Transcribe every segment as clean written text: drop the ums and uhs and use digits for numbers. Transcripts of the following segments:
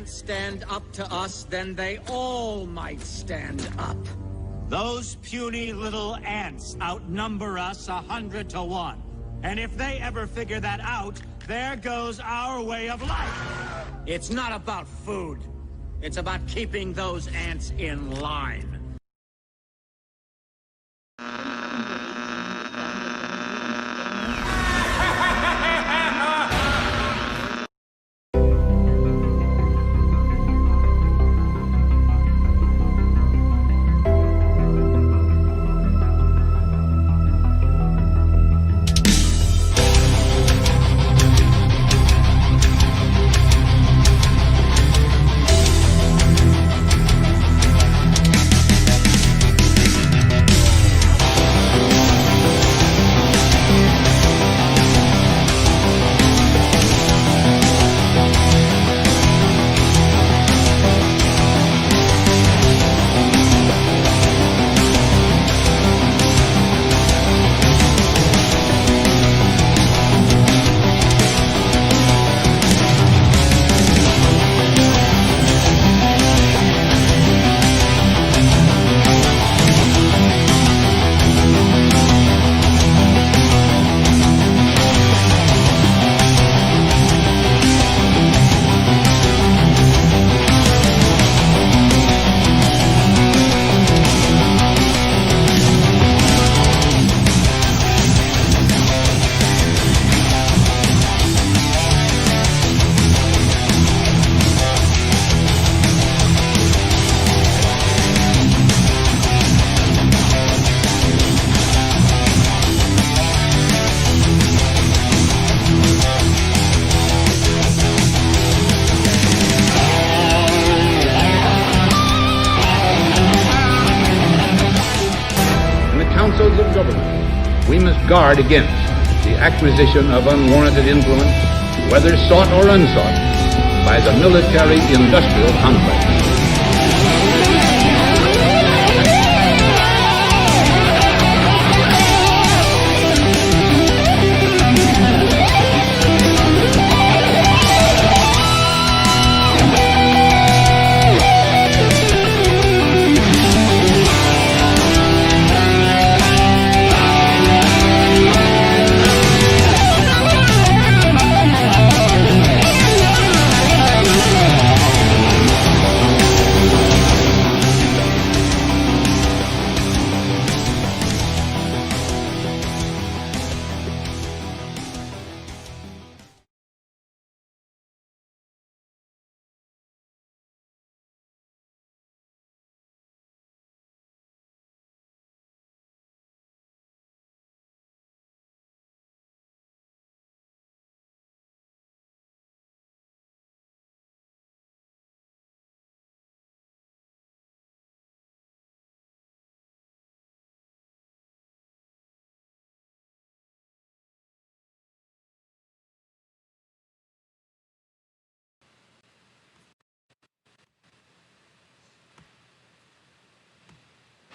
can't stand up to us, then they all might stand up. Those puny little ants outnumber us 100 to 1. And if they ever figure that out, there goes our way of life. It's not about food. It's about keeping those ants in line. Of government, we must guard against the acquisition of unwarranted influence, whether sought or unsought, by the military-industrial complex.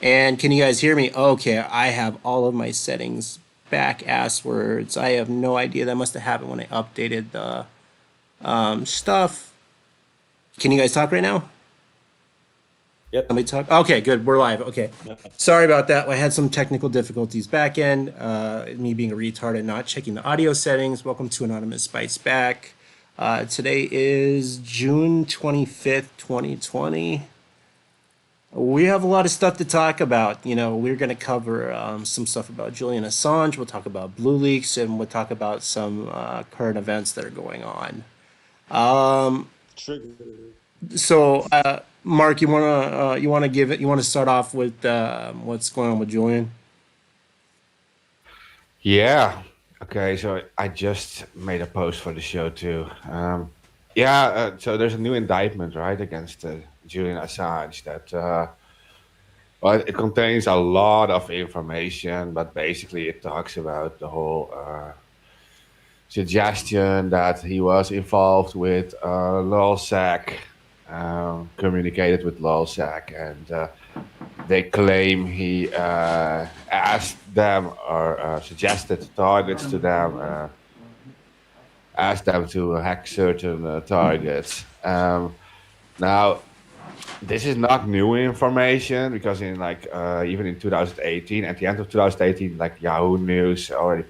And can you guys hear me? Okay, I have all of my settings back asswords. I have no idea. That must have happened when I updated the stuff. Can you guys talk right now? Yep. Let me talk. Okay, good. We're live. Okay. Sorry about that. I had some technical difficulties back end. Me being a retard and not checking the audio settings. Welcome to Anonymous Spice Back. Today is June 25th, 2020. We have a lot of stuff to talk about. You know, we're going to cover some stuff about Julian Assange. We'll talk about Blue Leaks, and we'll talk about some current events that are going on. So, Mark, you want to start off with what's going on with Julian? Yeah. Okay. So I just made a post for the show too. So there's a new indictment, right, against Julian Assange that, well, it contains a lot of information, but basically it talks about the whole suggestion that he was involved with LulzSec, communicated with LulzSec, and they claim he asked them or suggested targets to them, asked them to hack certain targets. Now, this is not new information because in like even in 2018, at the end of 2018, like Yahoo News already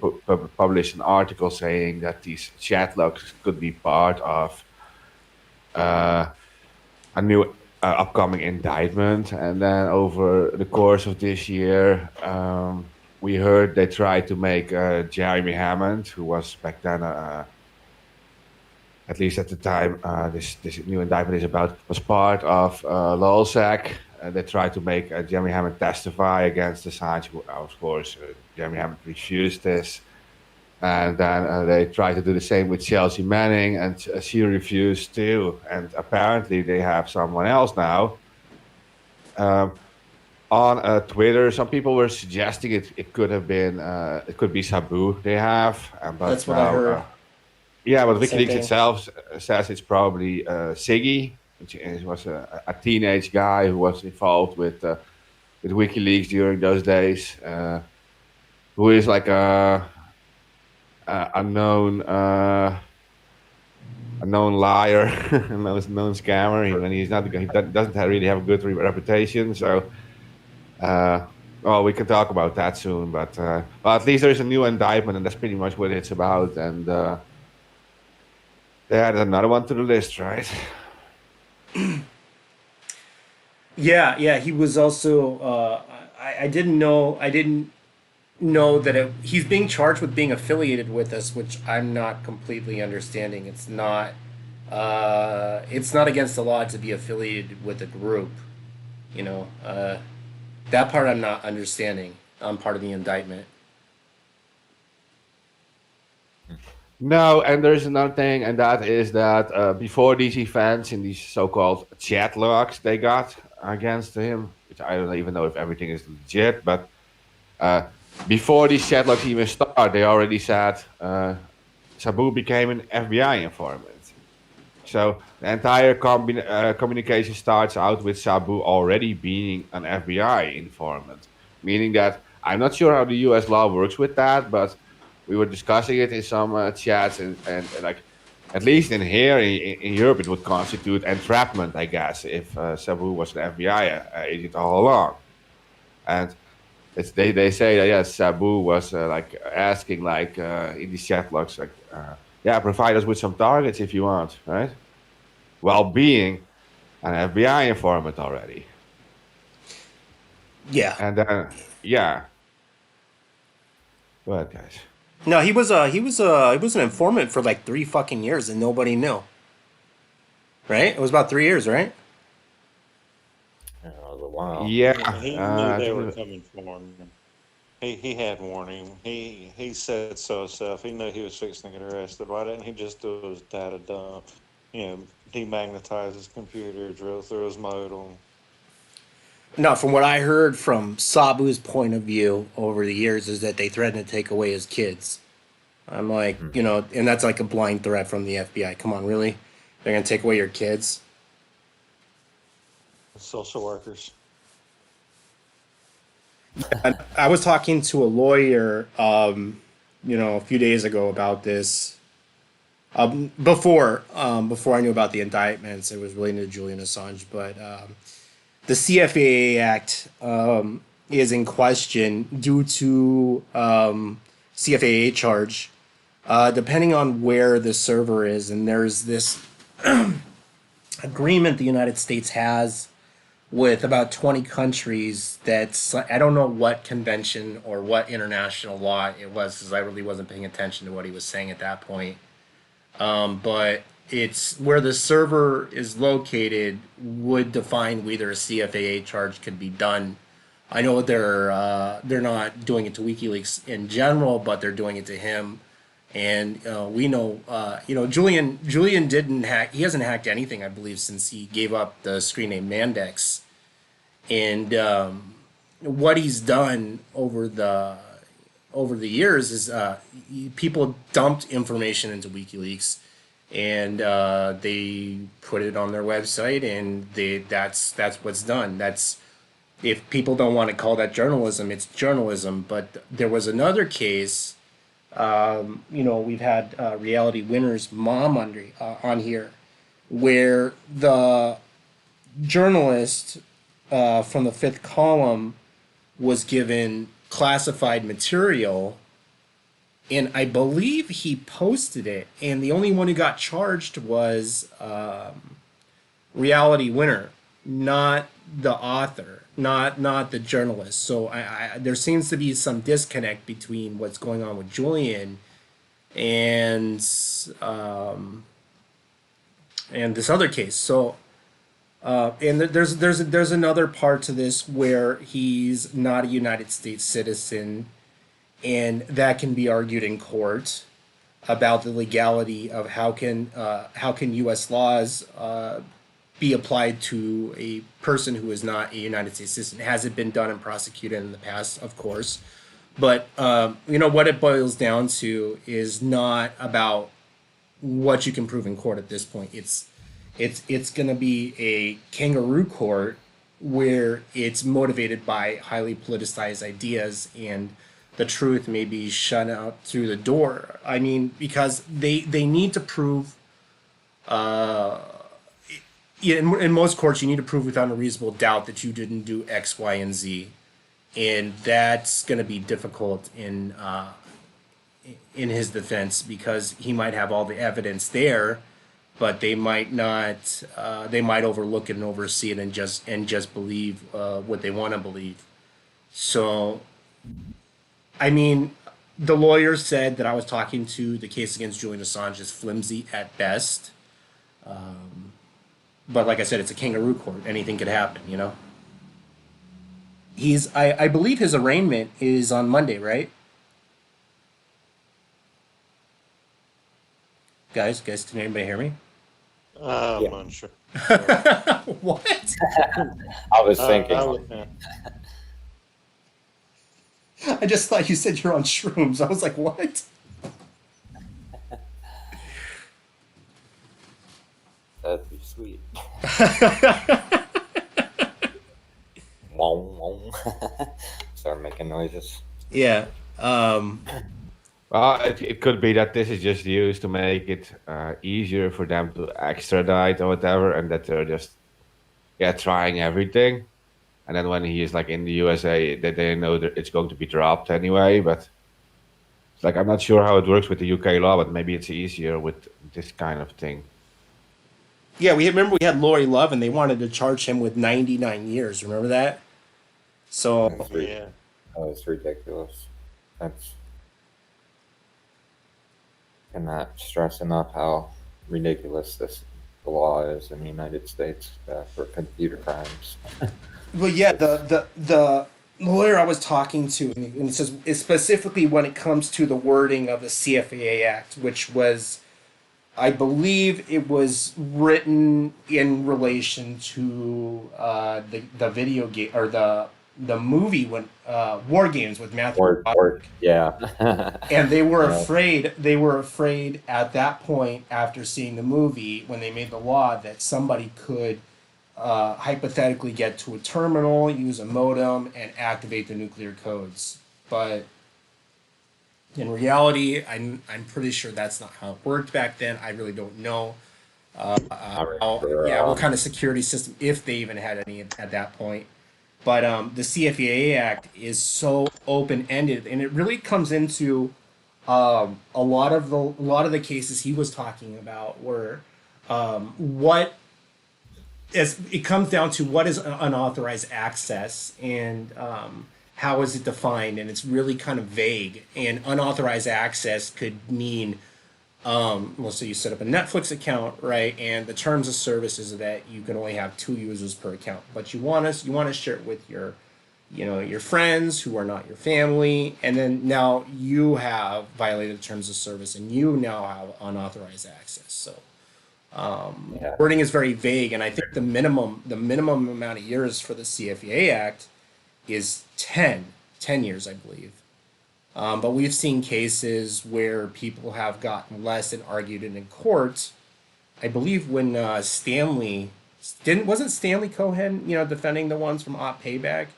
published an article saying that these chat logs could be part of uh, a new upcoming indictment. And then over the course of this year, we heard they tried to make Jeremy Hammond, who was back then at least at the time this new indictment is about, was part of LulzSec. They tried to make Jeremy Hammond testify against Assange. Of course, Jeremy Hammond refused this. And then they tried to do the same with Chelsea Manning, and she refused too. And apparently they have someone else now. On Twitter, some people were suggesting it could have been, it could be Sabu they have. But That's what I heard. yeah, but Same WikiLeaks thing. itself says it's probably Siggy, which was a teenage guy who was involved with WikiLeaks during those days, who is like a known liar, a known scammer. He's not, he doesn't really have a good reputation. So, well, we can talk about that soon. But well, at least there's a new indictment, and that's pretty much what it's about. And yeah, there's another one to the list, right? Yeah. He was also. I didn't know. I didn't know that he's being charged with being affiliated with us, which I'm not completely understanding. It's not. It's not against the law to be affiliated with a group. You know. That part I'm not understanding. I'm part of the indictment. No, and there's another thing, and that is that before these events, in these so-called chat logs they got against him, which I don't even know if everything is legit, but uh, before these chat logs even start, they already said Sabu became an FBI informant. So the entire communication starts out with Sabu already being an FBI informant, meaning that I'm not sure how the U.S. law works with that, but we were discussing it in some chats, and like at least in here in Europe, it would constitute entrapment, I guess, if Sabu was an FBI agent all along. And they say that yes, Sabu was like asking like in these chat logs like yeah, provide us with some targets if you want, right? While being an FBI informant already. Yeah. And then yeah, go ahead, guys. No, he was an informant for like 3 fucking years and nobody knew. Right? It was about 3 years, right? Yeah, it was a while. Yeah, He knew they were coming for him. He had warning. He said so himself. He knew he was fixing to get arrested. Why didn't he just do his data dump? You know, demagnetize his computer, drill through his modem. No, from what I heard from Sabu's point of view over the years is that they threatened to take away his kids. I'm like, you know, and that's like a blind threat from the FBI. Come on, really? They're gonna take away your kids? Social workers. I was talking to a lawyer, you know, a few days ago about this. Before I knew about the indictments, it was related to Julian Assange, but the CFAA Act is in question due to CFAA charge, depending on where the server is, and there's this agreement the United States has with about 20 countries that's, I don't know what convention or what international law it was, because I really wasn't paying attention to what he was saying at that point. But it's where the server is located would define whether a CFAA charge could be done. I know they're not doing it to WikiLeaks in general, but they're doing it to him. And we know, you know, Julian didn't hack. He hasn't hacked anything, I believe, since he gave up the screen name Mandex. And what he's done over the years is people dumped information into WikiLeaks, and they put it on their website, and that's what's done. That's, if people don't want to call that journalism, it's journalism. But there was another case. You know, we've had Reality Winner's mom on here, where journalist from the Fifth Column was given classified material, and I believe he posted it, and the only one who got charged was Reality Winner, not the author, not the journalist. So there seems to be some disconnect between what's going on with Julian and this other case. So and there's another part to this where he's not a United States citizen, and that can be argued in court about the legality of how can U.S. laws be applied to a person who is not a United States citizen. Has it been done and prosecuted in the past? Of course. But what it boils down to is not about what you can prove in court at this point. It's going to be a kangaroo court where it's motivated by highly politicized ideas, and the truth may be shut out through the door. I mean, because they need to prove. In most courts, you need to prove without a reasonable doubt that you didn't do X, Y, and Z, and that's going to be difficult in his defense, because he might have all the evidence there, but they might not. They might overlook it and oversee it and just believe what they want to believe. So, I mean, the lawyer said that I was talking to, the case against Julian Assange is flimsy at best. But like I said, it's a kangaroo court. Anything could happen, I believe his arraignment is on Monday, right? Guys, can anybody hear me? I'm unsure. What? I was thinking. I just thought you said you're on shrooms. I was like, what? That'd be sweet. Start making noises. Yeah. Well, it could be that this is just used to make it easier for them to extradite or whatever, and that they're just trying everything. And then when he is like in the USA, that they know that it's going to be dropped anyway. But it's like, I'm not sure how it works with the UK law, but maybe it's easier with this kind of thing. Yeah, we had Lori Love, and they wanted to charge him with 99 years. Remember that? So Yeah. Oh, it's ridiculous. That's cannot stress enough how ridiculous the law is in the United States for computer crimes. well, yeah, the lawyer I was talking to, and it says specifically when it comes to the wording of the CFAA Act, which was, I believe it was written in relation to the video game or the movie when War Games with Matthew Broderick. Yeah. And they were afraid. They were afraid at that point, after seeing the movie, when they made the law, that somebody could hypothetically get to a terminal, use a modem, and activate the nuclear codes. But in reality, I'm pretty sure that's not how it worked back then. I really don't know. What kind of security system, if they even had any at that point. But the CFAA Act is so open-ended, and it really comes into a lot of the cases he was talking about were it comes down to what is unauthorized access, and how is it defined, and it's really kind of vague. And unauthorized access could mean so you set up a Netflix account, right? And the terms of service is that you can only have 2 users per account, but you want to share it with your friends who are not your family, and then now you have violated the terms of service, and you now have unauthorized access. So wording is very vague, and I think the minimum amount of years for the CFAA Act is 10 years, I believe. But we've seen cases where people have gotten less and argued it in court. I believe when wasn't Stanley Cohen, defending the ones from Op Payback?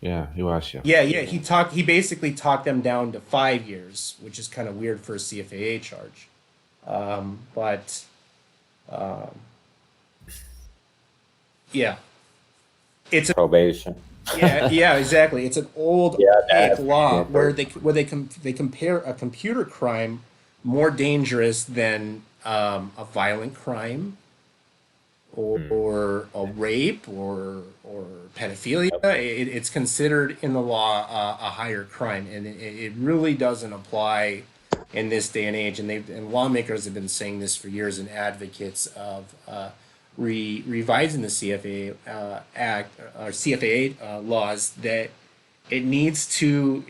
Yeah, he was. Yeah. He basically talked them down to 5 years, which is kind of weird for a CFAA charge. Yeah. It's a, Probation. yeah, exactly. It's an old Yeah, archaic that. law where they compare a computer crime more dangerous than a violent crime or a rape or pedophilia. Yep. It's considered in the law a higher crime, and it really doesn't apply in this day and age. And lawmakers have been saying this for years, and advocates of revising the CFA Act or CFA laws, that it needs to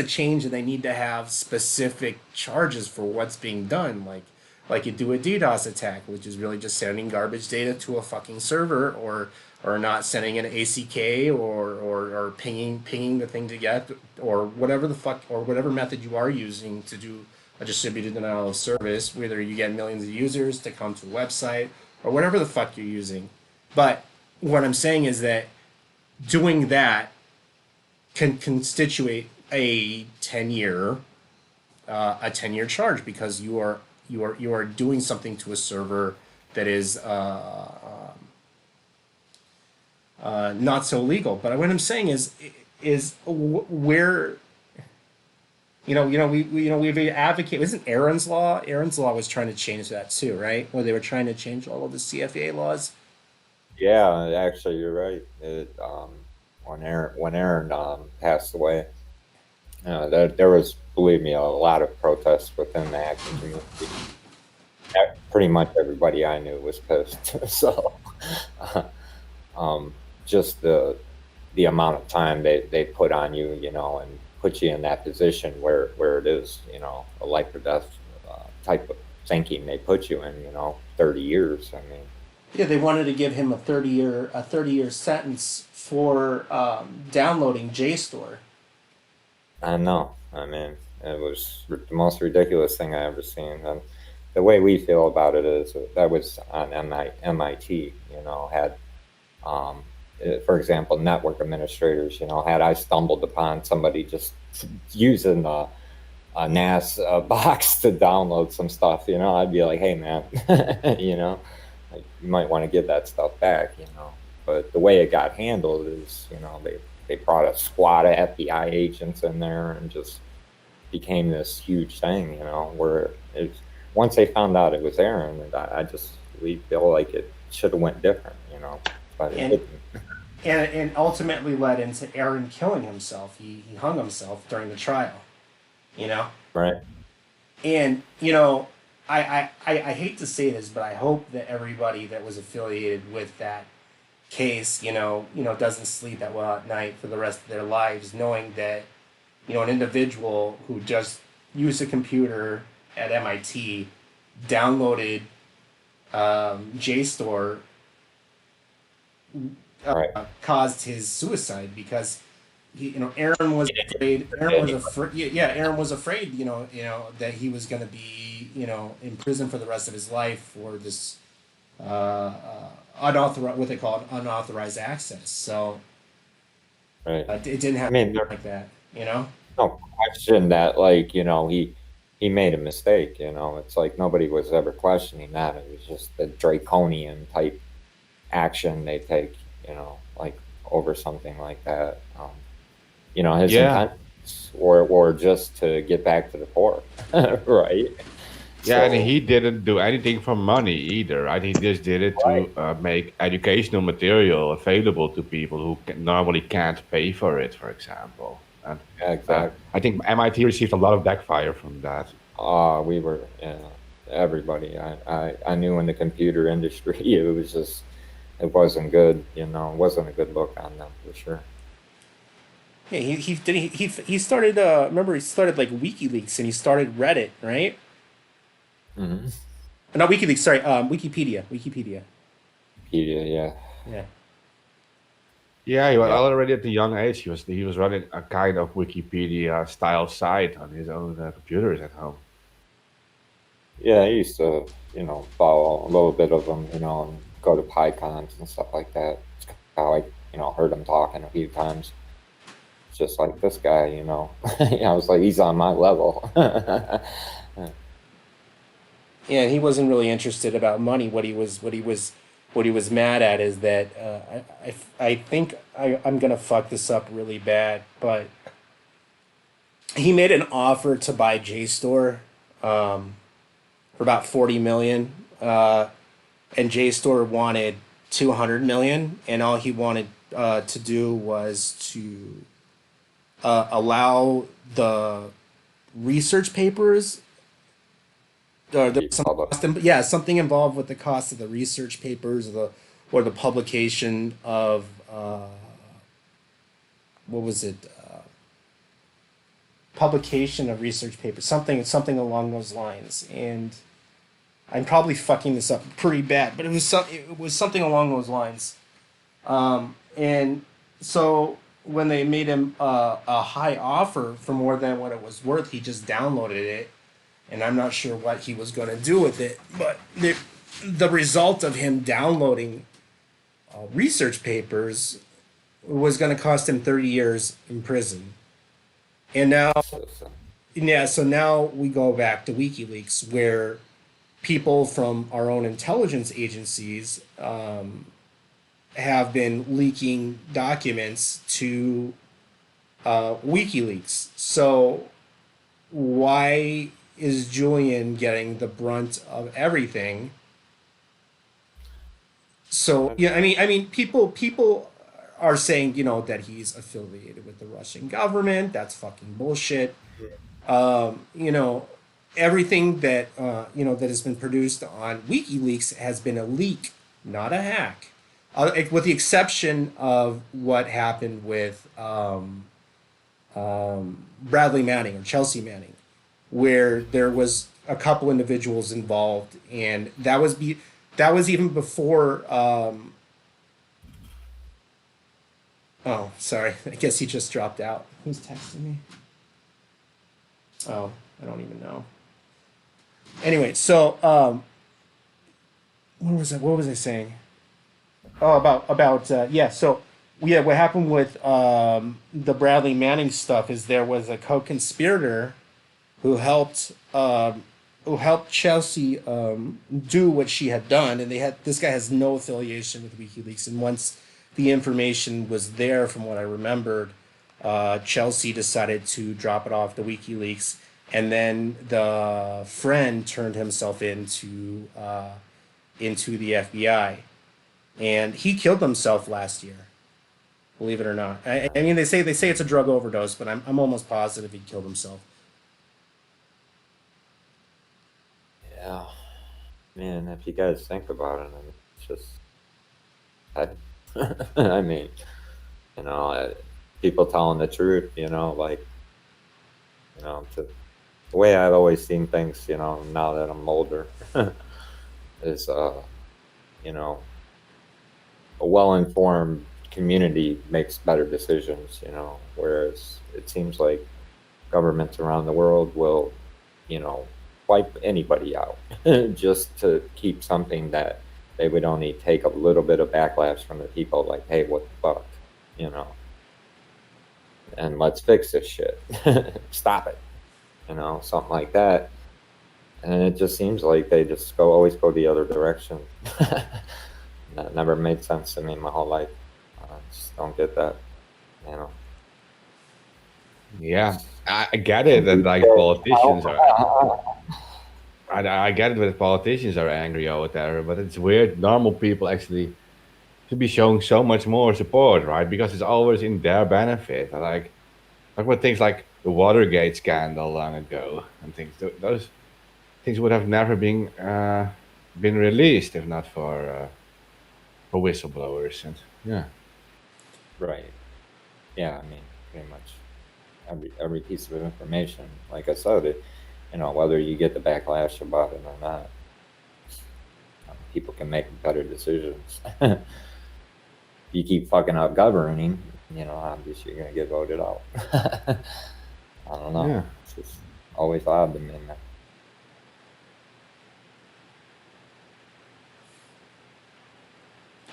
change, and they need to have specific charges for what's being done, like you do a DDoS attack, which is really just sending garbage data to a fucking server, or not sending an ACK, or pinging the thing to get, or whatever the fuck, or whatever method you are using to do a distributed denial of service, whether you get millions of users to come to a website or whatever the fuck you're using. But what I'm saying is that doing that can constitute a 10-year charge, because you are doing something to a server that is not so legal. But what I'm saying is where we've advocated. Isn't Aaron's law? Aaron's law was trying to change that too, right? Where they were trying to change all of the CFA laws. Yeah, actually, you're right. When Aaron passed away, there was, believe me, a lot of protests within the acting community. Pretty much everybody I knew was pissed. So, just the amount of time they put on you, and put you in that position where it is, a life or death type of thinking they put you in, 30 years. I mean, Yeah, they wanted to give him a 30-year sentence for downloading JSTOR. I know. I mean, it was the most ridiculous thing I ever seen. And the way we feel about it is that was on MIT, had, for example, network administrators, had I stumbled upon somebody just using a NAS box to download some stuff, I'd be like, hey, man, like, you might want to give that stuff back, But the way it got handled is, they brought a squad of FBI agents in there and just became this huge thing, where once they found out it was Aaron, we feel like it should have went different, but it didn't. And ultimately led into Aaron killing himself. He hung himself during the trial, Right. And I hate to say this, but I hope that everybody that was affiliated with that case, doesn't sleep that well at night for the rest of their lives, knowing that, an individual who just used a computer at MIT, downloaded JSTOR, Right. caused his suicide, because Aaron was afraid. Aaron was afraid. That he was going to be, in prison for the rest of his life for this unauthorized, what they call unauthorized access. So Right. it didn't happen like that. No question that, like, he made a mistake, it's like nobody was ever questioning that. It was just the draconian type action they take, like over something like that. His intentions or just to get back to the poor, right? Yeah, and he didn't do anything for money either, right? He just did it to make educational material available to people who normally can't pay for it, for example. And Yeah, exactly. I think MIT received a lot of backfire from that. We were, everybody I knew in the computer industry, it wasn't good, it wasn't a good look on them for sure. Yeah, he started. Remember, he started like WikiLeaks, and he started Reddit, right? Mm-hmm. Not WikiLeaks. Sorry, Wikipedia. Yeah. Yeah. Yeah, he was already at a young age. He was running a kind of Wikipedia style site on his own computers at home. Yeah, I used to, follow a little bit of them, and go to PyCons and stuff like that. It's how I, heard him talking a few times. It's just like this guy, I was like, he's on my level. Yeah, he wasn't really interested about money. What he was what he was mad at is that I think I'm gonna fuck this up really bad, but he made an offer to buy JSTOR for about 40 million, and JSTOR wanted 200 million, and all he wanted to do was to allow the research papers or there was some cost something involved with the cost of the research papers or the publication of what was it publication of research papers, something along those lines. And I'm probably fucking this up pretty bad, but it was something along those lines. And so when they made him a high offer for more than what it was worth, he just downloaded it, and I'm not sure what he was going to do with it. But the result of him downloading research papers was going to cost him 30 years in prison. And now, yeah, so now we go back to WikiLeaks, where people from our own intelligence agencies have been leaking documents to WikiLeaks. So why is Julian getting the brunt of everything? So yeah, I mean, people are saying, that he's affiliated with the Russian government. That's fucking bullshit. Everything that that has been produced on WikiLeaks has been a leak, not a hack. With the exception of what happened with Bradley Manning or Chelsea Manning, where there was a couple individuals involved, and that was even before. Oh, sorry. I guess he just dropped out. Who's texting me? Oh, I don't even know. Anyway, so what was I saying? Oh, about yeah. So yeah, what happened with the Bradley Manning stuff is there was a co-conspirator who helped Chelsea do what she had done, and this guy has no affiliation with WikiLeaks. And once the information was there, from what I remembered, Chelsea decided to drop it off to WikiLeaks, and then the friend turned himself into the FBI, and he killed himself last year. Believe it or not. I mean, they say it's a drug overdose, but I'm almost positive he killed himself. Yeah, man. If you guys think about it, it's just, I mean, people telling the truth, the way I've always seen things, now that I'm older, is, a well-informed community makes better decisions, whereas it seems like governments around the world will, wipe anybody out just to keep something that they would only take a little bit of backlash from the people, like, hey, what the fuck, and let's fix this shit. Stop it, something like that. And it just seems like they just always go the other direction. That never made sense to me my whole life. I just don't get that, Yeah, I get it that like politicians are. I get it that politicians are angry or whatever, but it's weird. Normal people actually should be showing so much more support, right? Because it's always in their benefit. Like with things like the Watergate scandal long ago and things. Those things would have never been released if not for whistleblowers. And yeah, Right. Yeah, I mean, pretty much every piece of information, like I said, whether you get the backlash about it or not, people can make better decisions. You keep fucking up governing, obviously you're gonna get voted out. I don't know. yeah, It's just always odd to me, man.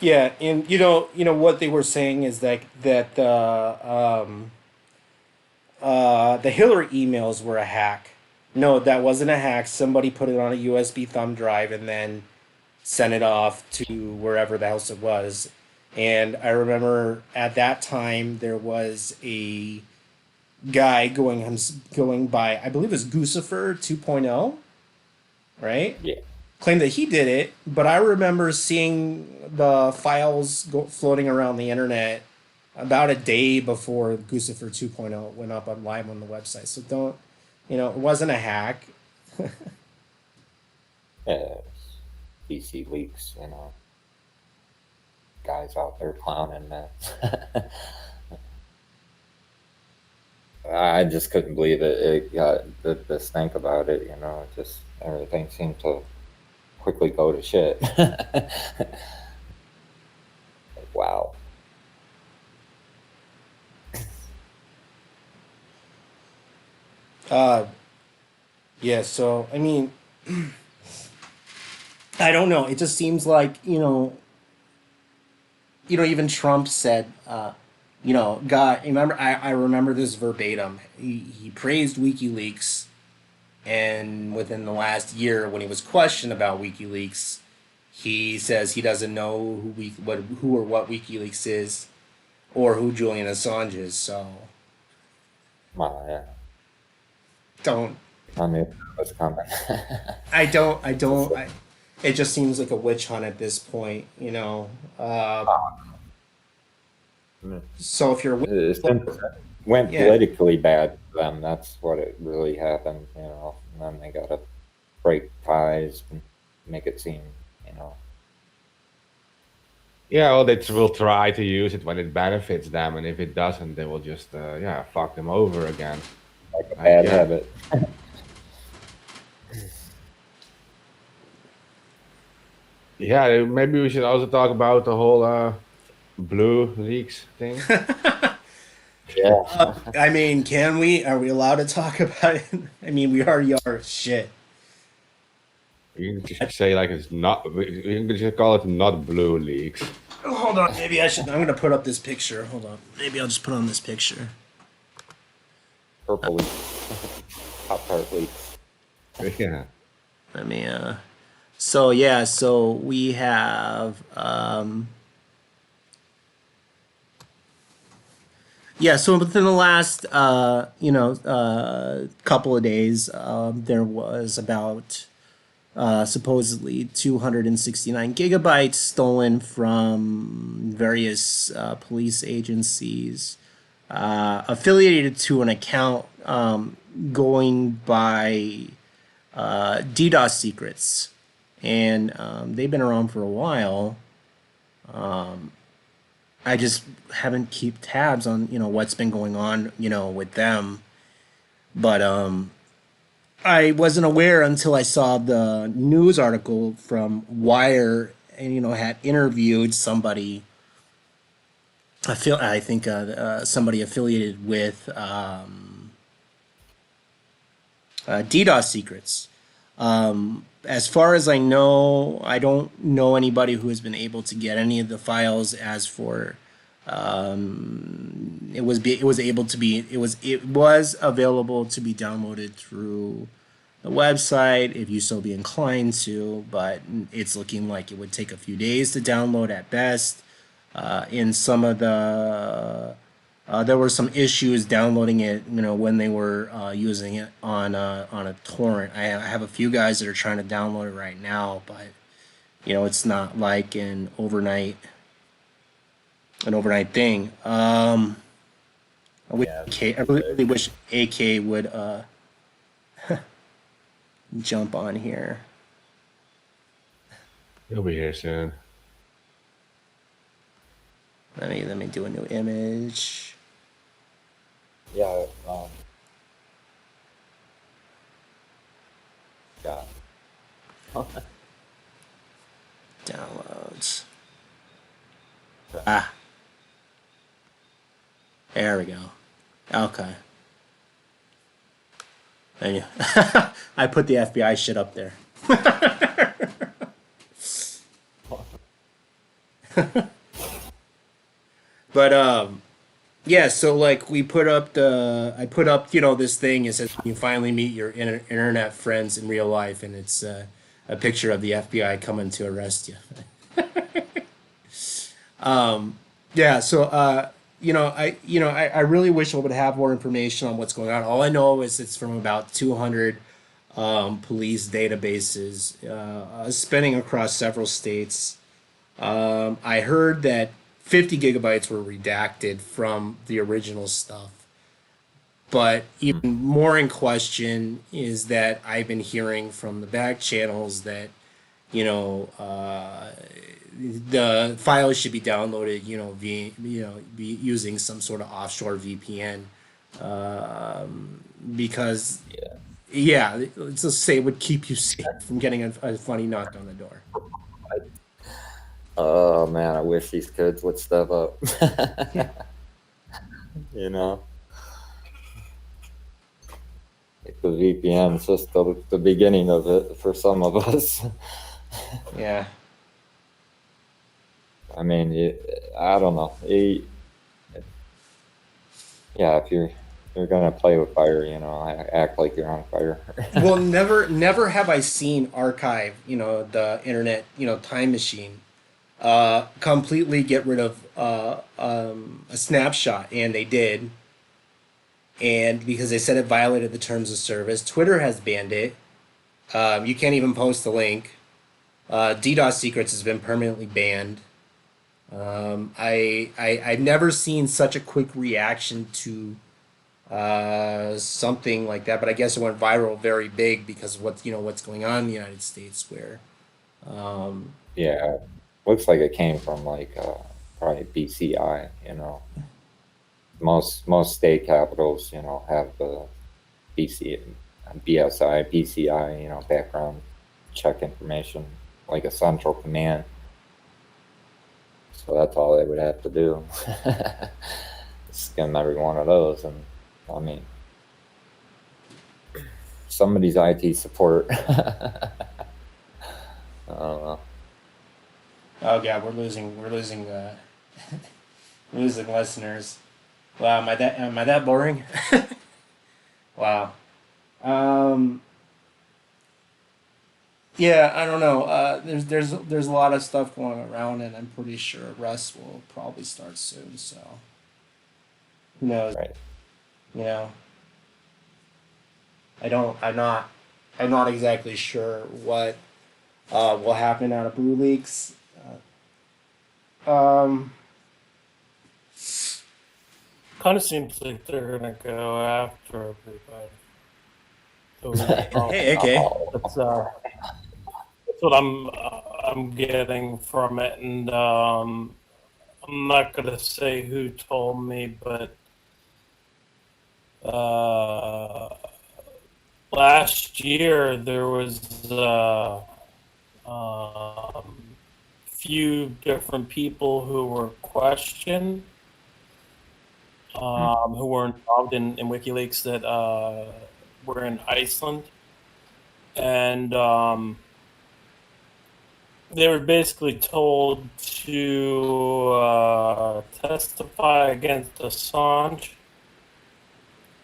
Yeah, and what they were saying is that the Hillary emails were a hack. No, that wasn't a hack. Somebody put it on a USB thumb drive and then sent it off to wherever the house it was. And I remember at that time there was a guy going by, I believe it was Guccifer 2.0, right? Yeah. Claimed that he did it, but I remember seeing the files floating around the internet about a day before Guccifer 2.0 went up on live on the website. So don't, it wasn't a hack. DC leaks, guys out there clowning that. I just couldn't believe it. It got the stink about it, just everything seemed to quickly go to shit. Wow. Yeah, so, I mean, I don't know. It just seems like, even Trump said, God, I remember this verbatim. He praised WikiLeaks, and within the last year, when he was questioned about WikiLeaks, he says he doesn't know who or what WikiLeaks is, or who Julian Assange is. So, Well, yeah. don't. I knew it was coming. I don't. It just seems like a witch hunt at this point. So if you're It went Yeah. politically bad for them. That's what it really happened, And then they got to break ties and make it seem, Yeah, well, they will try to use it when it benefits them, and if it doesn't, they will just fuck them over again. like a bad Yeah. habit. Yeah, maybe we should also talk about the whole blue leaks thing. Yeah. I mean, can we? Are we allowed to talk about it? I mean, we already are. Shit. You can just say like it's not. You can just call it not blue leaks. Oh, hold on. Maybe I should. I'm gonna put up this picture. Hold on. Maybe I'll just put on this picture. Purple leaks. Hot tart leaks. Yeah. Let me. So yeah. So we have. Yeah. So within the last, couple of days, there was about. Supposedly 269 gigabytes stolen from various police agencies affiliated to an account going by DDoS secrets. And they've been around for a while. I just haven't keep tabs on, what's been going on, with them. But I wasn't aware until I saw the news article from Wire, and had interviewed somebody. I think somebody affiliated with DDoS secrets. As far as I know, I don't know anybody who has been able to get any of the files. As for it was available to be downloaded through the website if you so be inclined to, but it's looking like it would take a few days to download at best. In some of the there were some issues downloading it, when they were using it on a torrent. I have a few guys that are trying to download it right now, but it's not like an overnight thing. I really wish AK would jump on here. He'll be here soon. Let me do a new image. Yeah. Yeah. Downloads. Ah. There we go. Okay. And I put the FBI shit up there. But yeah, so like I put up this thing. It says you finally meet your internet friends in real life, and it's a picture of the FBI coming to arrest you. Yeah, so I really wish I would have more information on what's going on. All I know is it's from about 200 police databases spanning across several states. I heard that 50 gigabytes were redacted from the original stuff. But even more in question is that I've been hearing from the back channels that, the files should be downloaded, via, be using some sort of offshore VPN, because, yeah, let's just say it would keep you safe from getting a funny knock on the door. Oh man, I wish these kids would step up. You know, like the VPN is just the beginning of it for some of us. Yeah. I mean, I don't know. Yeah, if you're gonna play with fire, act like you're on fire. Well, never have I seen Archive, the internet, time machine, completely get rid of a snapshot, and they did. And because they said it violated the terms of service, Twitter has banned it. You can't even post the link. DDoS secrets has been permanently banned. I've never seen such a quick reaction to something like that, but I guess it went viral very big because of what's going on in the United States, where Yeah, looks like it came from like probably BCI. Most state capitals, have the BSI, PCI, background check information, like a central command. So that's all they would have to do. Skim every one of those, and I mean, somebody's IT support. I don't know. oh god, we're losing losing listeners. Wow, am I that boring? Wow. Yeah, I don't know. There's a lot of stuff going around, and I'm pretty sure Russ will probably start soon. So who knows? Right. You know, I'm not exactly sure what will happen out of Blue Leaks. Kind of seems like they're gonna go after everybody. Hey, okay. That's what I'm getting from it, and I'm not gonna say who told me, but last year there was few different people who were questioned, who were involved in WikiLeaks that were in Iceland, and they were basically told to testify against Assange.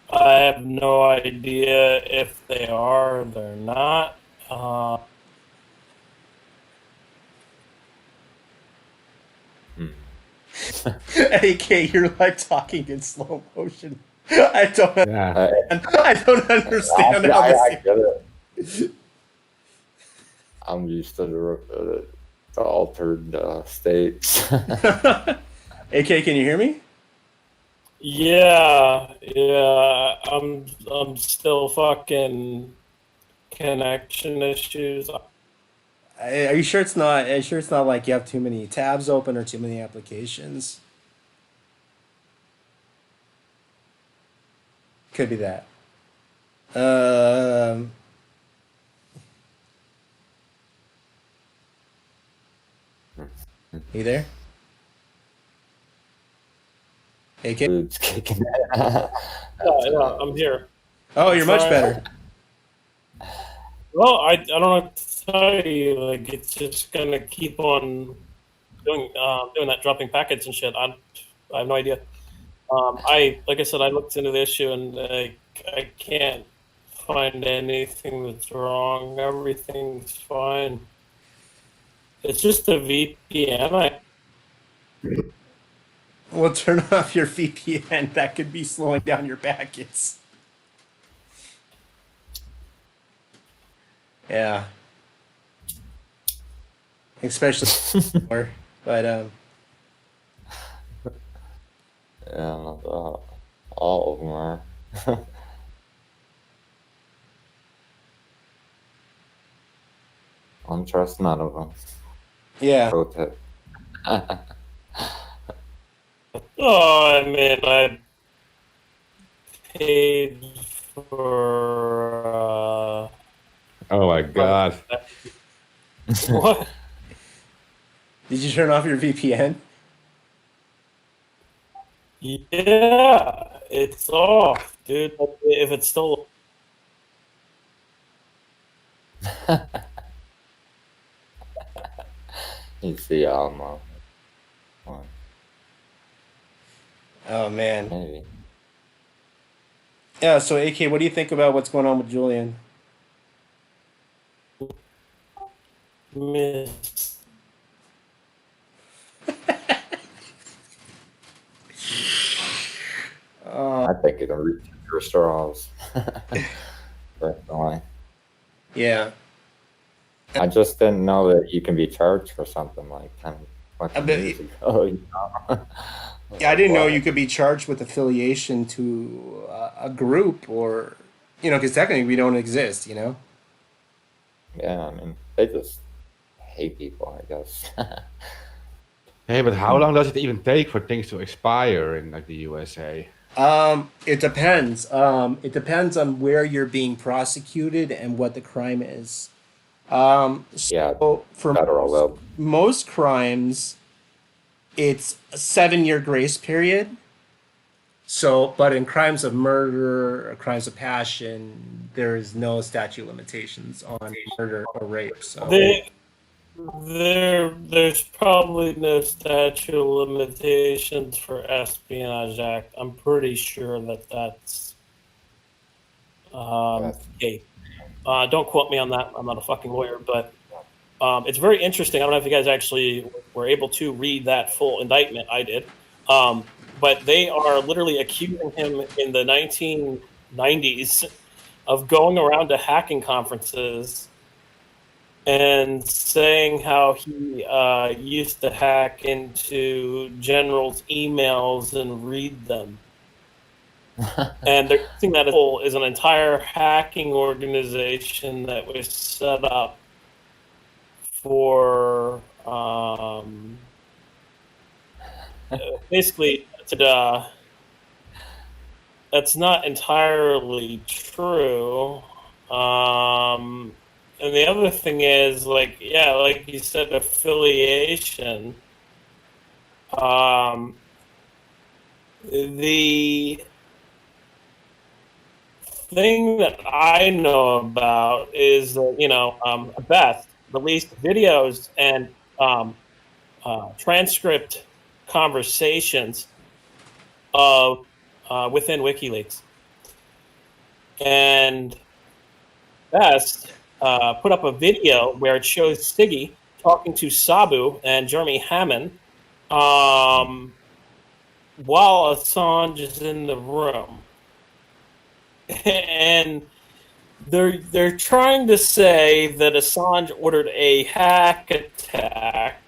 I have no idea if they are or they're not. AK, you're like talking in slow motion. I don't understand how this. I get it. I'm used to the altered states. AK, can you hear me? Yeah, I'm still fucking connection issues. Are you sure it's not? Are you sure it's not like you have too many tabs open or too many applications? Could be that. You there? AK? Boobs kicking. Yeah, I'm here. Oh, you're much better. Well, I don't know what to tell you. Like, it's just gonna keep on doing that, dropping packets and shit. I have no idea. Like I said, I looked into the issue, and I can't find anything that's wrong. Everything's fine. It's just a VPN. Well, turn off your VPN. That could be slowing down your packets. Yeah. Especially more. But Yeah, all of them are. I don't trust none of them. yeah. Pro tip. Oh, I mean, I paid for. Oh my god. What? Did you turn off your VPN? Yeah, it's off, dude. If it's still. You see Alma. One, Oh man. maybe. Yeah. So, AK, what do you think about what's going on with Julian? Miss. I think it can reach your straws. Personally. Yeah. I just didn't know that you can be charged for something like 10 I fucking bet- years ago. You know? Yeah, I didn't know What? you could be charged with affiliation to a group, or because technically we don't exist. Yeah, I mean, they just hate people, I guess. Hey, but how long does it even take for things to expire in like the USA? It depends. It depends on where you're being prosecuted and what the crime is. Yeah, So for federal level. most crimes, it's a 7-year grace period. So, but in crimes of murder or crimes of passion, there is no statute of limitations on murder or rape. So, There's probably no statute of limitations for Espionage Act. I'm pretty sure that's gay. Don't quote me on that. I'm not a fucking lawyer, but it's very interesting. I don't know if you guys actually were able to read that full indictment. I did. But they are literally accusing him in the 1990s of going around to hacking conferences and saying how he used to hack into generals' emails and read them. And they're using that as an entire hacking organization that was set up for basically that's not entirely true. And the other thing is, like you said, affiliation. The thing that I know about is that, Beth released videos and transcript conversations of within WikiLeaks. And Best put up a video where it shows Siggy talking to Sabu and Jeremy Hammond while Assange is in the room. And they're trying to say that Assange ordered a hack attack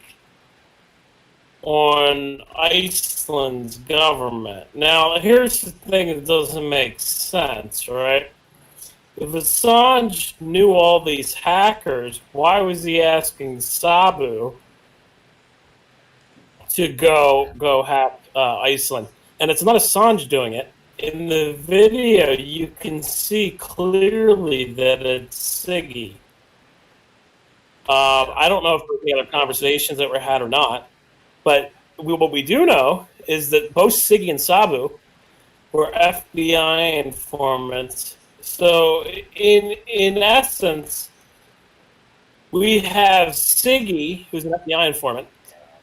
on Iceland's government. Now, here's the thing that doesn't make sense, right? If Assange knew all these hackers, why was he asking Sabu to go hack Iceland? And it's not Assange doing it. In the video, you can see clearly that it's Siggy. I don't know if there were any other conversations that were had or not, but what we do know is that both Siggy and Sabu were FBI informants. So, in essence, we have Siggy, who's an FBI informant,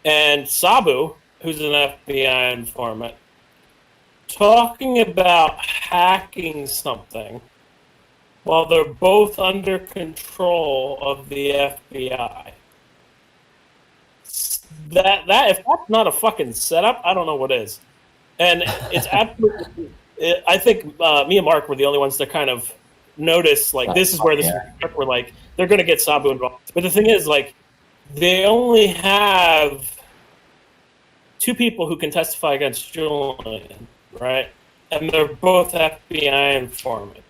and Sabu, who's an FBI informant, talking about hacking something Well, they're both under control of the FBI. That if that's not a fucking setup, I don't know what is. And it's absolutely. I think me and Mark were the only ones that kind of noticed, like, this is where this we're like, they're going to get Sabu involved. But the thing is, like, they only have 2 people who can testify against Julian, right? And they're both FBI informants.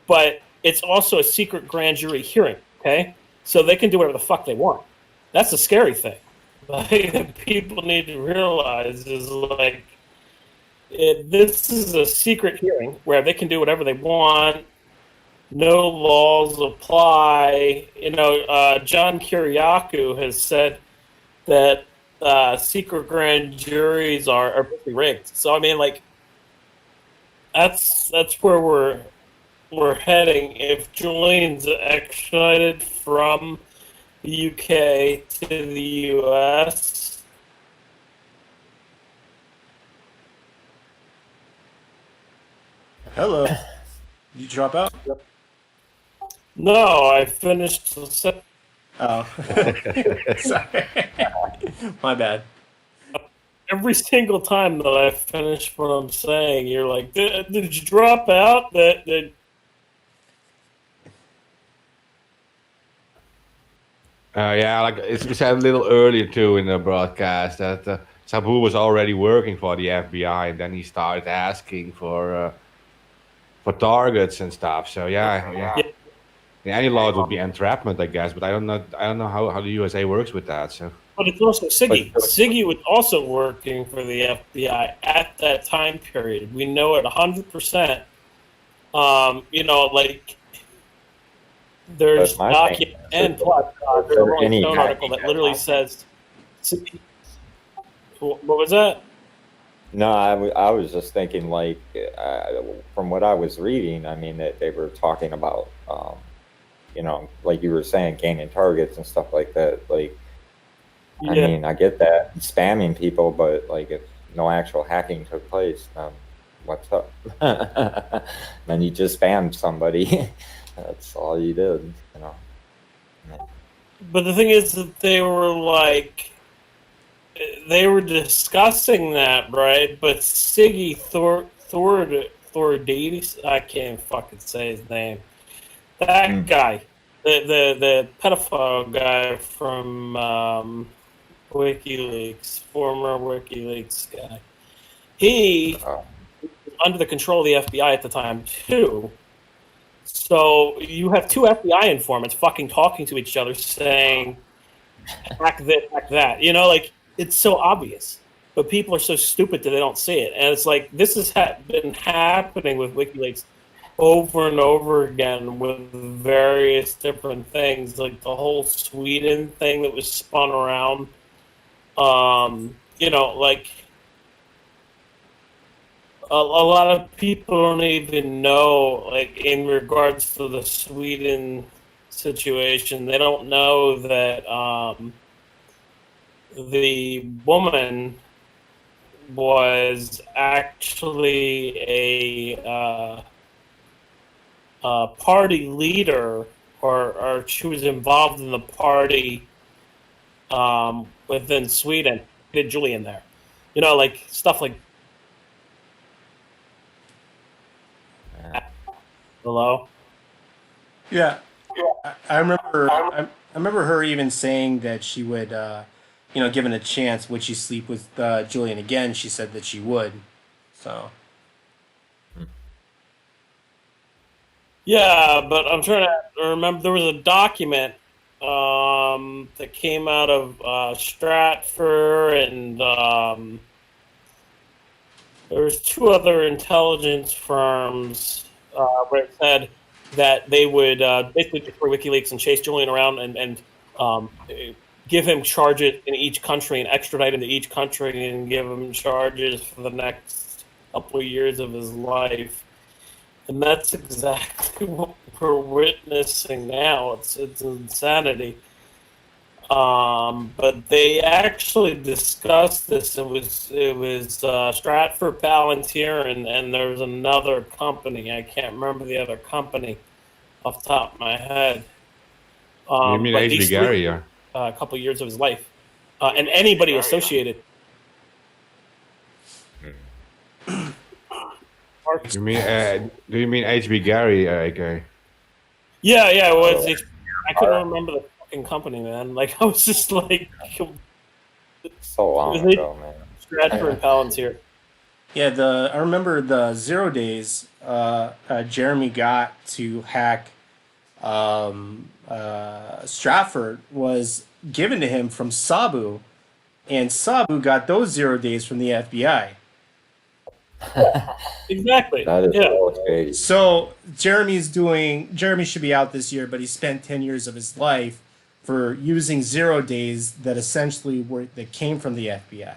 But it's also a secret grand jury hearing, okay? So they can do whatever the fuck they want. That's the scary thing. Like, that people need to realize is, like, this is a secret hearing where they can do whatever they want. No laws apply. You know, John Kiriakou has said that secret grand juries are pretty rigged. So, I mean, like, that's where we're heading. If Julian's extradited from the UK to the US, Hello. Did you drop out? no, I finished the set. Oh. Sorry. My bad. Every single time that I finish what I'm saying, you're like, did you drop out? Yeah, like it's said a little earlier too in the broadcast that Sabu was already working for the FBI, and then he started asking for targets and stuff. So yeah. Any law would be entrapment, I guess, but I don't know how the USA works with that. So, But it's also Siggy. Siggy was also working for the FBI at that time period. We know it 100%. You know, like, there's document and plus there's a Rolling Stone article that literally says, what was that? No, I was just thinking, like, from what I was reading, I mean, that they were talking about, you know, like you were saying, gaining targets and stuff like that. Like, I mean, I get that, spamming people, but, like, if no actual hacking took place, what's up? Then you just spammed somebody. That's all you did, you know. But the thing is that they were discussing that, right? But Siggy Thordades, I can't fucking say his name. That guy, the pedophile guy from WikiLeaks, former WikiLeaks guy, he was under the control of the FBI at the time too. So you have 2 FBI informants fucking talking to each other, saying, hack this, hack that. You know, like, it's so obvious. But people are so stupid that they don't see it. And it's like, this has been happening with WikiLeaks over and over again with various different things. Like the whole Sweden thing that was spun around. You know, like, a lot of people don't even know, like, in regards to the Sweden situation, they don't know that the woman was actually a party leader, or she was involved in the party within Sweden. Did Julian there? You know, like, stuff like. Hello? Yeah. I remember her even saying that she would, you know, given a chance, would she sleep with Julian again? She said that she would. So. Yeah, but I'm trying to remember. There was a document that came out of Stratford, and there was 2 other intelligence firms where it said that they would basically destroy WikiLeaks and chase Julian around and give him charges in each country and extradite him to each country and give him charges for the next couple of years of his life. And that's exactly what we're witnessing now. It's insanity. But they actually discussed this. It was Stratford Palantir and there was another company. I can't remember the other company. off the top of my head. You mean But HB these Gary? Or? a couple years of his life, and anybody associated. You mean? Do you mean HB Gary, AK? Yeah, it was. I couldn't remember the fucking company, man. Like I was just like, So long ago, man. Stratford and Palantir. Yeah, I remember the 0 days. Jeremy got to hack Stratford was given to him from Sabu, and Sabu got those 0 days from the FBI. Exactly. That is so crazy. So Jeremy should be out this year, but he spent 10 years of his life for using 0 days that essentially that came from the FBI.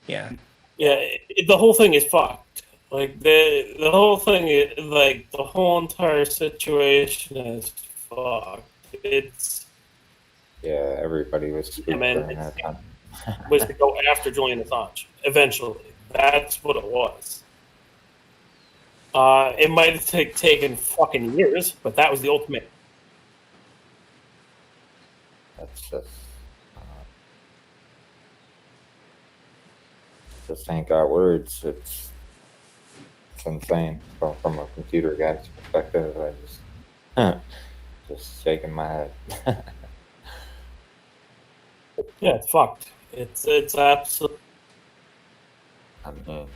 Yeah. The whole thing is fucked. Like the whole thing is like the whole entire situation is fucked. It's everybody was spooked during that time. was to go after Julian Assange eventually. That's what it was. It might have taken fucking years, but that was the ultimate. That's just ain't got words. It's insane from a computer guy's perspective. I just shaking my head. Yeah, it's fucked. It's absolutely. I mean,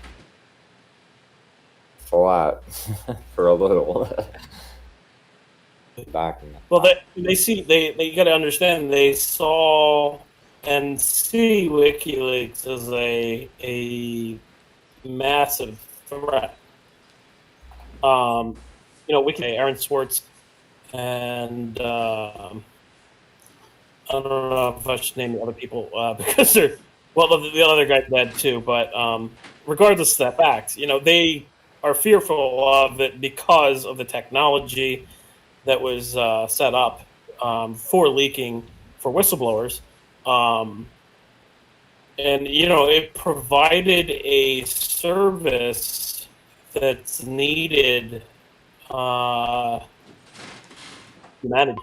it's a lot for a little. Back in Well, they got to understand they saw and see WikiLeaks as a massive threat. WikiLeaks, Aaron Swartz, and I don't know if I should name the other people because they're the other guy's dead too. But regardless of that fact, they are fearful of it because of the technology that was set up for leaking for whistleblowers. And it provided a service that's needed humanity.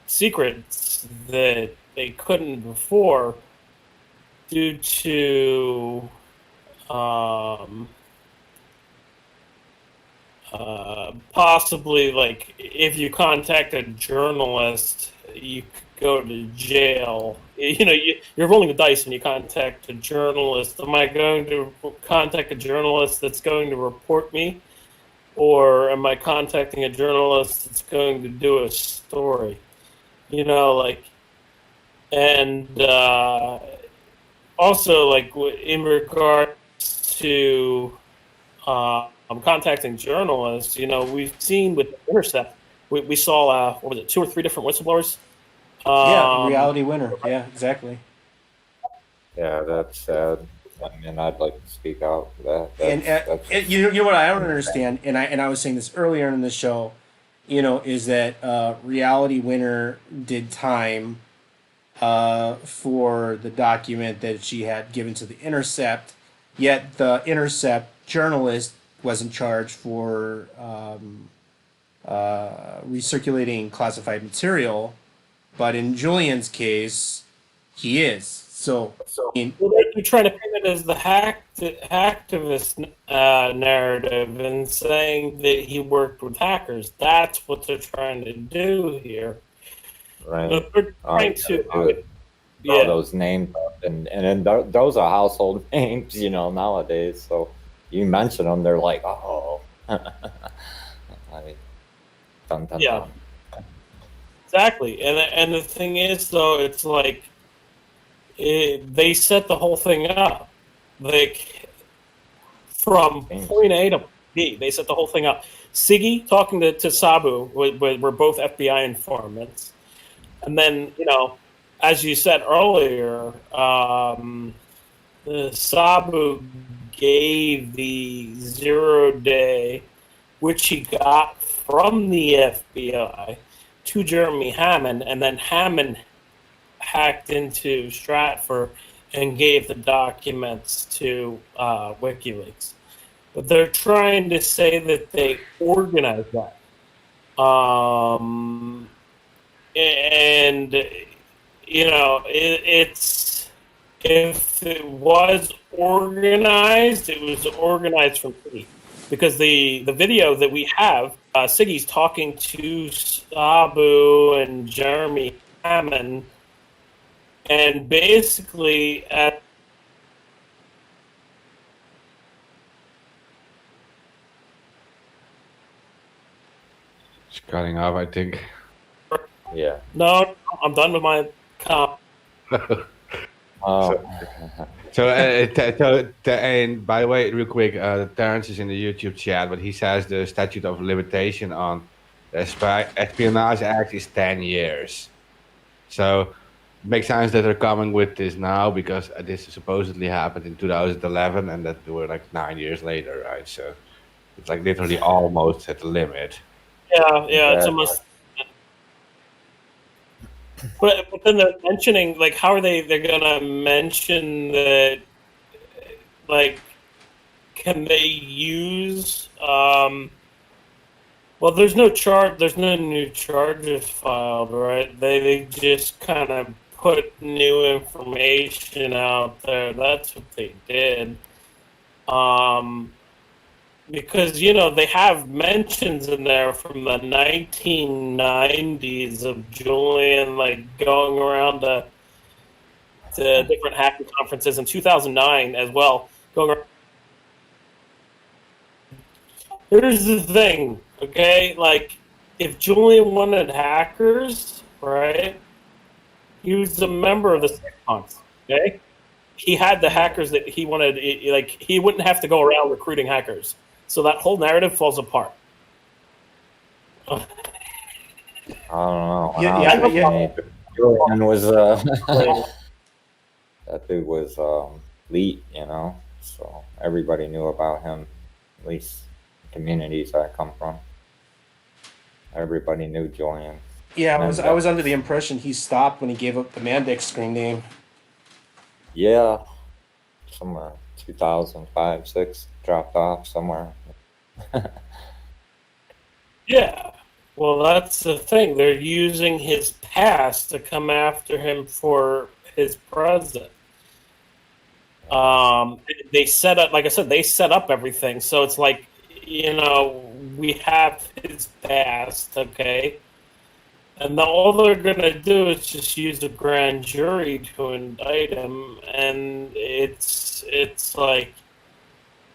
Secrets that they couldn't before due to possibly, like, if you contact a journalist, you could go to jail. You're rolling the dice when you contact a journalist. Am I going to contact a journalist that's going to report me? Or am I contacting a journalist that's going to do a story? And also, like, in regards to contacting journalists, we've seen with Intercept, we saw, 2 or 3 different whistleblowers? Reality winner. Yeah, exactly. Yeah, that's sad. I mean, I'd like to speak out for that. And you know what I don't understand, and I was saying this earlier in the show, is that Reality Winner did time for the document that she had given to the Intercept, yet the Intercept journalist wasn't charged for recirculating classified material, but in Julian's case, he is. So they're trying to paint it as the hacktivist narrative and saying that he worked with hackers. That's what they're trying to do here. Right. They're trying to all those names, and those are household names, nowadays. So you mention them, they're like, oh. I mean, dun, dun, yeah. dun. Exactly, and the thing is, though, it's like they set the whole thing up, like from point A to B. They set the whole thing up. Siggy talking to Sabu were both FBI informants, and then as you said earlier, Sabu gave the 0 day, which he got from the FBI, to Jeremy Hammond, and then Hammond hacked into Stratford and gave the documents to WikiLeaks. but they're trying to say that they organized that. And it's if it was organized, it was organized from Siggy, because the video that we have, Siggy's talking to Sabu and Jeremy Hammond, and basically at It's cutting off, I think. Yeah. no, I'm done with my comment. Oh. And by the way, real quick, Terrence is in the YouTube chat, but he says the statute of limitation on the Espionage Act is 10 years. So it makes sense that they're coming with this now, because this supposedly happened in 2011, and that were like 9 years later, right? So it's like literally almost at the limit. Yeah, it's almost. But then they're mentioning, like, how are they're gonna mention that, like, can they use well, there's no new charges filed, right? They just kind of put new information out there. That's what they did. Because, they have mentions in there from the 1990s of Julian, like, going around to different hacking conferences in 2009 as well. Going around. Here's the thing, okay? Like, if Julian wanted hackers, right, he was a member of the SecCons, okay? He had the hackers that he wanted. Like, he wouldn't have to go around recruiting hackers. So that whole narrative falls apart. I don't know. Yeah. Julian was that dude was elite, so everybody knew about him, at least the communities I come from. Everybody knew Julian. Yeah, I was under the impression he stopped when he gave up the Mandex screen name. Yeah, somewhere 2005, 6 dropped off somewhere. Yeah, well, that's the thing. They're using his past to come after him for his present. They set up, like I said, they set up everything. So it's like, we have his past, okay? And all they're going to do is just use a grand jury to indict him. And it's like,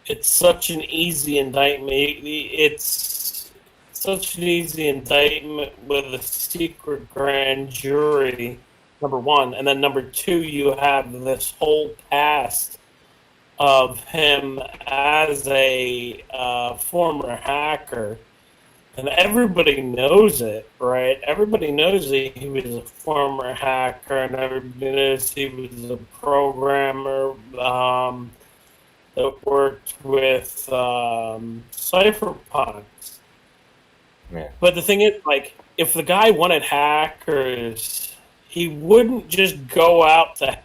it's such an easy indictment. It's such an easy indictment with a secret grand jury, number one. And then number two, you have this whole past of him as a former hacker. And everybody knows it, right? Everybody knows that he was a former hacker, and everybody knows he was a programmer that worked with cypherpunks. Yeah. But the thing is, like, if the guy wanted hackers, he wouldn't just go out to.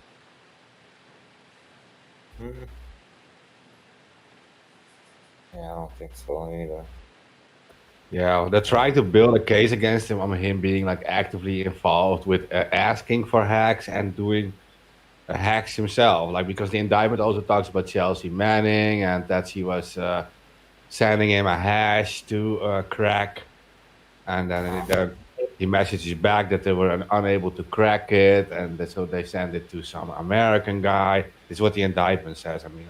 Yeah, I don't think so either. Yeah, they're trying to build a case against him on him being like actively involved with asking for hacks and doing hacks himself. Like, because the indictment also talks about Chelsea Manning and that he was sending him a hash to crack, and then he messages back that they were unable to crack it, and so they send it to some American guy. This is what the indictment says. I mean,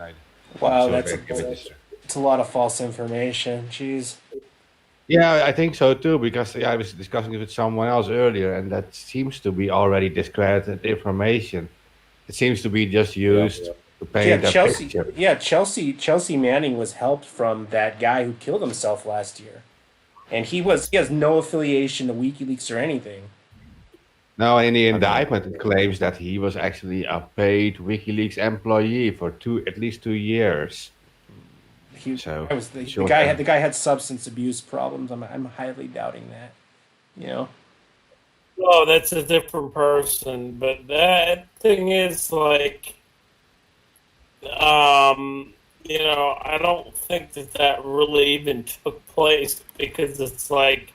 wow, it's a lot of false information. Jeez. Yeah, I think so too, because I was discussing it with someone else earlier, and that seems to be already discredited information. It seems to be just used to paint a picture. Yeah, Chelsea Manning was helped from that guy who killed himself last year, and he has no affiliation to WikiLeaks or anything. No, in the indictment it claims that he was actually a paid WikiLeaks employee for at least 2 years. The guy had substance abuse problems. I'm highly doubting that. Oh, that's a different person. But that thing is like, I don't think that really even took place, because it's like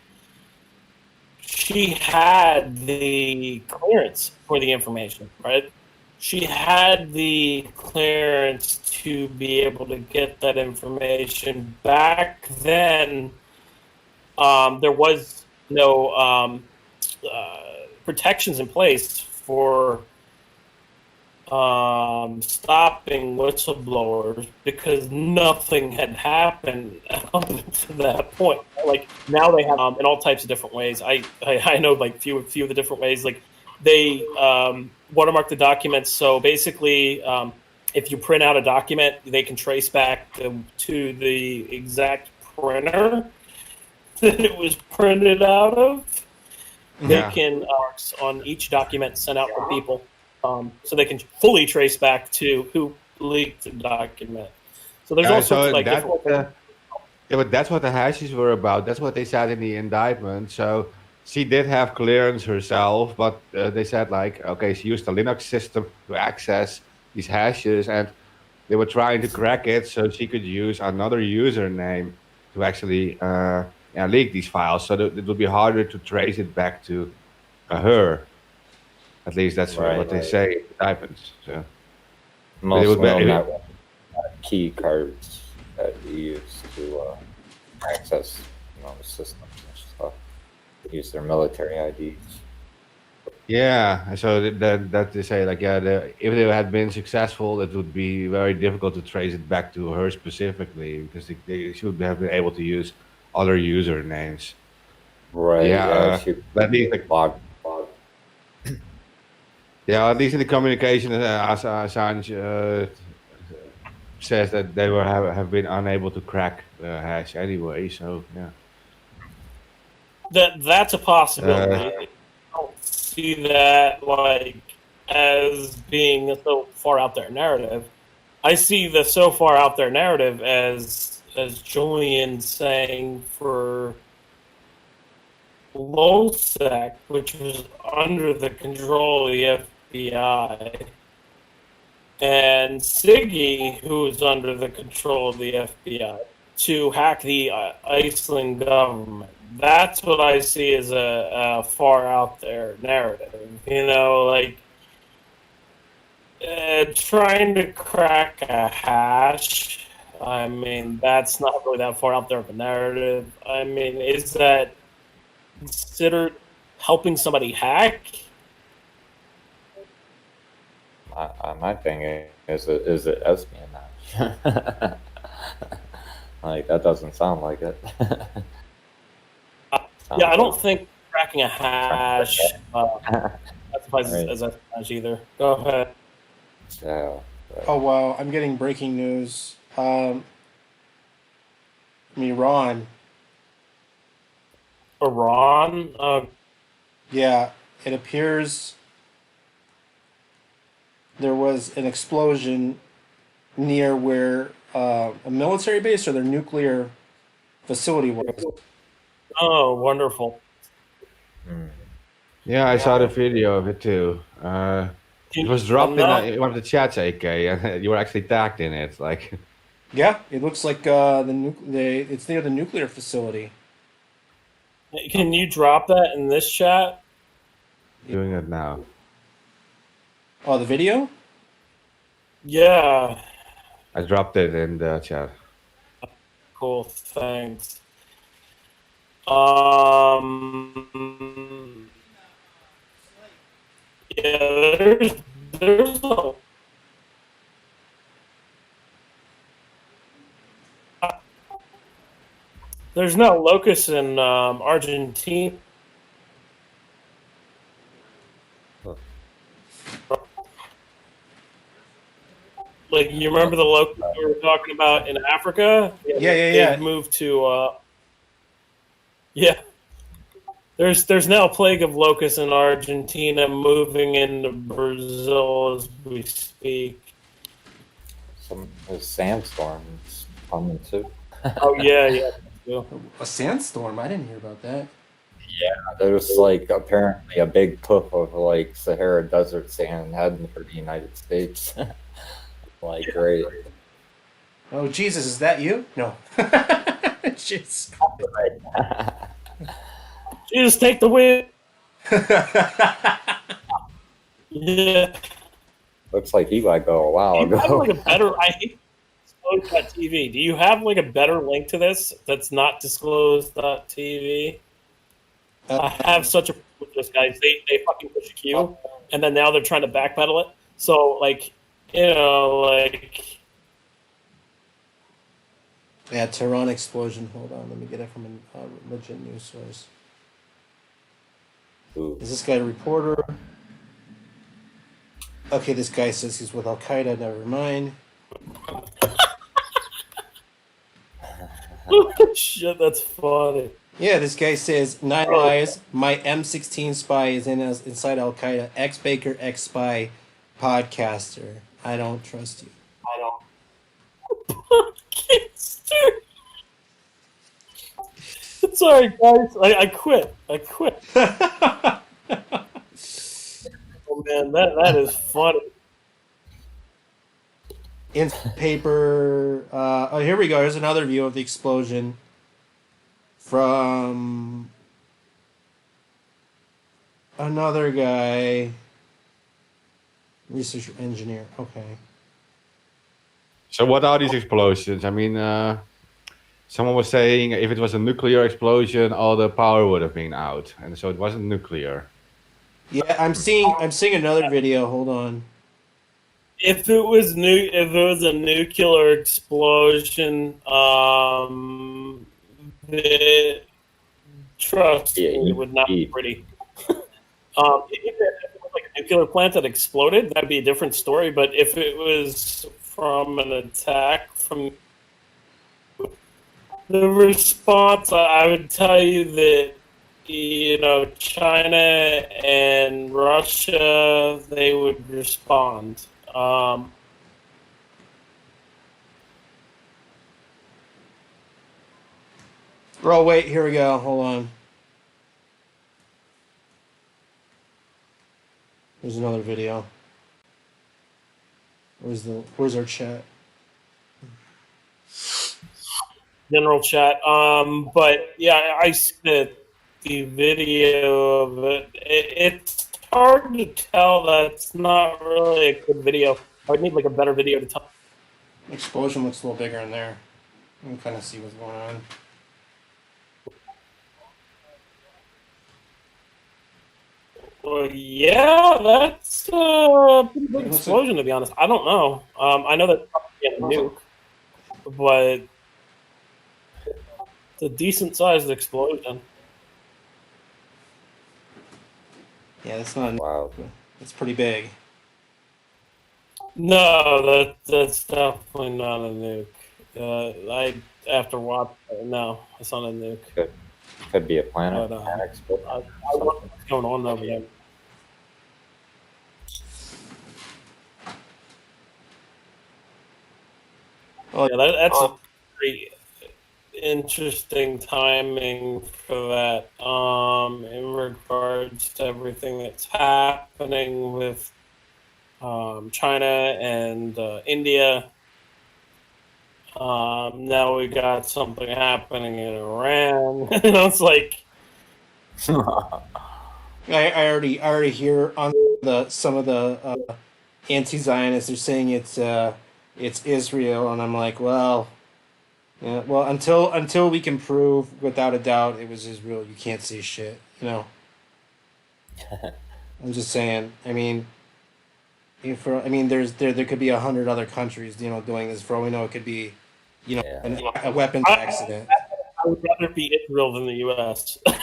she had the clearance for the information, right? She had the clearance to be able to get that information. Back then, there was no protections in place for stopping whistleblowers, because nothing had happened up to that point. Like, now they have in all types of different ways. I know like few of the different ways. Like, they watermark the documents. So basically, if you print out a document, they can trace back to the exact printer that it was printed out of. They Yeah. can on each document sent out for people. So they can fully trace back to who leaked the document. So there's all sorts of like different. Yeah, but that's what the hashes were about. That's what they said in the indictment. So she did have clearance herself, but they said like, okay, she used the Linux system to access these hashes, and they were trying to crack it so she could use another username to actually leak these files. So that it would be harder to trace it back to her. At least that's what they say in indictments. So Most well-known key cards that you use to access, the systems and stuff. They use their military IDs. Yeah, so that they say like, if they had been successful, it would be very difficult to trace it back to her specifically, because they should have been able to use other usernames. Right. Yeah. At least log. Yeah, at least in the communication, Assange says that they have been unable to crack the hash anyway. So yeah, that's a possibility. I don't see that like as being a so far out there narrative. I see the so far out there narrative as Julian saying for LOSEC, which was under the control of the FBI, and Siggy, who was under the control of the FBI, to hack the Iceland government. That's what I see as a far out there narrative. Like trying to crack a hash. I mean, that's not really that far out there of a narrative. I mean, is that considered helping somebody hack? My thing is it espionage? Like, that doesn't sound like it. Yeah, I don't think cracking a hash classifies as espionage either. Go ahead. Yeah. Oh wow, I'm getting breaking news. Iran. Iran? Yeah, it appears there was an explosion near where a military base or their nuclear facility was. Oh, wonderful. Yeah, I saw the video of it too. It was dropped in one of the chats, AK, and you were actually tagged in it. Like, yeah, it looks like it's near the nuclear facility. Can you drop that in this chat? Doing it now. Oh, the video? Yeah. I dropped it in the chat. Cool, thanks. Yeah, there's no locust in Argentina. Like, you remember the locust we were talking about in Africa? Yeah. They've moved to yeah. There's now a plague of locusts in Argentina moving into Brazil as we speak. A sandstorm is coming too. Oh yeah. A sandstorm? I didn't hear about that. Yeah, there's like apparently a big puff of like Sahara Desert sand heading for the United States. Like, great. Oh Jesus, is that you? No. Jesus. Jesus, take the wheel. Yeah. Looks like he let go a while Do you have like ago. a better? I hate disclose.tv. Do you have like a better link to this that's not disclose.tv? I have such a problem with those guys. They fucking push a queue, and then now they're trying to backpedal it. So like, like Yeah, Tehran explosion. Hold on, let me get it from a legit news source. Ooh. Is this guy a reporter? Okay, this guy says he's with Al Qaeda. Never mind. shit, that's funny. Yeah, this guy says 9 lies. My M16 spy is inside Al Qaeda. Ex Baker, ex spy, podcaster. I don't trust you. I don't. Sorry, guys. I quit. I quit. Oh man, that is funny. In paper. Oh, here we go. Here's another view of the explosion from another guy. Research engineer. Okay. So what are these explosions? I mean, someone was saying if it was a nuclear explosion, all the power would have been out, and so it wasn't nuclear. Yeah, I'm seeing another video. Hold on. If it was a nuclear explosion, trust me, it would not be pretty. If it was like a nuclear plant that exploded, that'd be a different story. But if it was from an attack from the response, I would tell you that China and Russia, they would respond. Oh, wait, here we go. Hold on. There's another video. Where's our chat? general chat. But yeah, I the video of it. It's hard to tell. That's not really a good video. I would need like a better video to tell. Explosion looks a little bigger in there. You can kind of see what's going on. Well, yeah, that's a pretty big explosion, to be honest. I don't know. I know that it's a nuke, but it's a decent sized explosion. Yeah, that's not. Wow. It's pretty big. No, that's definitely not a nuke. I after watch. No, it's not a nuke. Could be a planet. But, I wonder what's going on over there. Oh, yeah, that's a pretty interesting timing for that. In regards to everything that's happening with China and India. Now we got something happening in Iran. And I was like, I already hear on some of the anti-Zionists are saying it's Israel, and I'm like, well, yeah, well, until we can prove without a doubt it was Israel, you can't say shit, I'm just saying. I mean, there could be 100 other countries, doing this. For all we know, it could be, a weapons accident. I would rather be Israel than the U.S. I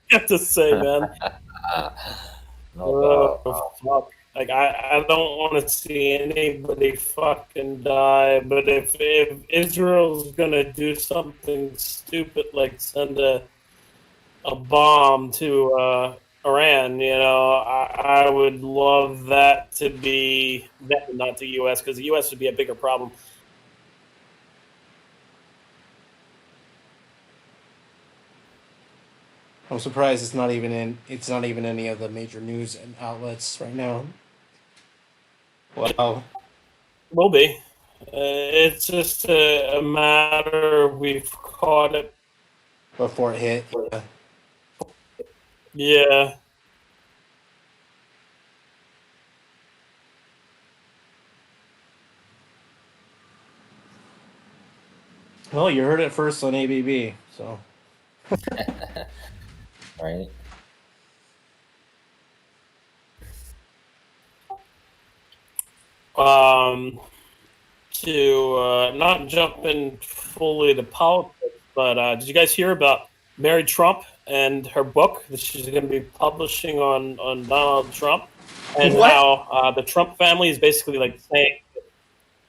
have to say, man. Fuck. Like I don't want to see anybody fucking die. But if Israel's gonna do something stupid like send a bomb to Iran, I would love that to be that, not the U.S. because the U.S. would be a bigger problem. I'm surprised it's not even any of the major news and outlets right now. Wow. Will be. It's just a matter of we've caught it. Before it hit. Yeah. Well, you heard it first on ABB, so. Right? To not jump in fully to politics, but did you guys hear about Mary Trump and her book that she's going to be publishing on Donald Trump, and What? how the Trump family is basically like saying,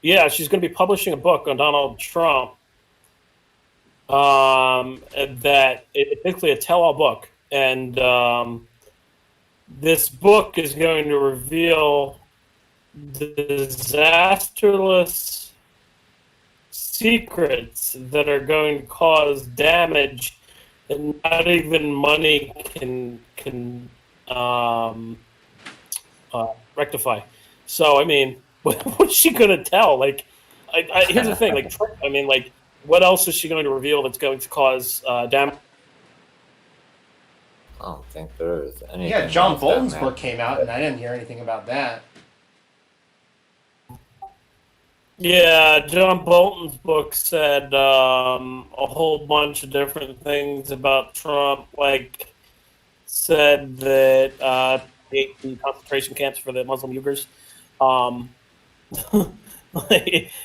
yeah, she's going to be publishing a book on Donald Trump, that it's basically a tell-all book, and this book is going to reveal disastrous secrets that are going to cause damage that not even money can rectify. So I mean, what's she going to tell? Like, here's the thing. Like, I mean, like, what else is she going to reveal that's going to cause damage? I don't think there is anything. Yeah, John else Bolton's that book came out, and I didn't hear anything about that. Yeah, John Bolton's book said a whole bunch of different things about Trump, like said that the concentration camps for the Muslim Uyghurs,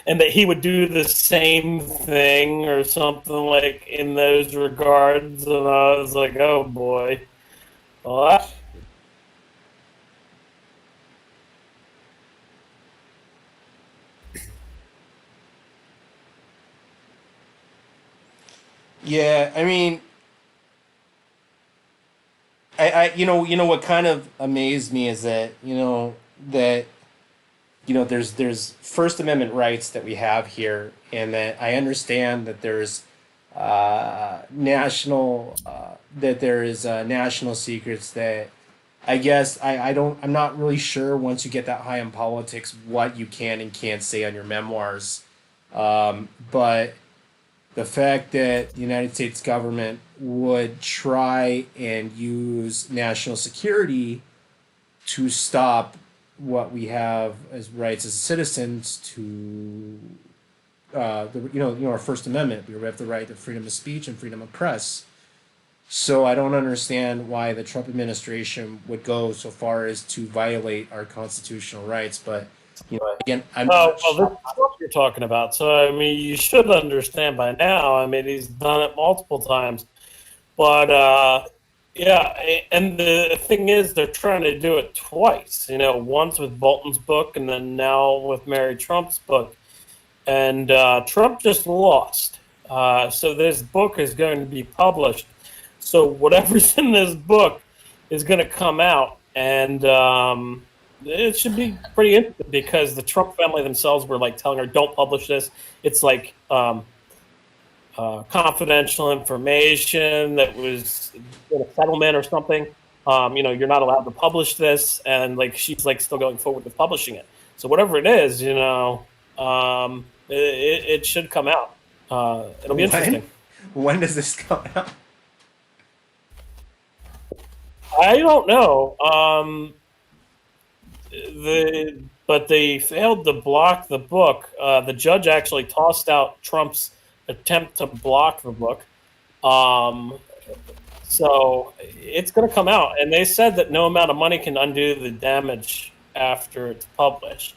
and that he would do the same thing or something like in those regards. And I was like, oh boy. Well, Yeah, I mean, you know what kind of amazed me is that there's First Amendment rights that we have here, and that I understand that there's national secrets that I guess I'm not really sure once you get that high in politics what you can and can't say on your memoirs, but the fact that the United States government would try and use national security to stop what we have as rights as citizens to our First Amendment. We have the right to freedom of speech and freedom of press. So I don't understand why the Trump administration would go so far as to violate our constitutional rights. But again, I'm not well, this is what you're talking about. So, I mean, you should understand by now. I mean, he's done it multiple times. But, yeah, and the thing is, they're trying to do it twice. Once with Bolton's book and then now with Mary Trump's book. And Trump just lost. So this book is going to be published. So whatever's in this book is going to come out. And it should be pretty interesting because the Trump family themselves were like telling her, don't publish this. It's like confidential information that was in a settlement or something. You're not allowed to publish this. And like she's like still going forward with publishing it. So whatever it is, it should come out. It'll be interesting. When does this come out? I don't know. But they failed to block the book. The judge actually tossed out Trump's attempt to block the book. So it's going to come out, and they said that no amount of money can undo the damage after it's published.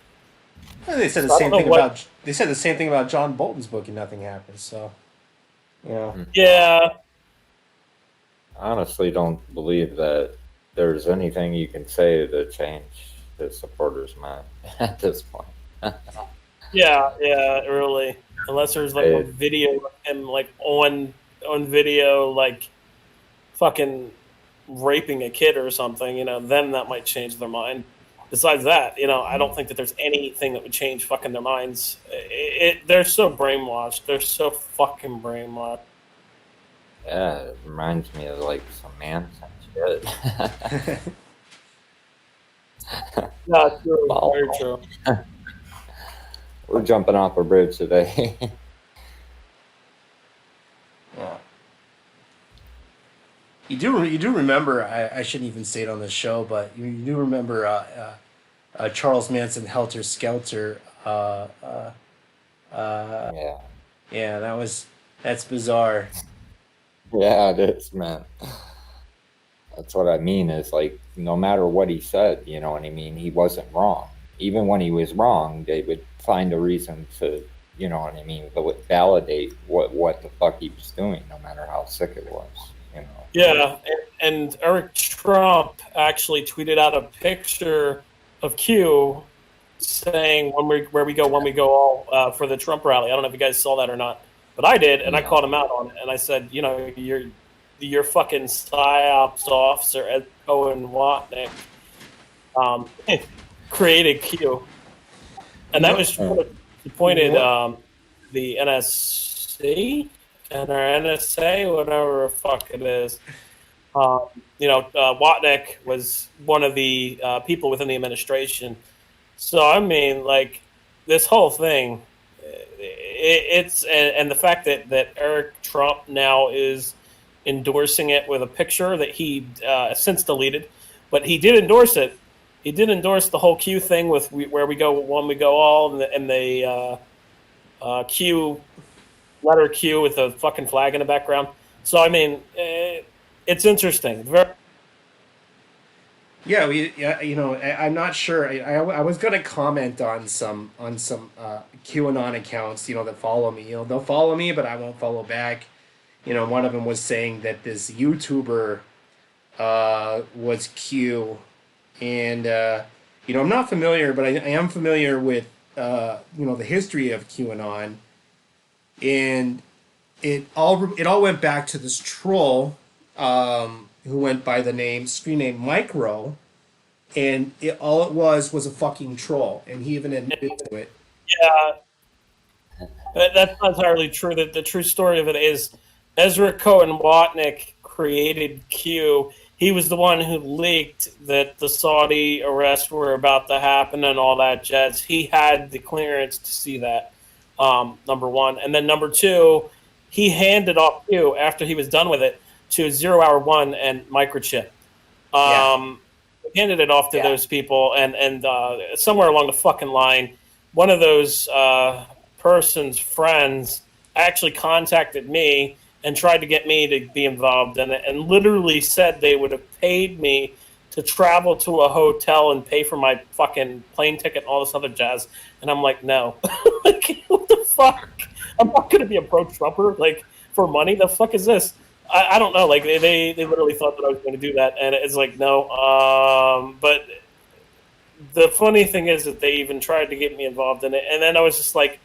Well, they said the same thing about John Bolton's book, and nothing happened. So, yeah. I honestly don't believe that there's anything you can say to change his supporters' mind at this point. Yeah, really. Unless there's like a video of him like on video, like fucking raping a kid or something, then that might change their mind. Besides that, I don't think that there's anything that would change fucking their minds. They're so brainwashed. They're so fucking brainwashed. Yeah, it reminds me of like some man shit. No, it's true. Very true. We're jumping off a bridge today. Yeah. You do remember, I shouldn't even say it on the show, but you do remember Charles Manson Helter Skelter. Yeah. Yeah, that's bizarre. Yeah, it is, man. That's what I mean, is like, no matter what he said, you know what I mean, he wasn't wrong. Even when he was wrong, they would find a reason to, you know what I mean, validate what the fuck he was doing, no matter how sick it was, you know. Yeah, and Eric Trump actually tweeted out a picture of Q saying where we go all for the Trump rally. I don't know if you guys saw that or not, but I did, and I called him out on it, and I said, you know, your fucking PSYOPs officer Ed Cohen Watnick created Q, and that was appointed the NSC and our NSA, whatever the fuck it is. Watnick was one of the people within the administration. So I mean, like, this whole thing, it's the fact that Eric Trump now is endorsing it with a picture that he since deleted, but he did endorse it. He did endorse the whole Q thing with where we go one, we go all, and the Q letter Q with the fucking flag in the background. So I mean, it's interesting. I'm not sure. I was gonna comment on some QAnon accounts, that follow me. They'll follow me, but I won't follow back. One of them was saying that this YouTuber was Q, and I'm not familiar, but I am familiar with the history of QAnon, and it all went back to this troll who went by the screen name Micro, and all it was a fucking troll, and he even admitted to it. Yeah, that's not entirely true. The true story of it is Ezra Cohen Watnick created Q. He was the one who leaked that the Saudi arrests were about to happen and all that jazz. He had the clearance to see that, number one. And then number two, he handed off Q after he was done with it to 0 Hour 1 and Microchip. Handed it off to those people, and somewhere along the fucking line, one of those person's friends actually contacted me and tried to get me to be involved in it, and literally said they would have paid me to travel to a hotel and pay for my fucking plane ticket and all this other jazz. And I'm like, no. Like, what the fuck? I'm not going to be a pro-Trumper, like, for money? The fuck is this? I don't know. Like, they literally thought that I was going to do that, and it's like, no. But the funny thing is that they even tried to get me involved in it, and then I was just like,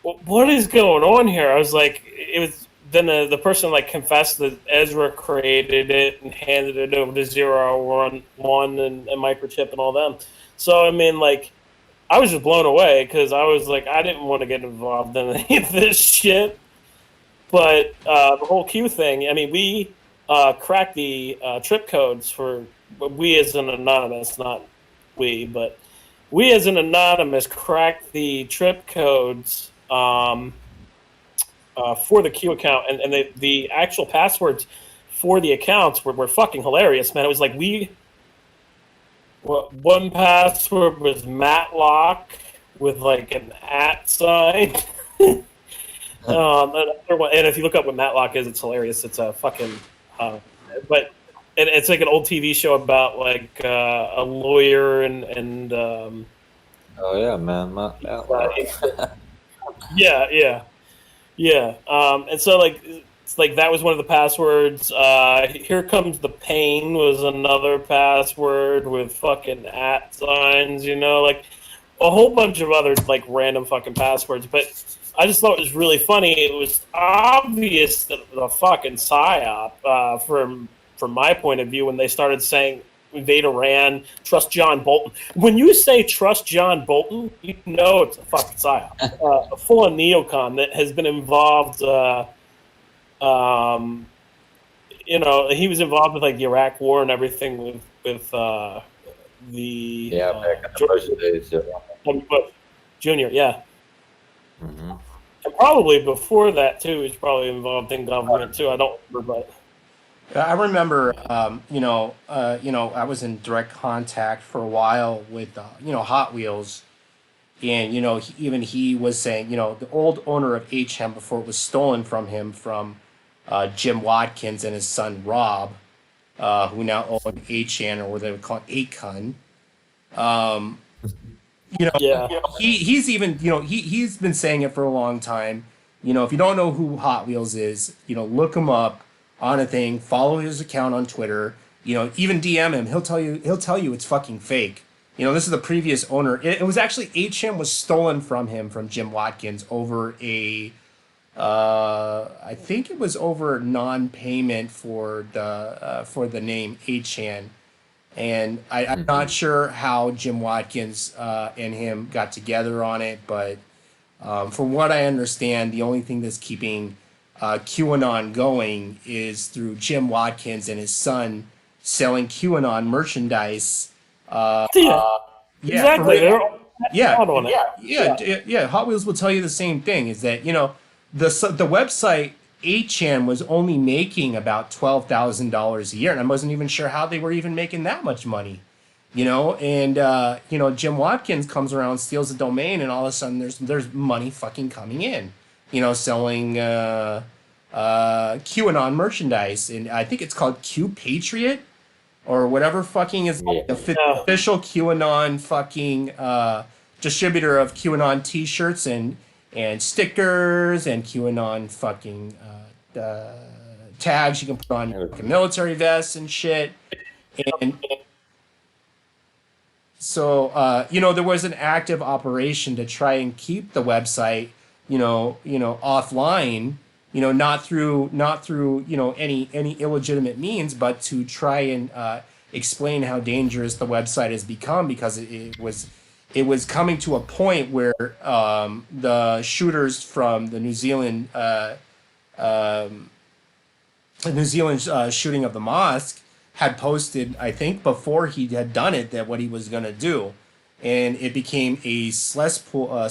what is going on here? I was like, it was. Then the person like confessed that Ezra created it and handed it over to 0 Hour 1 and Microchip and all them. So I mean, like, I was just blown away because I was like, I didn't want to get involved in any of this shit. But the whole Q thing, I mean, we cracked the trip codes for, we as an anonymous, not we, but we as an anonymous cracked the trip codes for the Q account. And the actual passwords for the accounts were fucking hilarious, man. It was like one password was Matlock with like an @ sign. Another one, and if you look up what Matlock is, it's hilarious. It's a fucking, but it's like an old TV show about like a lawyer and oh yeah, man, Matlock. yeah. And so like it's like that was one of the passwords. Here Comes the Pain was another password with fucking @ signs. Like a whole bunch of other like random fucking passwords, but. I just thought it was really funny. It was obvious that the fucking PSYOP, from my point of view, when they started saying invade Iran, trust John Bolton. When you say trust John Bolton, you know it's a fucking PSYOP. A full-on neocon that has been involved. He was involved with like the Iraq War and everything with the back in the Bush days. Jr., yeah. Mm-hmm. And probably before that, too, he's probably involved in government, too. I don't remember, but... I remember, I was in direct contact for a while with, Hot Wheels, and even he was saying, the old owner of HM before it was stolen from him from Jim Watkins and his son Rob, who now own HN, or what they would call it, Acon. Yeah. He's even, he's been saying it for a long time. If you don't know who Hot Wheels is, look him up on a thing, follow his account on Twitter, even DM him. He'll tell you it's fucking fake. This is the previous owner. It was actually HM was stolen from him from Jim Watkins over I think it was over non-payment for the name HN. And I'm not sure how Jim Watkins and him got together on it, but from what I understand, the only thing that's keeping QAnon going is through Jim Watkins and his son selling QAnon merchandise. Exactly. Yeah. Hot Wheels will tell you the same thing. Is that the website 8chan was only making about $12,000 a year, and I wasn't even sure how they were even making that much money. And Jim Watkins comes around, steals the domain, and all of a sudden there's money fucking coming in. Selling QAnon merchandise, and I think it's called Q Patriot or whatever fucking is the official QAnon fucking distributor of QAnon T-shirts and stickers and QAnon fucking tags you can put on military vests and shit. And so there was an active operation to try and keep the website offline, not through any illegitimate means, but to try and explain how dangerous the website has become, because it was coming to a point where the shooters from the New Zealand shooting of the mosque had posted, I think before he had done it, that what he was going to do, and it became a cesspool of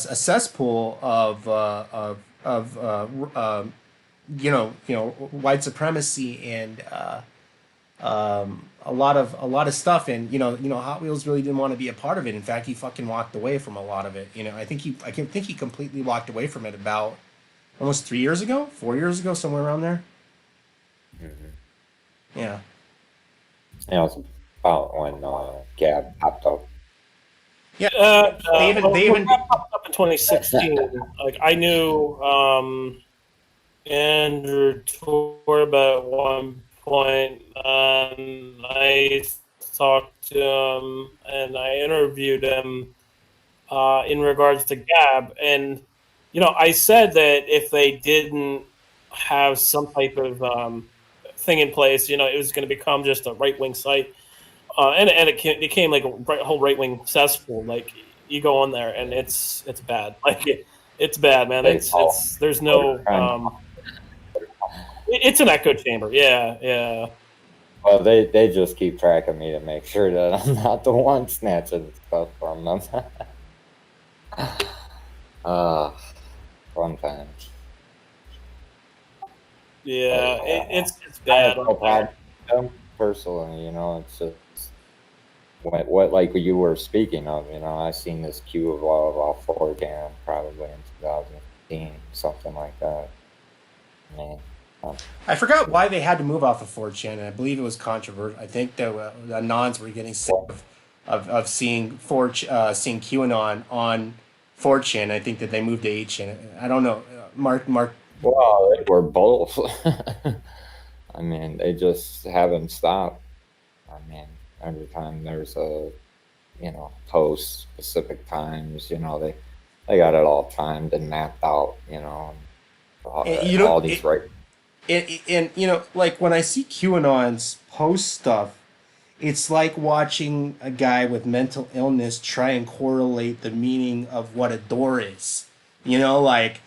white supremacy and a lot of stuff. And Hot Wheels really didn't want to be a part of it. In fact, he fucking walked away from a lot of it. I think he completely walked away from it about almost 4 years ago, somewhere around there. Mm-hmm. Yeah. Yeah, it was about when Gab popped up. Yeah, they even popped up in 2016. Like, I knew Andrew Torba at one point. I talked to him and I interviewed him in regards to Gab, and I said that if they didn't have some type of thing in place, it was going to become just a right-wing site. And it became like a whole right-wing cesspool. Like, you go on there and it's bad. Like, it's bad, man. There's no it's an echo chamber. Yeah. Well, they just keep track of me to make sure that I'm not the one snatching stuff from them. Fun times. Yeah, it's bad. I have no problem with them personally, it's just what like you were speaking of, I seen this queue of off 4chan probably in 2015, something like that. I forgot why they had to move off of 4chan, and I believe it was controversial. I think the Anons were getting sick of seeing seeing QAnon on 4chan. I think that they moved to 8chan. I don't know, Mark. Well, they were both. I mean, they just haven't stopped. I mean, every time there's a, post specific times, they got it all timed and mapped out, all these right. And like when I see QAnons post stuff, it's like watching a guy with mental illness try and correlate the meaning of what a door is. Like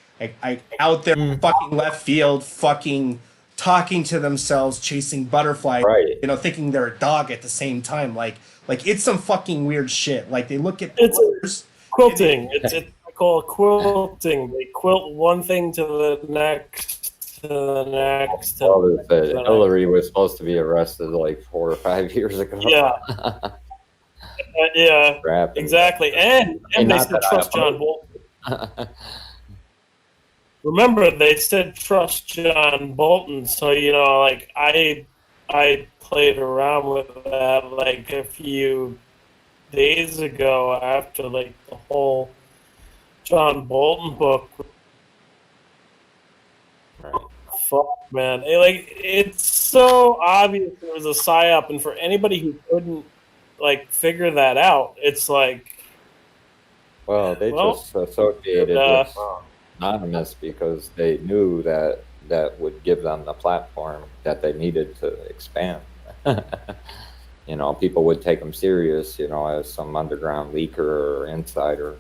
out there fucking left field, fucking talking to themselves, chasing butterflies, right. Thinking they're a dog at the same time. Like it's some fucking weird shit. Like they look at quilting. It's called quilting. They quilt one thing to the next, to the next. To Well, the they said next. Hillary was supposed to be arrested like 4 or 5 years ago. Yeah. Yeah, Crap. exactly. And they not said that I trust John Bolton. Remember, they said trust John Bolton. So like I played around with that like a few days ago after like the whole John Bolton book. Right. Fuck, man! It's so obvious there was a psyop, and for anybody who couldn't like figure that out, it's like. Well, they just associated with Anonymous because they knew that that would give them the platform that they needed to expand. People would take them serious, as some underground leaker or insider,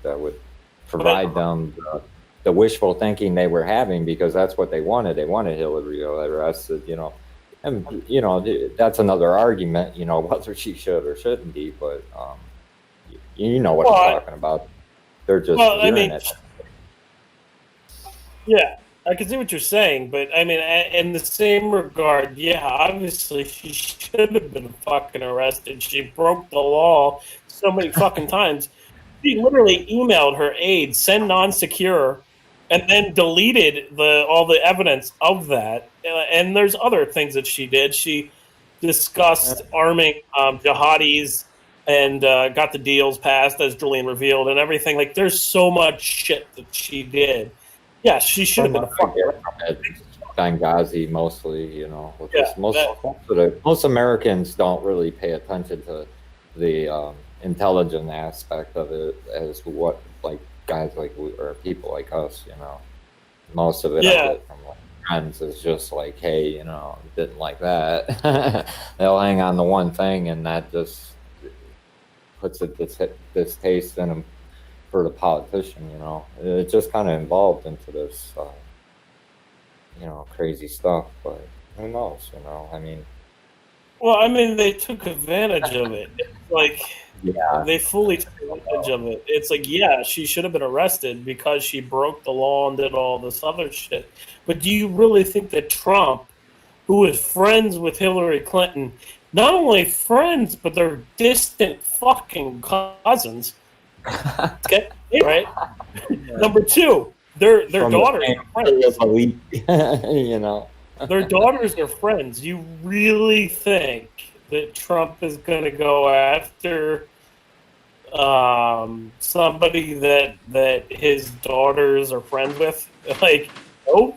that would provide them the wishful thinking they were having because that's what they wanted. They wanted Hillary arrested, and that's another argument, whether she should or shouldn't be, but you know what I'm talking about. They're just it. Yeah, I can see what you're saying, but I mean, in the same regard, yeah, obviously she should have been fucking arrested. She broke the law so many fucking times. She literally emailed her aide, send non-secure, and then deleted all the evidence of that. And there's other things that she did. She discussed arming jihadis and got the deals passed, as Julian revealed, and everything. Like, there's so much shit that she did. Yeah, she should have been a fucking Benghazi mostly, most Americans don't really pay attention to the intelligent aspect of it as what like guys like we, or people like us, most of it I get from friends is just like, hey, didn't like that. They'll hang on to one thing and that just puts a distaste in them for the politician, it just kind of involved into this, crazy stuff, but who knows, I mean. Well, I mean, they took advantage of it. It's like, they fully took advantage of it. It's like, yeah, she should have been arrested because she broke the law and did all this other shit. But do you really think that Trump, who is friends with Hillary Clinton, not only friends, but they're distant fucking cousins, okay, right? Number two, their daughters are friends. Their daughters are friends. You really think that Trump is going to go after somebody that his daughters are friends with? Like, no.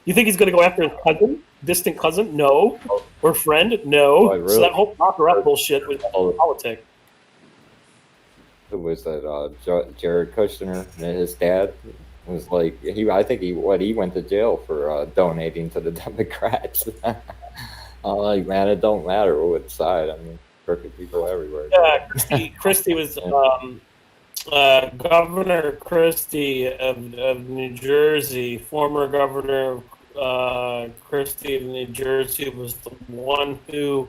You think he's going to go after his cousin, distant cousin? No. Or friend? No. Really? So that whole Baccarat bullshit was politics. Who was that? Jared Kushner and his dad was like I think he went to jail for donating to the Democrats. I'm like, man, it don't matter which side. I mean, crooked people everywhere. Yeah, Christie was Governor Christie of New Jersey, former Governor Christie of New Jersey was the one who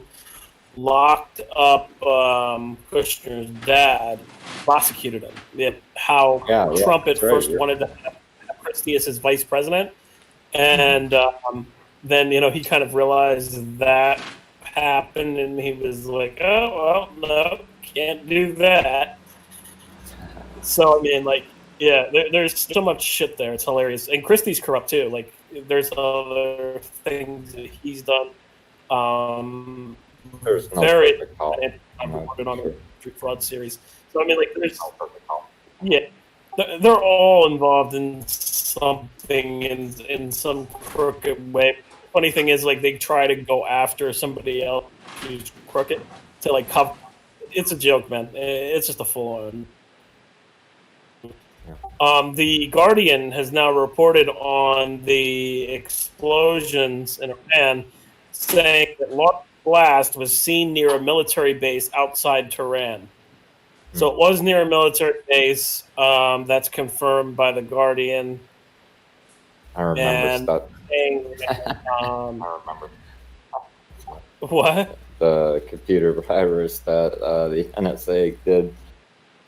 locked up Kushner's dad, prosecuted him. How Trump at first wanted to have Christie as his vice president, and then he kind of realized that happened, and he was like, "Oh well, no, can't do that." So I mean, like, yeah, there's so much shit there. It's hilarious, and Christie's corrupt too. Like, there's other things that he's done. There's no very I'm working on the fraud series. So I mean, like, there's they're all involved in something in some crooked way. Funny thing is, like, they try to go after somebody else who's crooked to like cover. It's a joke, man. It's just a full on. The Guardian has now reported on the explosions in Iran, saying that large blast was seen near a military base outside Tehran. So it was near a military base. That's confirmed by the Guardian. I remember stuff. I remember. What? The computer virus that the NSA did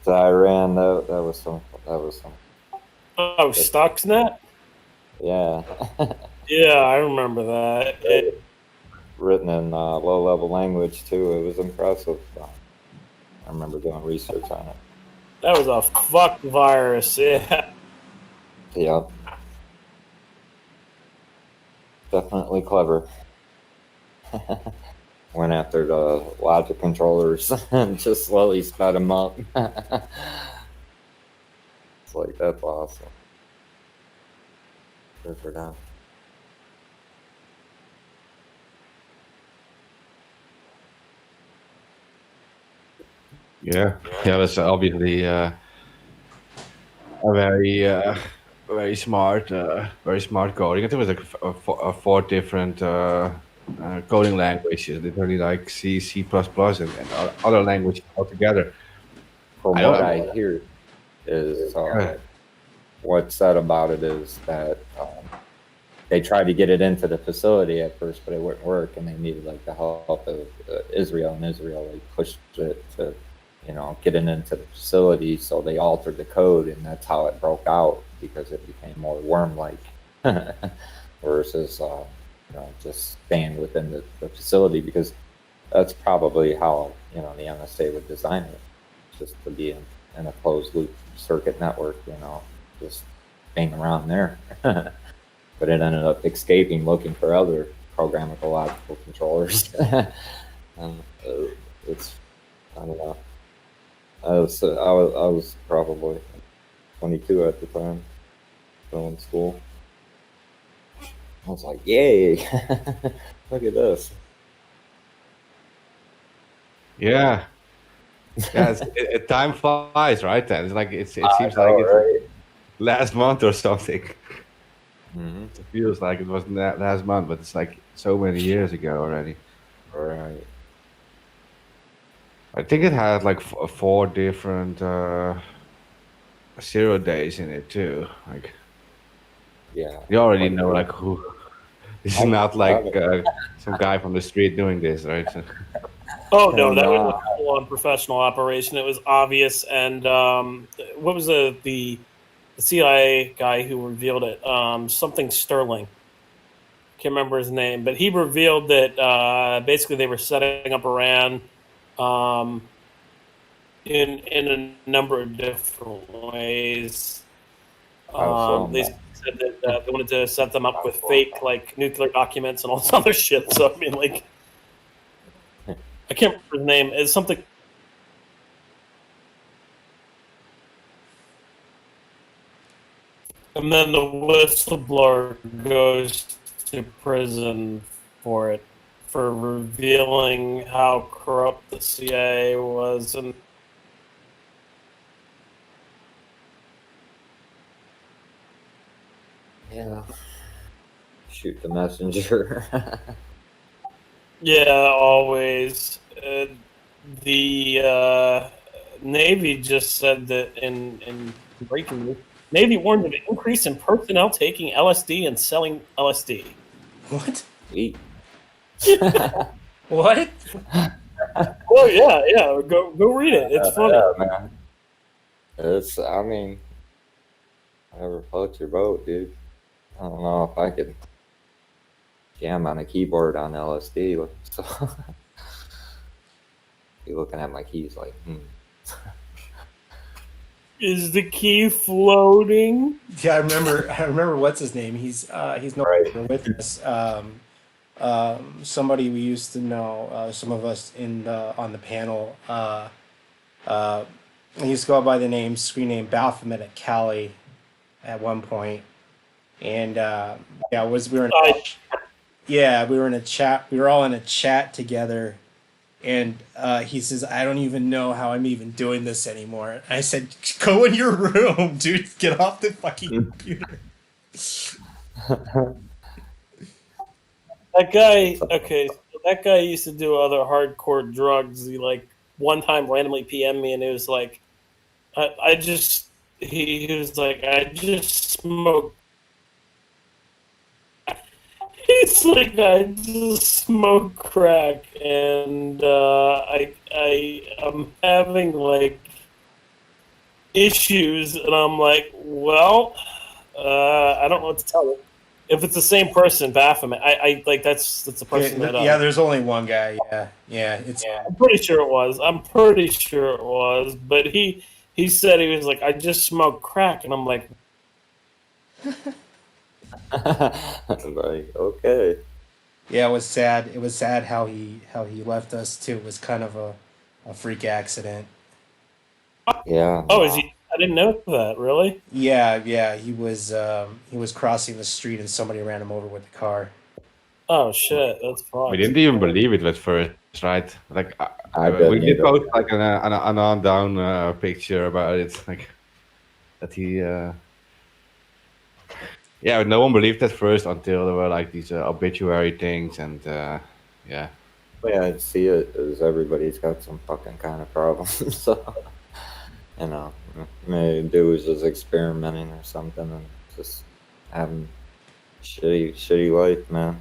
to Iran. That was so That was some. Oh, Stuxnet? Yeah. Yeah, I remember that. Written in low-level language too. It was impressive. I remember doing research on it. That was a fuck virus. Yeah. Yep. Definitely clever. Went after the logic controllers and just slowly sped them up. It's like, that's awesome. Good for them. Yeah, that's obviously a very smart coding. I think it was like four different coding languages, literally like C, C++, and other languages altogether. From I what don't- I hear is Yeah. what's said about it is that they tried to get it into the facility at first, but it wouldn't work, and they needed like the help of Israel, and Israel like pushed it to, get it into the facility. So they altered the code, and that's how it broke out, because it became more worm-like versus just staying within the facility, because that's probably how the NSA would design it, just to be in a closed loop circuit network, just hang around there. But it ended up escaping, looking for other programmable logical controllers. And it's, I don't know. I was probably 22 at the time, still in school. I was like, yay! Look at this. Yeah. Time flies, right? Then it's like it seems like it's right? last month or something. Mm-hmm. It feels like it wasn't that last month, but it's like so many years ago already. Right. I think it had like four different 0 days in it too. Like Yeah. you already know like who. This is not like Probably. some guy from the street doing this, right? Oh no, that was Nah. a full-on professional operation. It was obvious, and what was the CIA guy who revealed it? Something Sterling. Can't remember his name, but he revealed that basically they were setting up Iran in a number of different ways. They said that they wanted to set them up with fake like nuclear documents and all this other shit. So I mean, like, I can't remember his name. It's something. And then the whistleblower goes to prison for it, for revealing how corrupt the CIA was. And Yeah. Shoot the messenger. yeah, always. The Navy just said that in breaking news, Navy warned of an increase in personnel taking LSD and selling LSD. What? Sweet. What? Oh yeah. Go read it. It's funny. Yeah, man. I mean, whatever floats your boat, dude. I don't know if I could jam on a keyboard on LSD. So, be looking at my keys like, Is the key floating? Yeah, I remember what's his name. He's no longer with us. Somebody we used to know, some of us on the panel, he used to go by the screen name Baphomet at Cali at one point. And we were in a chat. We were all in a chat together, and he says, "I don't even know how I'm even doing this anymore." I said, "Go in your room, dude. Get off the fucking computer." That guy. Okay, so that guy used to do other hardcore drugs. He like one time randomly PM'd me, and it was like, he was like, I just smoked. It's like I just smoke crack, and I'm having like issues, and I'm like, well, I don't know what to tell you. If it's the same person, Baphomet, I like that's the person that. Yeah, there's only one guy. Yeah. I'm pretty sure it was. But he said, he was like, I just smoked crack, and I'm like, Like, okay. Yeah, it was sad. It was sad how he left us too. It was kind of a freak accident. Yeah. oh, is he? I didn't know that. Really? Yeah. He was crossing the street and somebody ran him over with the car. Oh shit, that's fun. We didn't even believe it at first, right? Like I we didn't did either. post like an on down picture about it, like that he. Yeah, no one believed at first until there were like these obituary things, and yeah. Yeah, I see it as everybody's got some fucking kind of problem. So, you know, maybe dude was just experimenting or something and just having shitty life, man.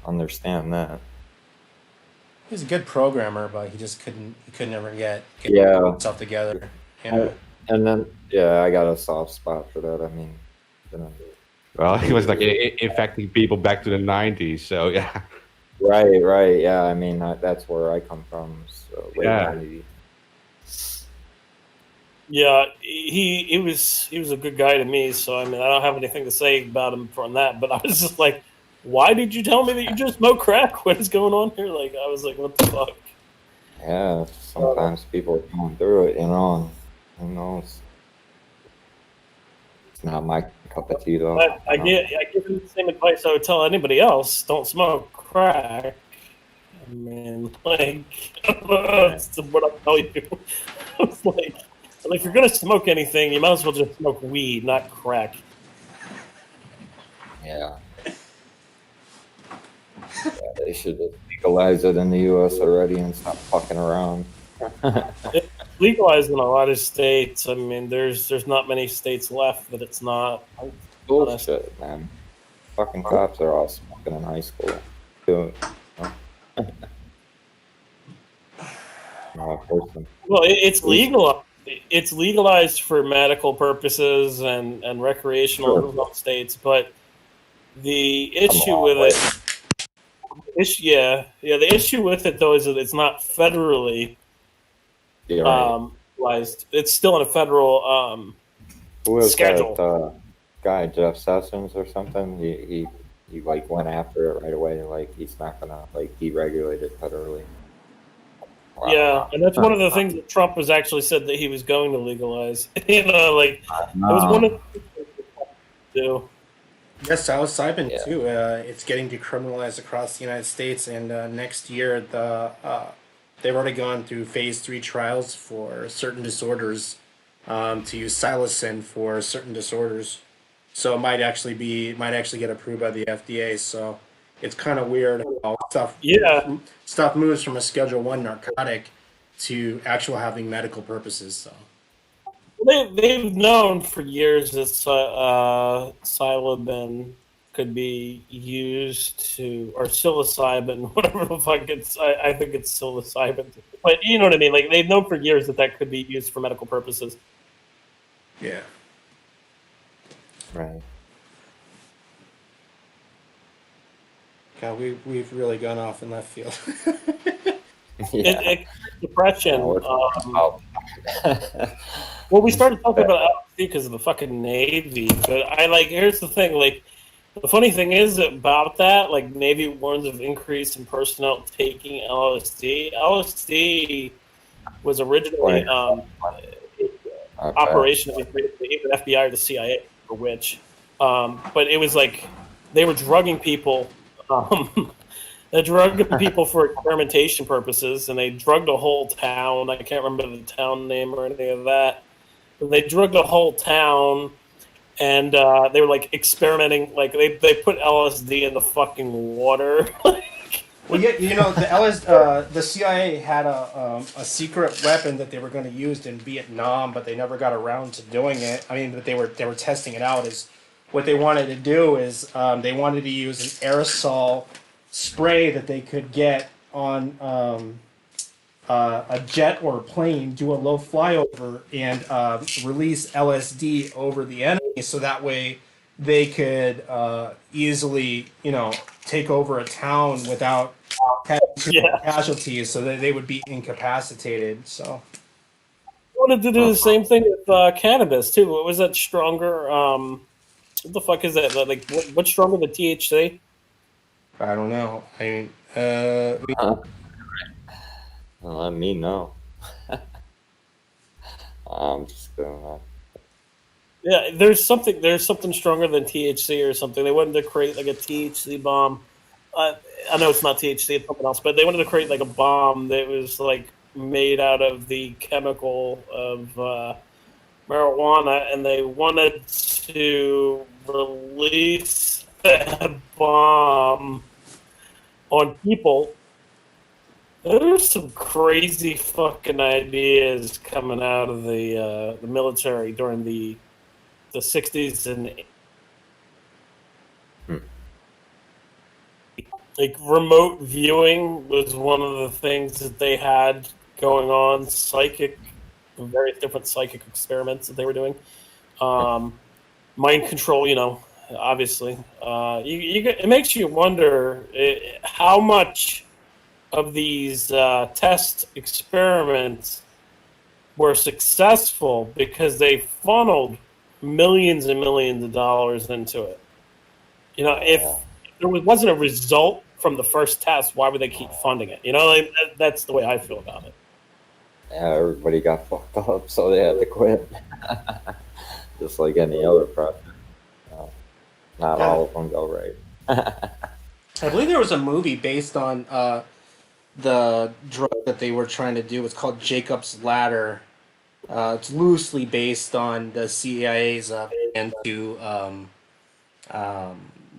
Understand that. He was a good programmer, but he just couldn't ever get Yeah. himself together. Yeah. And then, yeah, I got a soft spot for that. I mean, you know, Well, he was like infecting people back to the 90s, so yeah. right. Yeah, I mean, that's where I come from. So, late Yeah. 90s. Yeah, he was a good guy to me. So I mean, I don't have anything to say about him from that. But I was just like, why did you tell me that you just smoke crack? What is going on here? Like, I was like, what the fuck? Yeah, sometimes people are going through it, you know, and who knows? It's not my cup of tea, though. I give him the same advice I would tell anybody else: don't smoke crack. I mean, like, that's what I'll tell you. I was like, if you're gonna smoke anything, you might as well just smoke weed, not crack. Yeah. Yeah, they should just legalize it in the U.S. already and stop fucking around. It's legalized in a lot of states. I mean, there's not many states left that it's not. Bullshit, man. Fucking cops are all smoking in high school. Too. No, person. Well, it's legal. It's legalized for medical purposes and recreational in some states, but the issue with it. The issue with it though is that it's not federally Yeah, right. licensed. It's still in a federal Who was schedule. that guy, Jeff Sessions or something? He like went after it right away. Like he's not gonna like deregulate it federally. Wow. Yeah, and that's one of the things that Trump has actually said that he was going to legalize. You know, like it was one of the things that Trump do. Yes, psilocybin Yeah. too. It's getting decriminalized across the United States, and next year they've already gone through phase 3 trials for certain disorders to use psilocin for certain disorders. So it might actually get approved by the FDA. So it's kind of weird how stuff moves from a Schedule 1 narcotic to actual having medical purposes. So. They've known for years that psilocybin could be used to, or psilocybin, whatever the fuck it's. I think it's psilocybin, but you know what I mean. Like they've known for years that could be used for medical purposes. Yeah. Right. God, we've really gone off in left field. Yeah. Depression. Well, we started talking about LSD because of the fucking Navy, but here's the thing, like, the funny thing is about that, like, Navy warns of increase in personnel taking LSD. LSD was originally operation that was made for either the FBI or the CIA, for which, but it was like they were drugging people. They drugged people for experimentation purposes, and they drugged a whole town. I can't remember the town name or anything of that. But they drugged a whole town, and they were like experimenting. Like they put LSD in the fucking water. Well, you know, the CIA had a secret weapon that they were going to use in Vietnam, but they never got around to doing it. I mean, but they were testing it out. Is what they wanted to do is they wanted to use an aerosol spray that they could get on a jet or a plane do a low flyover and release LSD over the enemy, so that way they could easily, take over a town without having too many casualties, so that they would be incapacitated. So wanted to do the same thing with cannabis too. What was that stronger? What the fuck is that? Like, what's stronger than THC? I don't know. I mean, Let me know. I'm just gonna. Yeah, there's something stronger than THC or something. They wanted to create like a THC bomb. I know it's not THC, it's something else, but they wanted to create like a bomb that was like made out of the chemical of marijuana, and they wanted to release that bomb on people. There's some crazy fucking ideas coming out of the military during the 60s and like remote viewing was one of the things that they had going on. Various different psychic experiments that they were doing. Mind control, obviously. It makes you wonder how much of these test experiments were successful because they funneled millions and millions of dollars into it. If there wasn't a result from the first test, why would they keep funding it? That's the way I feel about it. Yeah, everybody got fucked up, so they had to quit. Just like any other project. Not all of them go right. I believe there was a movie based on the drug that they were trying to do. It's called Jacob's Ladder. It's loosely based on the CIA's plan to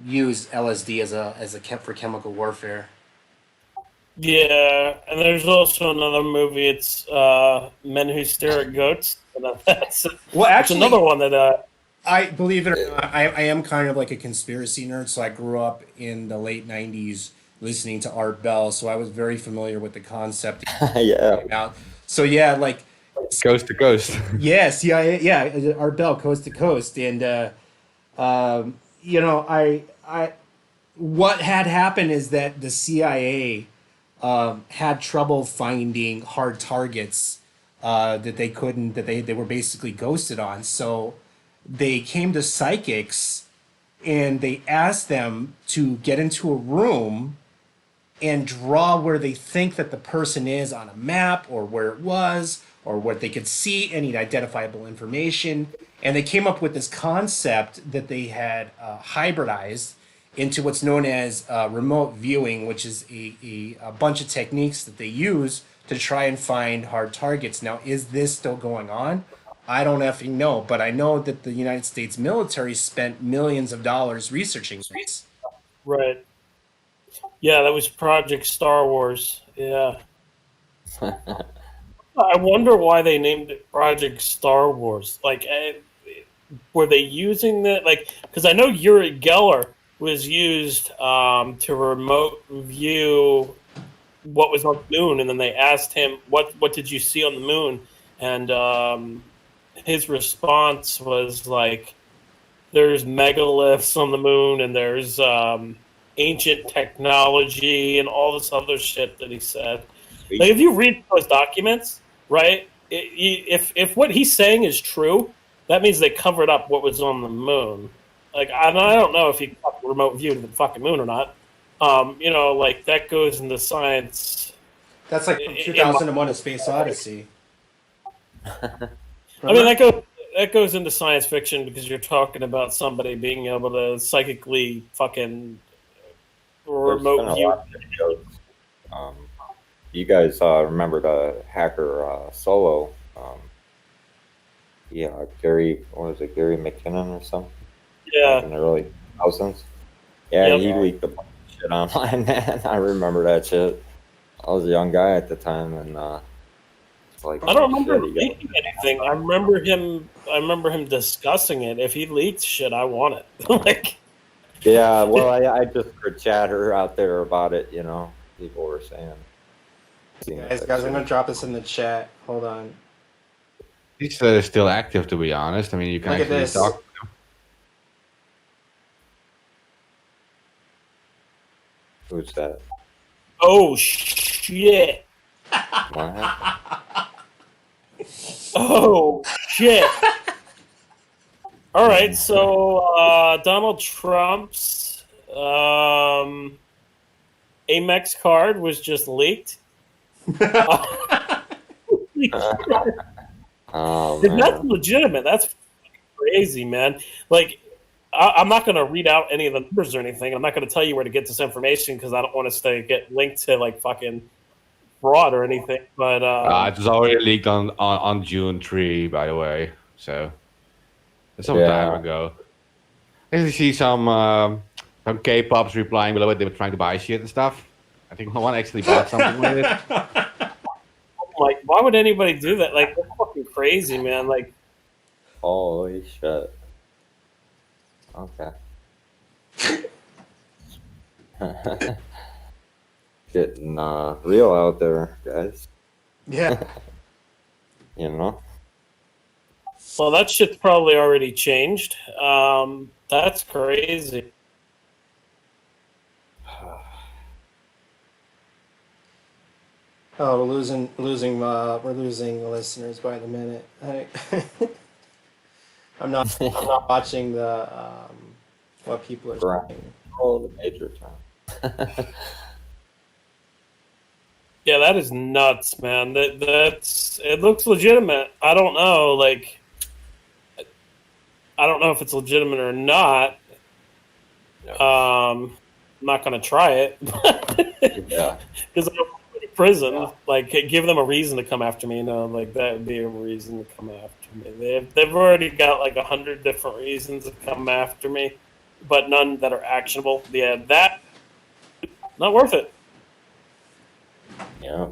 use LSD as a for chemical warfare. Yeah, and there's also another movie. It's Men Who Stare at Goats. That's another one that. I believe it or not, I am kind of like a conspiracy nerd. So I grew up in the late '90s listening to Art Bell, so I was very familiar with the concept. Yeah. So yeah, like Coast to Coast. Yeah, CIA. Yeah, Art Bell, Coast to Coast, and what had happened is that the CIA had trouble finding hard targets that they were basically ghosted on. So they came to psychics and they asked them to get into a room and draw where they think that the person is on a map, or where it was, or what they could see, any identifiable information. And they came up with this concept that they had hybridized into what's known as remote viewing, which is a bunch of techniques that they use to try and find hard targets. Now, is this still going on? I don't effing know, but I know that the United States military spent millions of dollars researching this. Right. Yeah, that was Project Star Wars. Yeah. I wonder why they named it Project Star Wars. Like, were they using that? Like, because I know Yuri Geller was used to remote view what was on the moon, and then they asked him, "What did you see on the moon?" And his response was like, "There's megaliths on the moon, and there's ancient technology, and all this other shit that he said." Like, if you read those documents, right? If what he's saying is true, that means they covered up what was on the moon. Like, I don't know if he remote viewed the fucking moon or not. Like, that goes into science. That's like from 2001: A Space Odyssey. I mean, that goes into science fiction because you're talking about somebody being able to psychically fucking remote view. You guys remember the hacker Solo? Gary McKinnon or something? Yeah. In the early 2000s. Yeah, he leaked a bunch of shit online, man. I remember that shit. I was a young guy at the time, and it's like, I don't remember him leaking anything. I remember him discussing it. If he leaked shit, I want it. Like, yeah, well, I just heard chatter out there about it. People were saying. Guys, I'm gonna drop this in the chat. Hold on. He's still active, to be honest. I mean, you can Look at actually this. talk. Who's that? Oh shit! What happened? Oh shit! All right, so Donald Trump's Amex card was just leaked. Oh, That's man. legitimate. That's crazy, man. Like, I'm not going to read out any of the numbers or anything. I'm not going to tell you where to get this information because I don't want us to get linked to like fucking fraud or anything. But It was already leaked on June 3, by the way. So that's some Yeah. time ago. I actually see some K-pops replying below it. They were trying to buy shit and stuff. I think one actually bought something with it. like, why would anybody do that? Like, they're fucking crazy, man. Like, Holy shit. Okay. Getting real out there, guys. Yeah. You know? well, that shit's probably already changed. That's crazy. Oh, we're losing listeners by the minute. I'm not watching the what people are Right. saying. Oh, the major time. Yeah, that is nuts, man. That's it looks legitimate. I don't know, like I don't know if it's legitimate or not. I'm not gonna try it Yeah. because I don't want to go to prison. Like, give them a reason to come after me. You know, like that would be a reason to come after me. They've already got like 100 different reasons to come after me, but none that are actionable. Yeah, that not worth it. Yeah.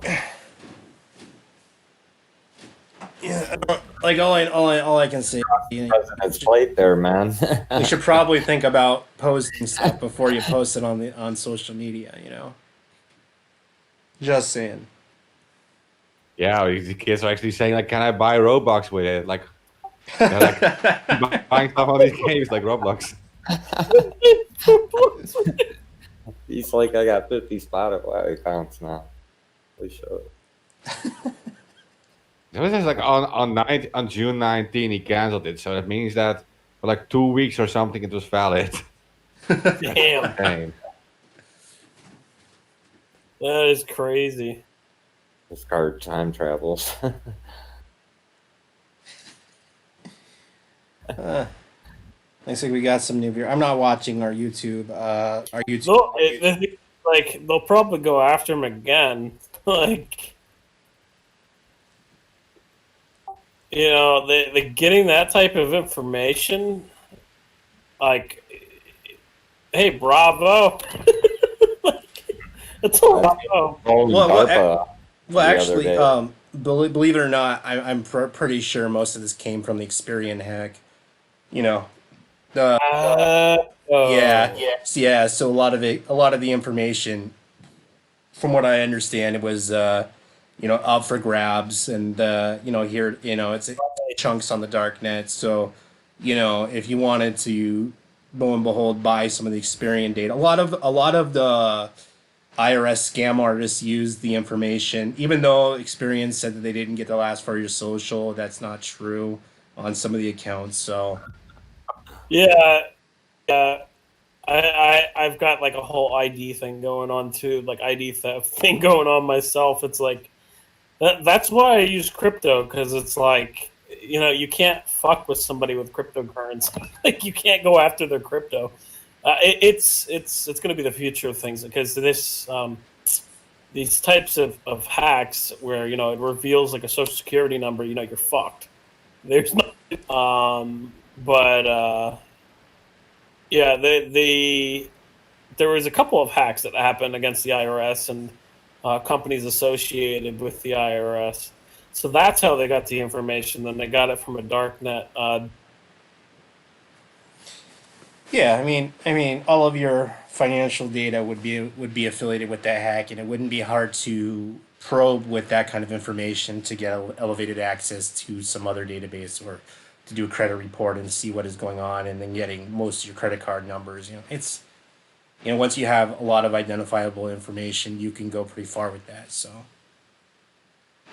Yeah, like all I can say. President's plate there, man. You should probably think about posting stuff before you post it on social media. You know. Just saying. Yeah, the kids are actually saying like, "Can I buy Roblox with it?" Like, they're like buying stuff on these games like Roblox. He's like, I got 50 Spotify accounts now. Holy shit. It was just like on June 19 he canceled it, so that means that for like 2 weeks or something it was valid. Damn, Dang. that is crazy. This card time travels. Looks like we got some new viewers. I'm not watching our YouTube. Like they'll probably go after him again. Like, you know, they getting that type of information. Like, hey, bravo! Like, that's all bravo. Well, actually, believe it or not, I'm pretty sure most of this came from the Experian hack. You know, yeah. So a lot of the information, from what I understand, it was up for grabs, and here it's chunks on the dark net. So if you wanted to, lo and behold, buy some of the Experian data, a lot of the IRS scam artists use the information, even though Experian said that they didn't get the last part of your social. That's not true on some of the accounts. So Yeah, I've got like a whole ID thing going on too, like ID theft thing going on myself. It's like that's why I use crypto, because it's like you can't fuck with somebody with cryptocurrency. Like, you can't go after their crypto. It's going to be the future of things, because these types of hacks where it reveals like a social security number, you're fucked. There's no yeah, there was a couple of hacks that happened against the IRS and companies associated with the IRS. So that's how they got the information. Then they got it from a dark net. yeah, I mean, all of your financial data would be affiliated with that hack, and it wouldn't be hard to probe with that kind of information to get elevated access to some other database or to do a credit report and see what is going on, and then getting most of your credit card numbers. It's once you have a lot of identifiable information, you can go pretty far with that. So,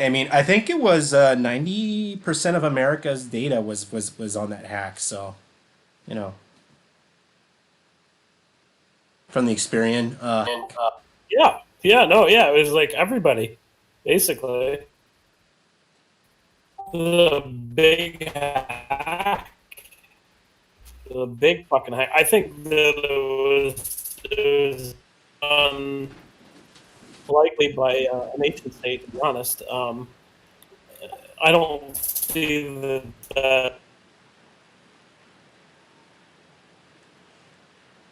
I mean, I think it was 90% of America's data was on that hack. So, you know, from the Experian. It was like everybody, basically. The big hack, the big fucking hack. I think that it was likely by a nation state. To be honest, I don't see that.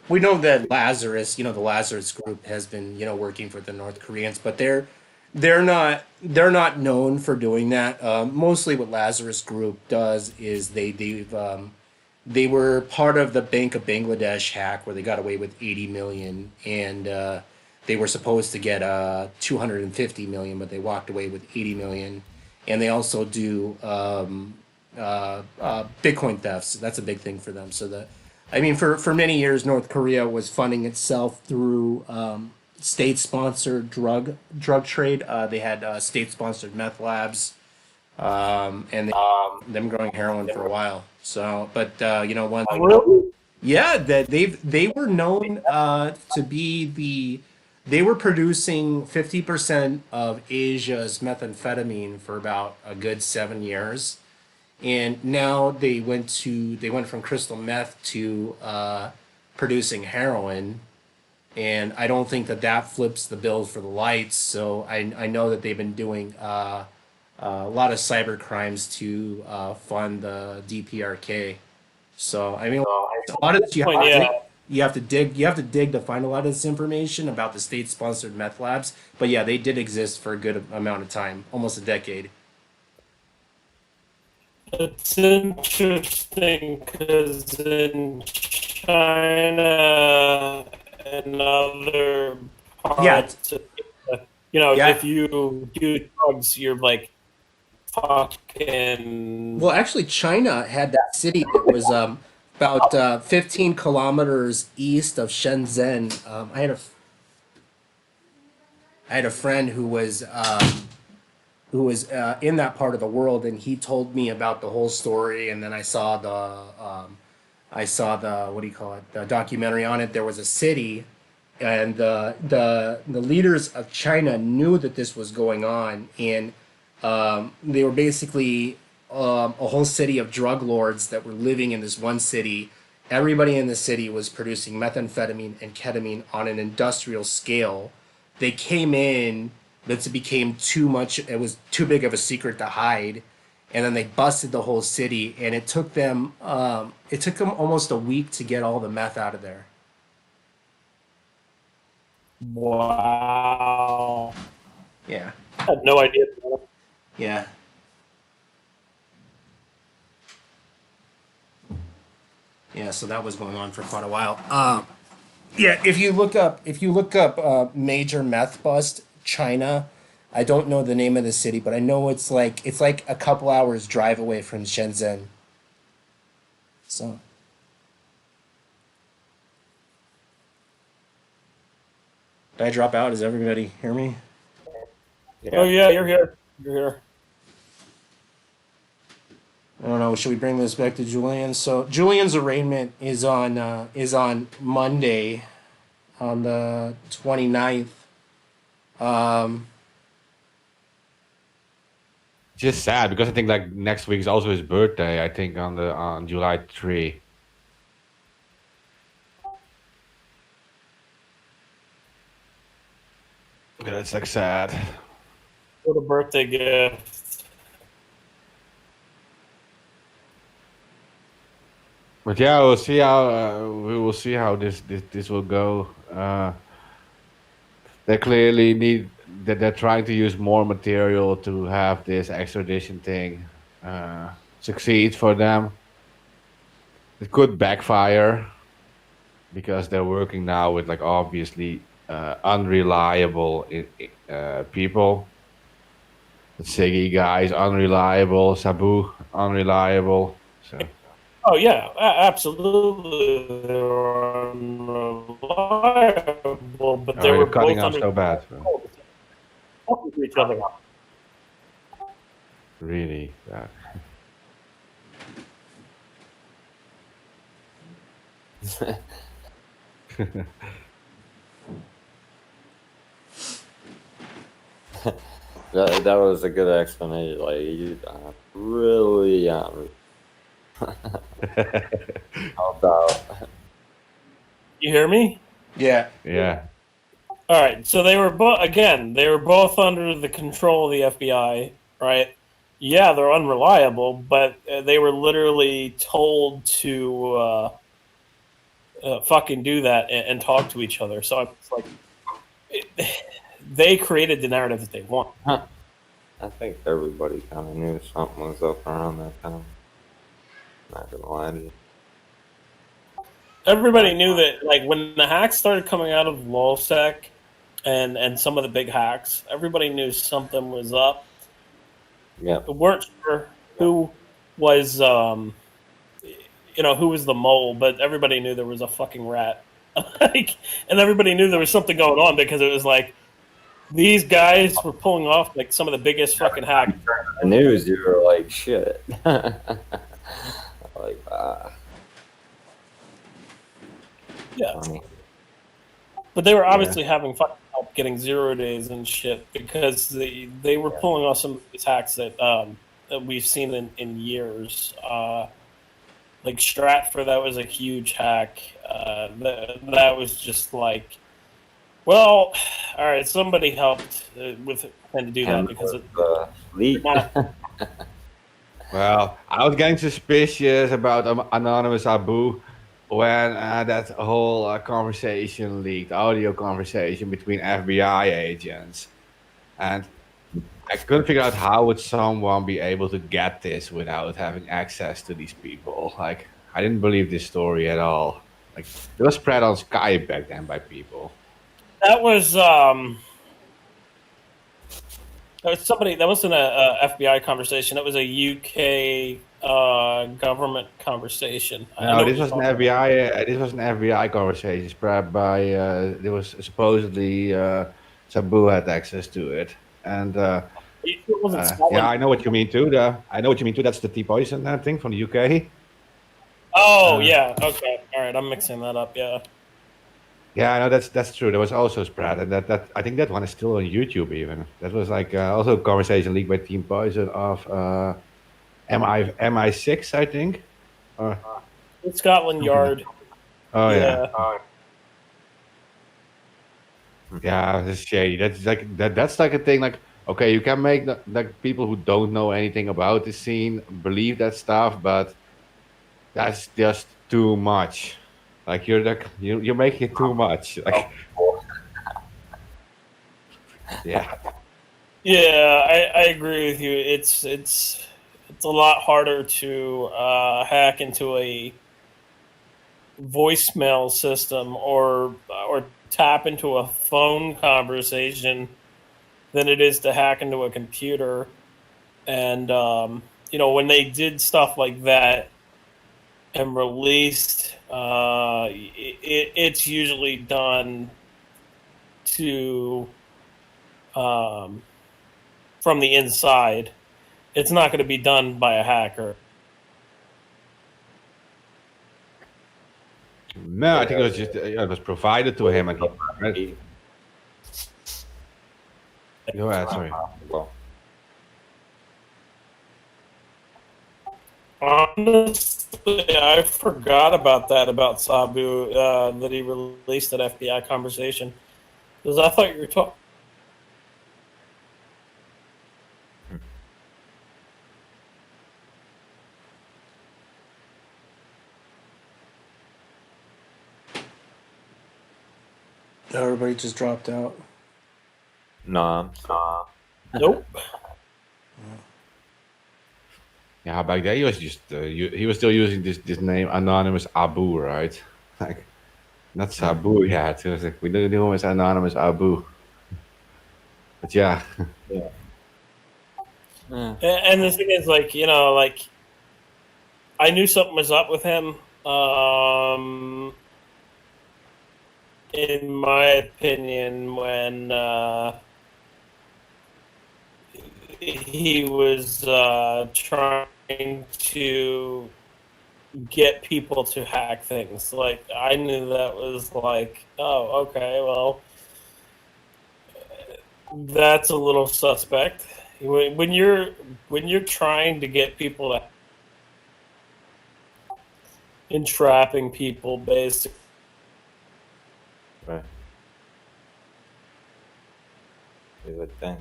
We know that Lazarus, the Lazarus group has been, working for the North Koreans, but they're not known for doing that. Mostly, what Lazarus Group does is they were part of the Bank of Bangladesh hack where they got away with 80 million, and they were supposed to get 250 million, but they walked away with 80 million. And they also do Bitcoin thefts. That's a big thing for them. For many years, North Korea was funding itself through state-sponsored drug trade. They had state-sponsored meth labs, and them growing heroin for a while. So, but one Really? yeah, that they were known to be they were producing 50% of Asia's methamphetamine for about a good 7 years. And now they went from crystal meth to producing heroin, and I don't think that flips the bill for the lights. So I know that they've been doing a lot of cyber crimes to fund the DPRK. So a lot of this you have to dig to find a lot of this information about the state-sponsored meth labs. But yeah, they did exist for a good amount of time, almost a decade. It's interesting because in China and other parts, if you do drugs, you're like fucking. Well, actually, China had that city that was about 15 kilometers east of Shenzhen. I had a friend who was in that part of the world, and he told me about the whole story. And then I saw the what do you call it, the documentary on it. There was a city, and the leaders of China knew that this was going on, and they were basically a whole city of drug lords that were living in this one city. Everybody in the city was producing methamphetamine and ketamine on an industrial scale. They came in. It became too much. It was too big of a secret to hide, and then they busted the whole city. And it took them almost a week to get all the meth out of there. Wow. Yeah. I had no idea. Yeah. Yeah. So that was going on for quite a while. Yeah. If you look up major meth bust, China. I don't know the name of the city, but I know it's like a couple hours drive away from Shenzhen. So. Did I drop out? Does everybody hear me? Yeah. Oh yeah, you're here. You're here. I don't know. Should we bring this back to Julian? So Julian's arraignment is on Monday, on the 29th. Just sad because I think like next week is also his birthday. I think on July 3. Yeah, it's like sad. What a birthday gift. But yeah, we'll see how this will go. They clearly need that they're trying to use more material to have this extradition thing succeed for them. It could backfire because they're working now with like obviously unreliable people. the Siggy guys unreliable, Sabu unreliable. So Oh yeah, absolutely. They were unreliable, but they you're were cutting both off under so bad. talking to each other. Really bad. That was a good explanation. Like, you really helped out. You hear me? Yeah. Yeah. All right. So they were both again. They were both under the control of the FBI, right? Yeah, they're unreliable, but they were literally told to fucking do that and talk to each other. So it's like they created the narrative that they want. I think everybody kind of knew something was up around that time. Not gonna lie to you. Everybody knew that, like when the hacks started coming out of LulzSec and some of the big hacks, everybody knew something was up. Yeah. We weren't sure who was, who was the mole, but everybody knew there was a fucking rat. And everybody knew there was something going on because it was like these guys were pulling off like some of the biggest fucking hacks. The news, you were like, shit. Like, Yeah. funny. But they were obviously having fucking help getting 0 days and shit because they were pulling off some of these hacks that we've seen in years. Like Stratfor, that was a huge hack. That was just like, well, all right, somebody helped with him to do that because it, leak. Well, I was getting suspicious about Anonymous Abu when that whole conversation leaked, audio conversation between FBI agents. And I couldn't figure out how would someone be able to get this without having access to these people. Like, I didn't believe this story at all. Like, it was spread on Skype back then by people. that was somebody. That wasn't a FBI conversation. That was a UK government conversation. No, this was an FBI. This was an FBI conversation spread by. There was supposedly Sabu had access to it, and yeah, I know what you mean too. I know what you mean too. That's the T Poison thing from the UK. Oh yeah, okay, all right. I'm mixing that up. Yeah. Yeah, I know that's true. There was also spread, and that I think that one is still on YouTube. Even that was like also a conversation leaked by Team Poison of MI6, I think. Scotland Yard. Oh yeah. Yeah, it's shady. That's like that's like a thing. Like, okay, you can make like people who don't know anything about the scene believe that stuff, but that's just too much. Like you're making it too much. Like, yeah. Yeah, I agree with you. It's a lot harder to hack into a voicemail system or tap into a phone conversation than it is to hack into a computer. And when they did stuff like that and released, it's usually done to from the inside. It's not going to be done by a hacker. No, I think it was just it was provided to him, and he. Go ahead, sorry. Honestly, I forgot about that about Sabu that he released that FBI conversation because I thought you were talking. Everybody just dropped out. Nah. Nope. Yeah, back then he was just he was still using this name Anonymous Abu, right? Like, not Sabu yet. It was like we knew him as Anonymous Abu. But yeah. And the thing is, like, you know, like, I knew something was up with him. In my opinion, when he was trying to get people to hack things. Like, I knew that was like, oh, okay, well, that's a little suspect. When you're trying to get people to entrapping people, basically. Right. You would think.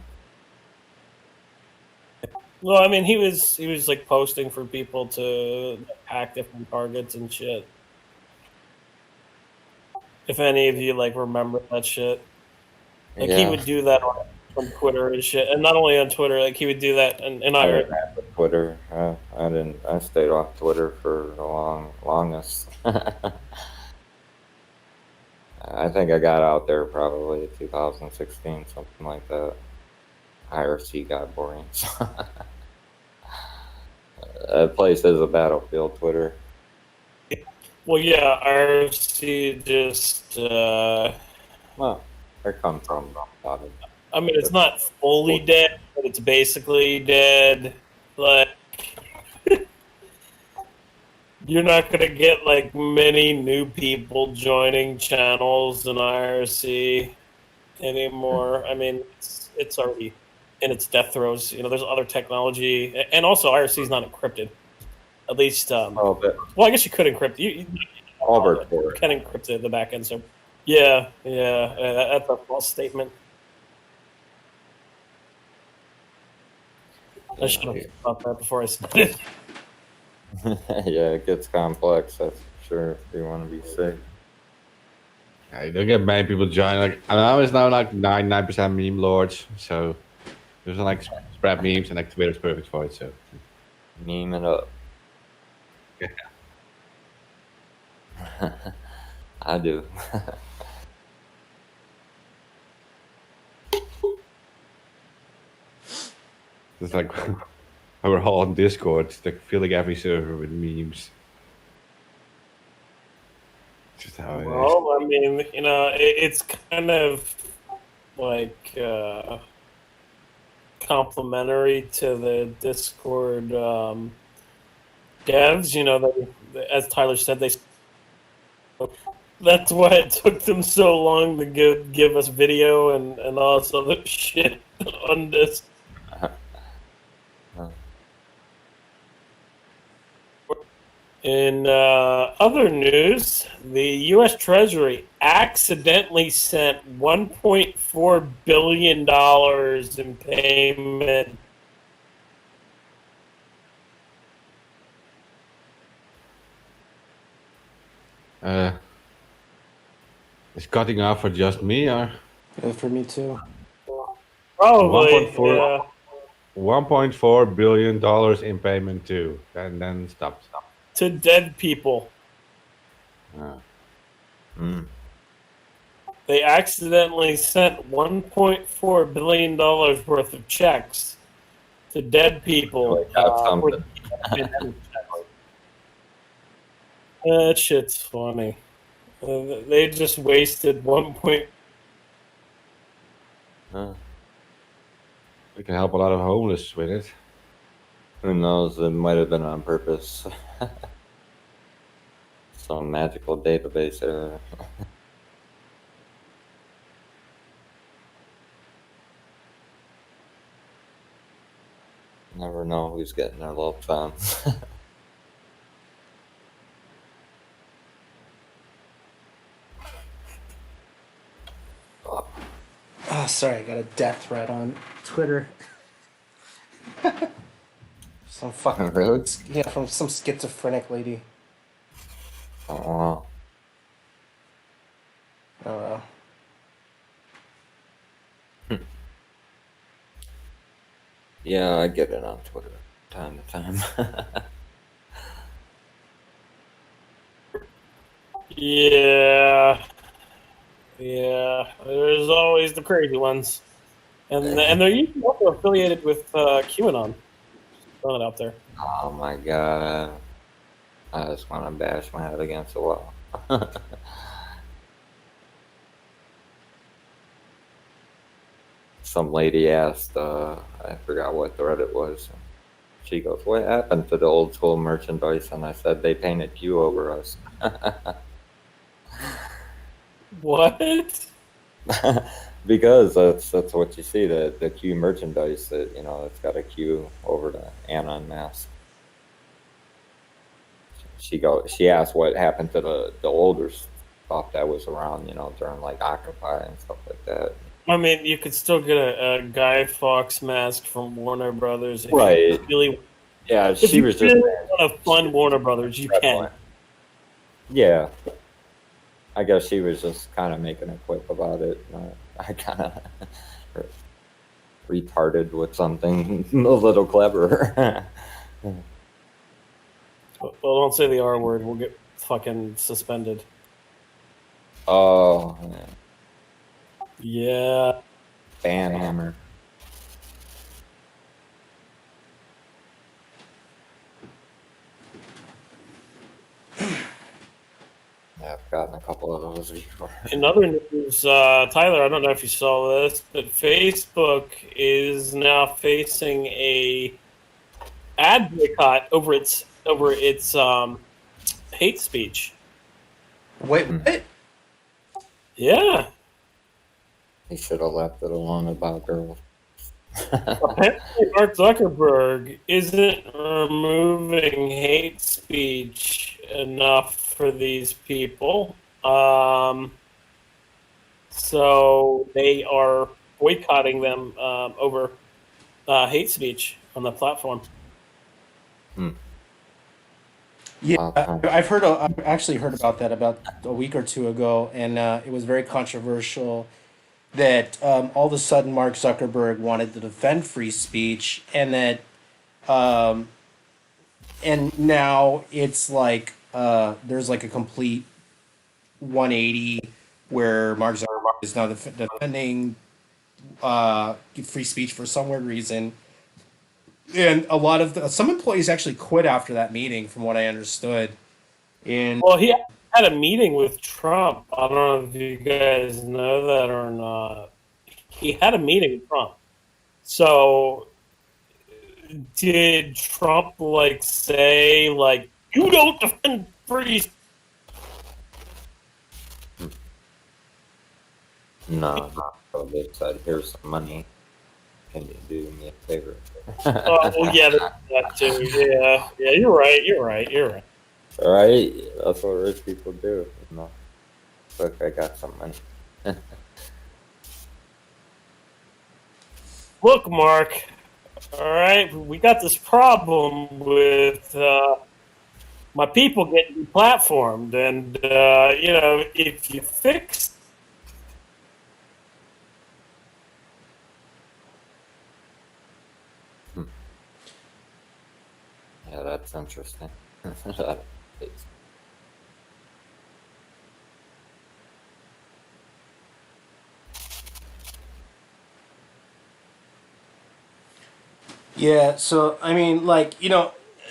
Well, I mean, he was like posting for people to hack different targets and shit. If any of you like remember that shit, like he would do that on Twitter and shit, and not only on Twitter, like he would do that in I Ireland. didn't have Twitter. I didn't. I stayed off Twitter for the longest. I think I got out there probably 2016, something like that. IRC got boring. That place is a battlefield, Twitter. Well, yeah, IRC just. Well, I come from. I mean, it's not fully dead, but it's basically dead. Like, you're not gonna get like many new people joining channels in IRC anymore. I mean, it's already in its death throes. You know, there's other technology, and also IRC is not encrypted. At least, well, I guess you could encrypt. You can encrypt it at the back end. So, yeah, that's a false statement. I should have thought that before I said it. Yeah, it gets complex, that's for sure, if you want to be safe. Yeah, you don't get many people join. Like, I know it's now like 99% meme lords, so there's like spread memes, and like Twitter's perfect for it. So meme it up. Yeah. I do. It's like we're all on Discord. It's like filling every server with memes. Just how it is. Well, I mean, you know, it's kind of like complementary to the Discord devs. You know, as Tyler said, that's why it took them so long to give us video and all this other shit on this. In other news, the U.S. Treasury accidentally sent $1.4 billion in payment. Is cutting off for just me, or? Yeah, for me too. Probably. $1.4 billion in payment too, and then stopped. To dead people. They accidentally sent $1.4 billion worth of checks to dead people. That shit's funny. They just wasted We can help a lot of homeless with it. Who knows? It might have been on purpose. Some magical database error. Never know who's getting their lump sum. Oh, sorry, I got a death threat on Twitter. Some fucking really? Yeah, from some schizophrenic lady. Oh wow. Oh well. Yeah, I get it on Twitter time to time. Yeah. There's always the crazy ones. and they're usually also affiliated with QAnon. Throwing it out there. Oh my god. I just want to bash my head against the wall. Some lady asked, I forgot what thread it was. She goes, "What happened to the old school merchandise?" And I said, "They painted Q over us." What? Because that's what you see, the Q merchandise, that it's got a Q over the Anon mask. She asked what happened to the older stuff that was around, during like Occupy and stuff like that. I mean, you could still get a Guy Fawkes mask from Warner Brothers. If Right. You really, Yeah, if she you was really just want to fund Warner Brothers, you can. Yeah. I guess she was just kind of making a quip about it. I kind of retarded with something a little clever. Well, don't say the R word. We'll get fucking suspended. Oh, Yeah. ban hammer. Yeah, I've gotten a couple of those before. In other news, Tyler, I don't know if you saw this, but Facebook is now facing a ad boycott over its hate speech. Wait, what? Yeah. He should have left it alone about girls. Apparently, Mark Zuckerberg isn't removing hate speech enough for these people. So they are boycotting them over hate speech on the platform. Yeah, I've actually heard about that about a week or two ago, and it was very controversial that all of a sudden Mark Zuckerberg wanted to defend free speech, and that and now it's like there's like a complete 180 where Mark Zuckerberg is now defending free speech for some weird reason. And a lot of some employees actually quit after that meeting, from what I understood. And Well, he had a meeting with Trump. I don't know if you guys know that or not. He had a meeting with Trump. So did Trump say you don't defend free speech? No. So they said, "Here's some money. Can you do me a favor?" Well, yeah, that too. Yeah, you're right. All right, that's what rich people do. Look, I got some money. Look, Mark. All right, we got this problem with my people getting deplatformed, and if you fix. Yeah, that's interesting. yeah, so I mean,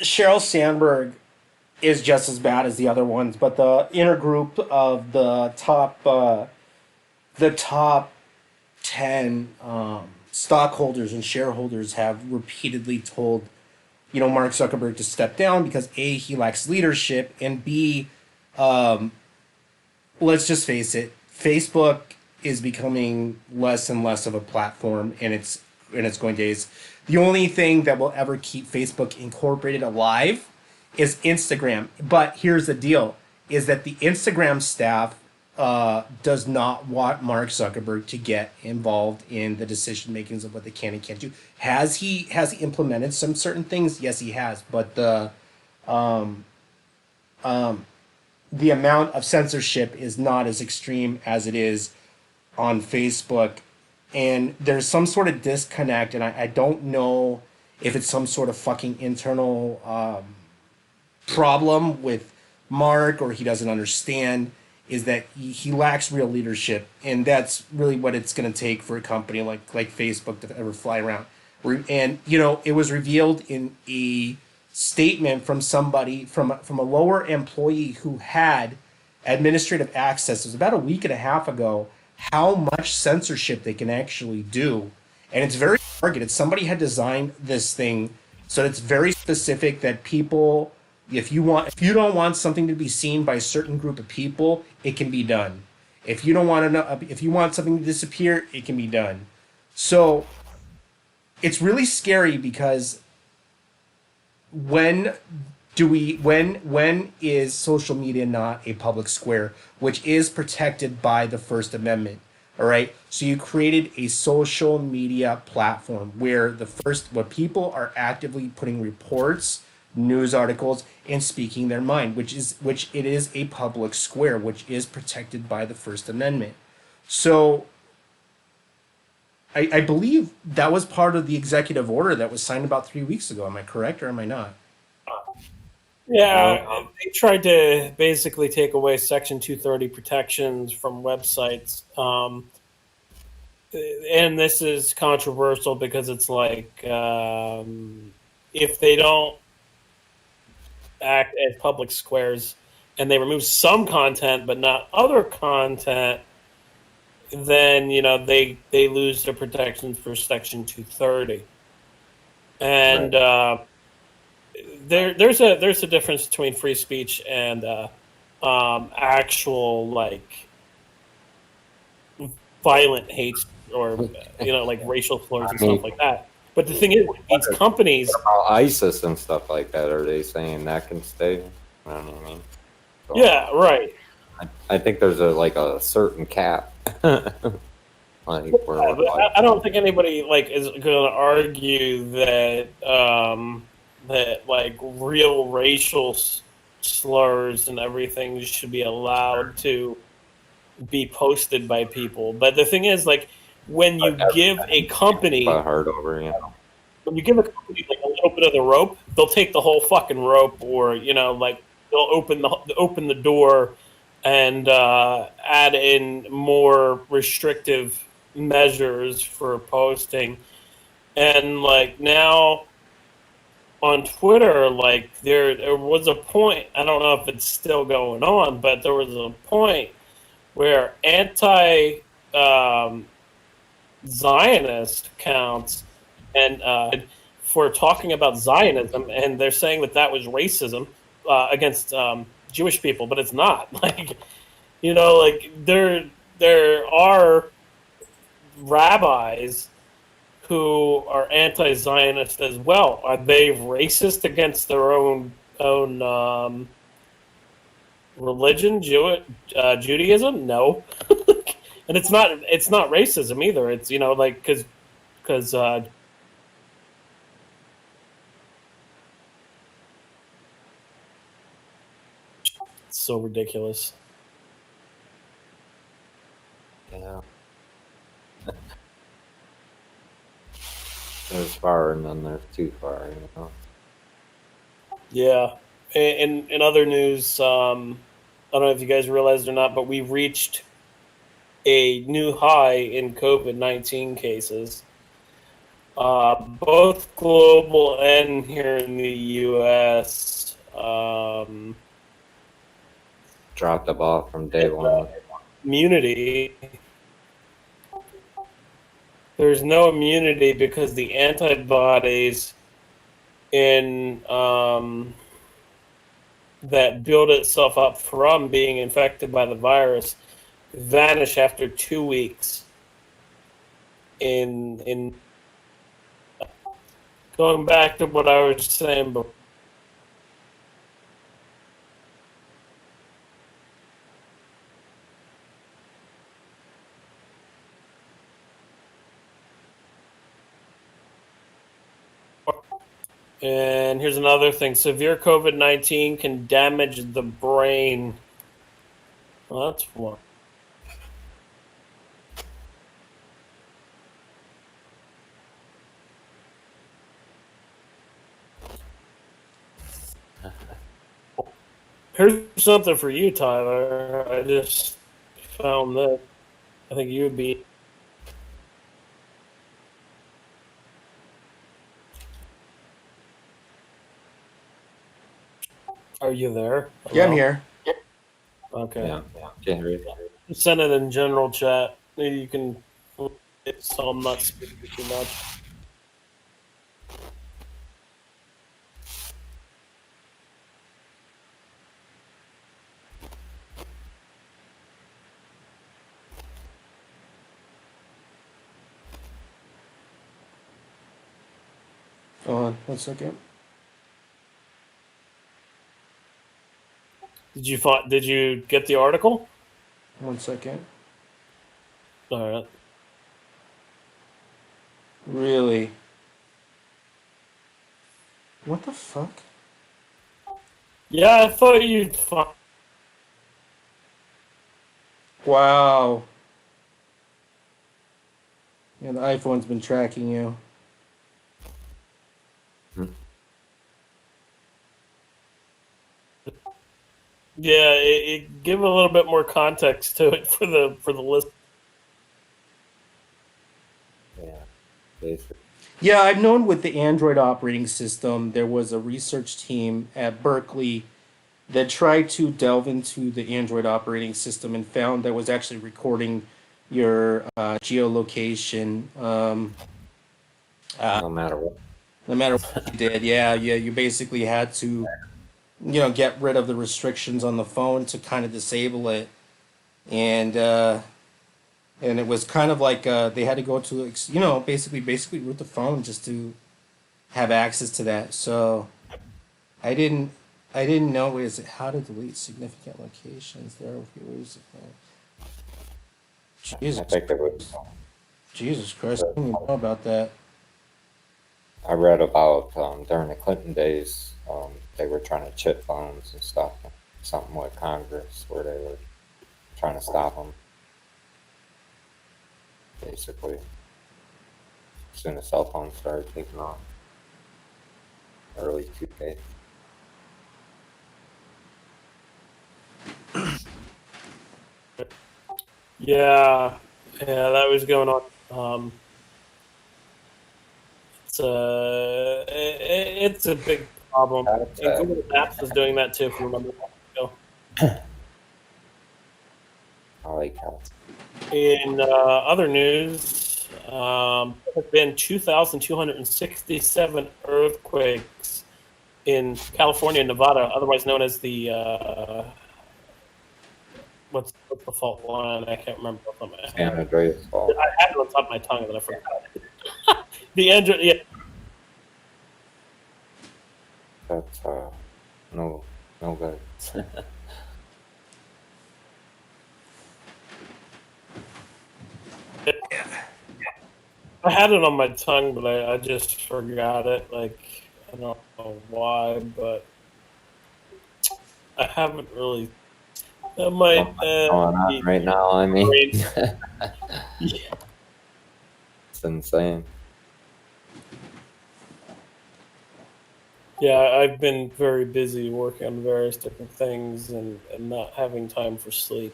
Sheryl Sandberg is just as bad as the other ones, but the inner group of the top 10 stockholders and shareholders have repeatedly told Mark Zuckerberg to step down because A, he lacks leadership, and B, let's just face it, Facebook is becoming less and less of a platform in its going days. The only thing that will ever keep Facebook Incorporated alive is Instagram. But here's the deal, is that the Instagram staff does not want Mark Zuckerberg to get involved in the decision makings of what they can and can't do. Has he implemented some certain things? Yes, he has. But the amount of censorship is not as extreme as it is on Facebook. And there's some sort of disconnect, and I don't know if it's some sort of fucking internal problem with Mark, or he doesn't understand. is that he lacks real leadership, and that's really what it's going to take for a company like Facebook to ever fly around. And it was revealed in a statement from somebody from a lower employee who had administrative access. It was about a week and a half ago. How much censorship they can actually do, and it's very targeted. Somebody had designed this thing so it's very specific that people, if you don't want something to be seen by a certain group of people, it can be done. If you don't want to know, if you want something to disappear, it can be done. So it's really scary because when when is social media not a public square, which is protected by the First Amendment? All right, so you created a social media platform where where people are actively putting reports, news articles, and speaking their mind, which it is a public square, which is protected by the First Amendment. So I believe that was part of the executive order that was signed about 3 weeks ago. Am I correct or am I not? Yeah, they tried to basically take away Section 230 protections from websites. And this is controversial because it's like if they don't act as public squares and they remove some content but not other content, then they lose their protections for Section 230. And Right. there's a difference between free speech and actual like violent hate or like racial slurs and stuff like that. But the thing is, these companies, About ISIS and stuff like that, are they saying that can stay? I don't know what I mean. So, yeah, right. I think there's a certain cap. Like where Yeah, but I don't think anybody like is going to argue that that like real racial slurs and everything should be allowed to be posted by people. But the thing is, like, when you give a company hard over, when you give a company like a little bit of the rope, they'll take the whole fucking rope, or like they'll open the door and add in more restrictive measures for posting. And like now on Twitter, like there was a point. I don't know if it's still going on, but there was a point where anti Zionist accounts and for talking about Zionism, and they're saying that was racism against Jewish people, but it's not. Like like there are rabbis who are anti-Zionist as well. Are they racist against their own religion, Judaism? No. And it's not racism either. It's like because it's so ridiculous. Yeah. There's far and then there's too far, Yeah. In other news, I don't know if you guys realized or not, but we reached a new high in COVID-19 cases, both global and here in the U.S. Dropped the ball from day one. Immunity. There's no immunity because the antibodies in that build itself up from being infected by the virus vanish after 2 weeks. In going back to what I was saying before. And here's another thing. Severe COVID-19 can damage the brain. Well, that's one. Here's something for you, Tyler. I just found this. I think you would be. Are you there? Hello? Yeah, I'm here. Okay. Yeah, can't read. Send it in general chat. Maybe you can. So I'm not speaking too much. Hold on 1 second. Did you get the article? 1 second. All right. Really? What the fuck? Yeah, I thought you'd find. Wow. Yeah, the iPhone's been tracking you. Yeah, give a little bit more context to it for the list. Yeah, basically. Yeah, I've known with the Android operating system, there was a research team at Berkeley that tried to delve into the Android operating system and found that was actually recording your geolocation. No matter what. No matter what you did, yeah, you basically had to, get rid of the restrictions on the phone to kind of disable it, and it was kind of like they had to go to, basically root the phone just to have access to that. So I didn't I didn't know is how to delete significant locations. There are a few ways. Jesus, I think it was. Jesus Christ, I didn't even know about that. I read about during the Clinton days, they were trying to chip phones and stuff. Something with Congress where they were trying to stop them. Basically, as soon as cell phones started taking off, early 2K. Yeah, that was going on. It's a big problem. And Google Maps was doing that too, if you remember. I like how. In other news, there have been 2,267 earthquakes in California and Nevada, otherwise known as the what's the fault line? I can't remember off the top of my head. San Andreas fault. I had it on top of my tongue and then I forgot. The Android, yeah. That's no good. I had it on my tongue, but I just forgot it. Like, I don't know why, but I haven't really. That might Going on right now. I mean, yeah. it's insane. Yeah, I've been very busy working on various different things and not having time for sleep.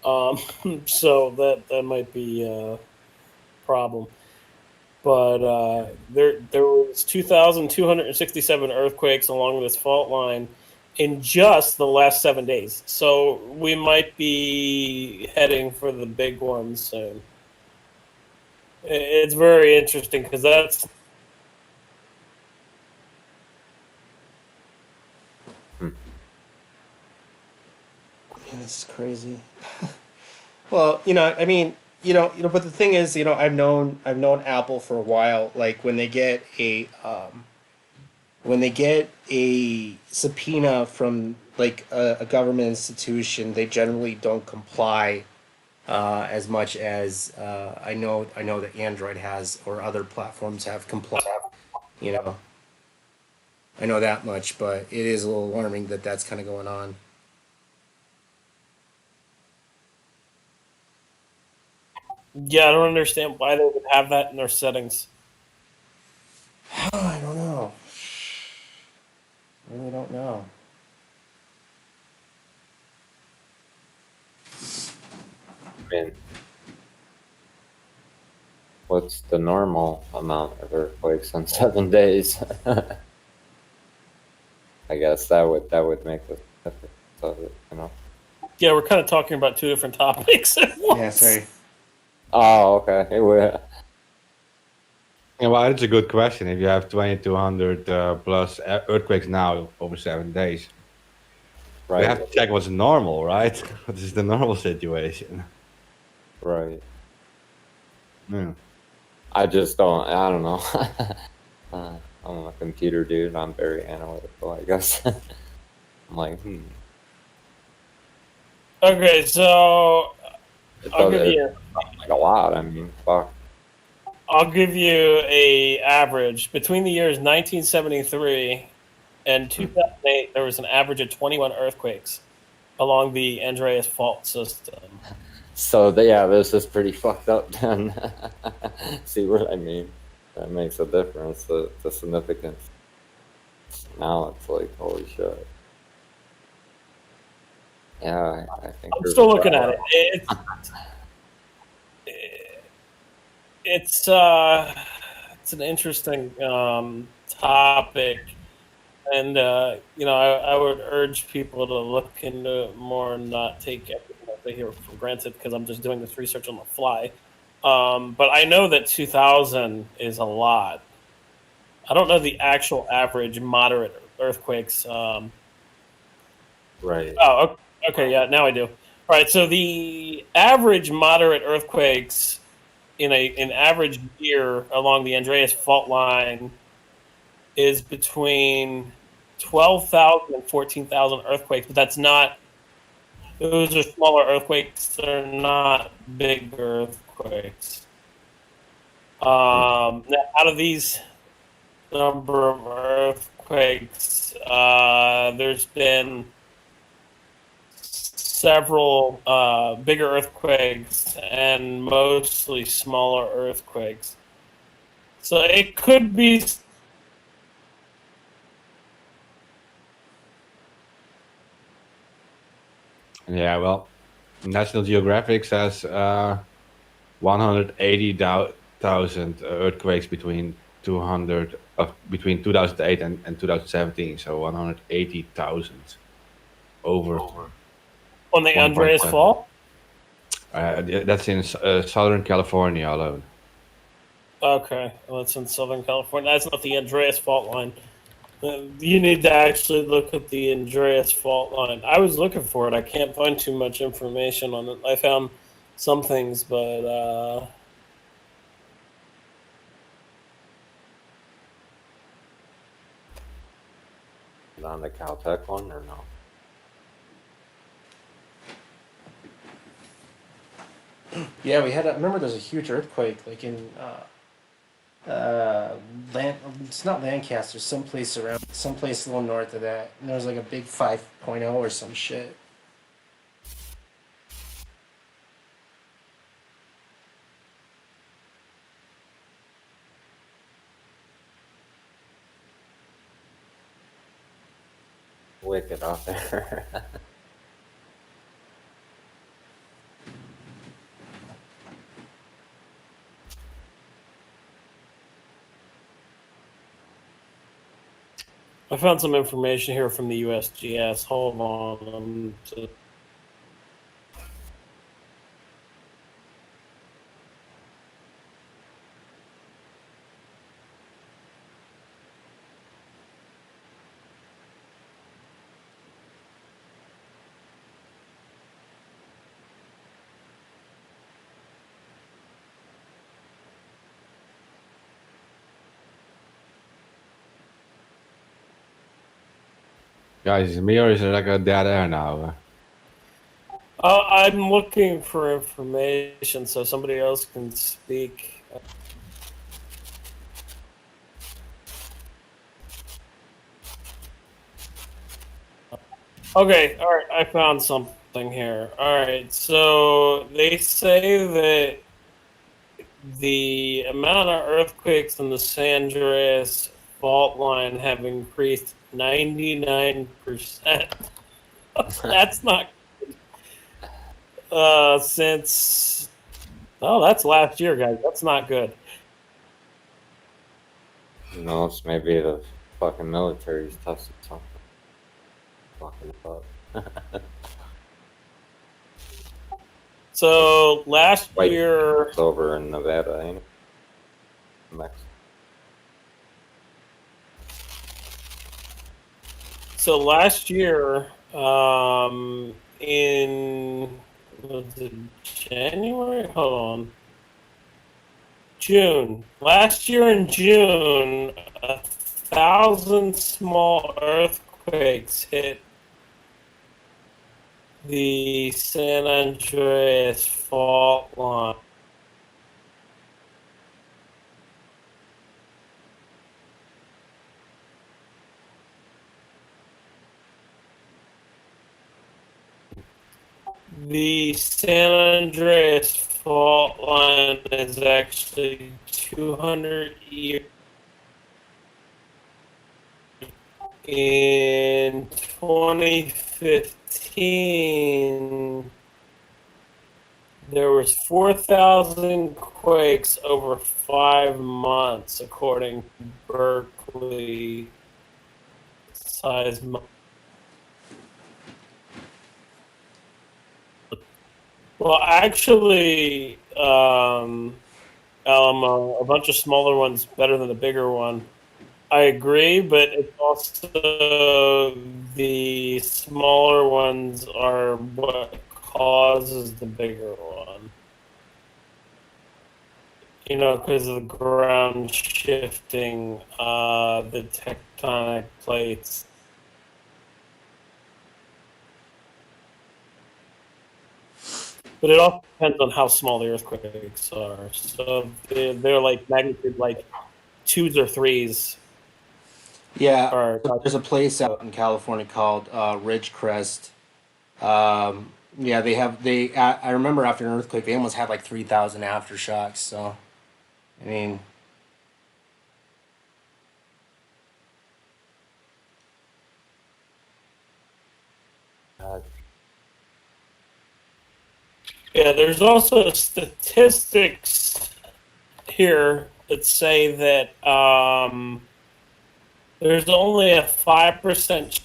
So that might be a problem. But there was 2,267 earthquakes along this fault line in just the last 7 days. So we might be heading for the big ones soon. It's very interesting because that's. Yeah, this is crazy. Well, I mean, but the thing is, I've known Apple for a while. Like when they get a subpoena from like a government institution, they generally don't comply as much as I know that Android has or other platforms have complied. You know, I know that much, but it is a little alarming that that's kind of going on. Yeah, I don't understand why they would have that in their settings. I don't know. I really don't know. mean, what's the normal amount of earthquakes in 7 days? I guess that would make the difference of it, you know. Yeah, we're kind of talking about two different topics at once. Yeah, sorry. Oh, okay. Yeah, well, it's a good question. If you have 2,200 plus earthquakes now over 7 days, Right. we have to check what's normal, right? What is the normal situation? Right. Yeah. I just don't. I don't know. I'm a computer dude. I'm very analytical, I guess. I'm like, Okay, so I'll give you like a lot. I mean, fuck. I'll give you a average between the years 1973 and 2008. There was an average of 21 earthquakes along the Andreas Fault system. So yeah, this is pretty fucked up. Then, see what I mean? That makes a difference. The significance. Now it's like, holy shit. Yeah, I think I'm still looking at it. It's an interesting topic, and I would urge people to look into it more and not take everything that they hear for granted, because I'm just doing this research on the fly. But I know that 2,000 is a lot. I don't know the actual average moderate earthquakes. Right. Oh, okay, yeah, now I do. All right, so the average moderate earthquakes in an average year along the Andreas Fault line is between 12,000 and 14,000 earthquakes, but that's not. Those are smaller earthquakes. They're not big earthquakes. Now, out of these number of earthquakes, there's been several bigger earthquakes and mostly smaller earthquakes. So it could be. Yeah, well, National Geographic says 180,000 earthquakes between 2008 and 2017. So 180,000 over. On the Andreas Fault? That's in Southern California alone. Okay, well, it's in Southern California. That's not the Andreas Fault line. You need to actually look at the Andreas Fault line. I was looking for it. I can't find too much information on it. I found some things, but On the Caltech one or no? Yeah, we had. Remember, there's a huge earthquake, like in it's not Lancaster, someplace a little north of that. And there was like a big 5.0 or some shit. Wicked out there. I found some information here from the USGS. Hold on. Guys, is it me or is it like a dead air now? I'm looking for information so somebody else can speak. Okay, all right, I found something here. All right, so they say that the amount of earthquakes in the San Andreas fault line have increased 99%. That's not good. since. Oh, that's last year, guys. That's not good. You know, it's maybe the fucking military's tested something. Fucking up. So last Wait, year, it's over in Nevada, ain't it? Mexico. so last year, in was it January? Hold on, June. Last year in June, 1,000 small earthquakes hit the San Andreas fault line. The San Andreas fault line is actually 200 years. In 2015, there was 4,000 quakes over 5 months, according to Berkeley seismology. Well, actually, Alamo, a bunch of smaller ones better than the bigger one. I agree, but it's also the smaller ones are what causes the bigger one. You know, because of the ground shifting, the tectonic plates. But it also depends on how small the earthquakes are. So they're like magnitude like 2s or 3s. Yeah, Or there's a place out in California called Ridgecrest. Yeah, I remember after an earthquake, they almost had like 3,000 aftershocks. So, I mean, yeah, there's also statistics here that say that there's only a 5%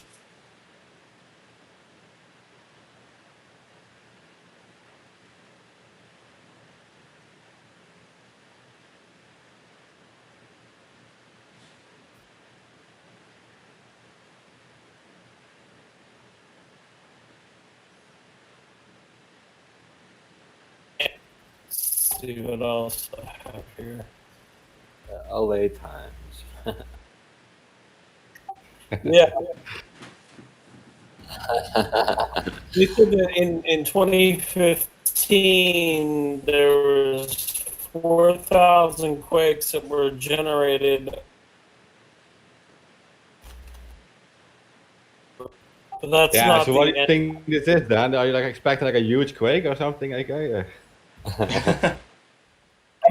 see what else I have here. LA Times. Yeah. They said that in 2015 there was 4,000 quakes that were generated. But that's Yeah, not so what do the you end. think this is then? Are you like expecting like a huge quake or something? Like, I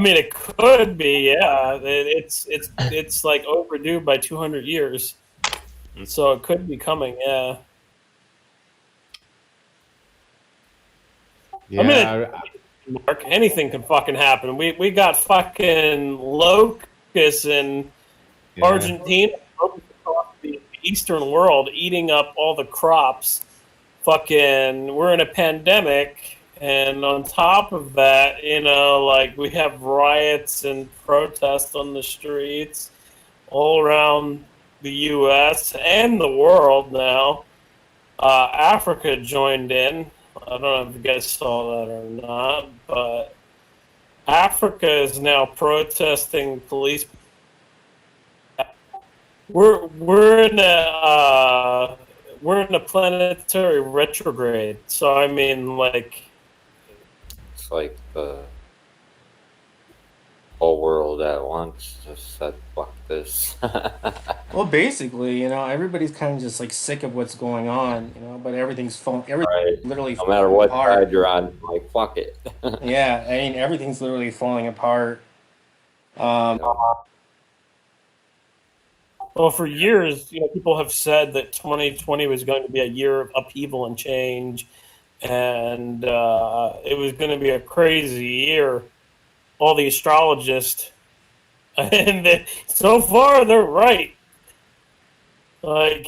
mean, it could be, yeah. It's like overdue by 200 years, so it could be coming. Yeah. I mean, yeah, Mark, anything can fucking happen. We got fucking locusts in yeah. Argentina, locusts across the Eastern world, eating up all the crops. Fucking, we're in a pandemic, and on top of that, you know, like we have riots and protests on the streets all around the U.S. and the world now. Africa joined in. I don't know if you guys saw that or not, but Africa is now protesting police. We're in a planetary retrograde. So I mean, like, It's like the whole world at once just said, fuck this. well, basically, you know, everybody's kind of just like sick of what's going on, you know, but everything's Right. literally No matter falling what apart. side you're on, like, fuck it. Yeah, I mean, everything's literally falling apart. well, for years, you know, people have said that 2020 was going to be a year of upheaval and change, and it was going to be a crazy year. All the astrologists, and so far they're right. Like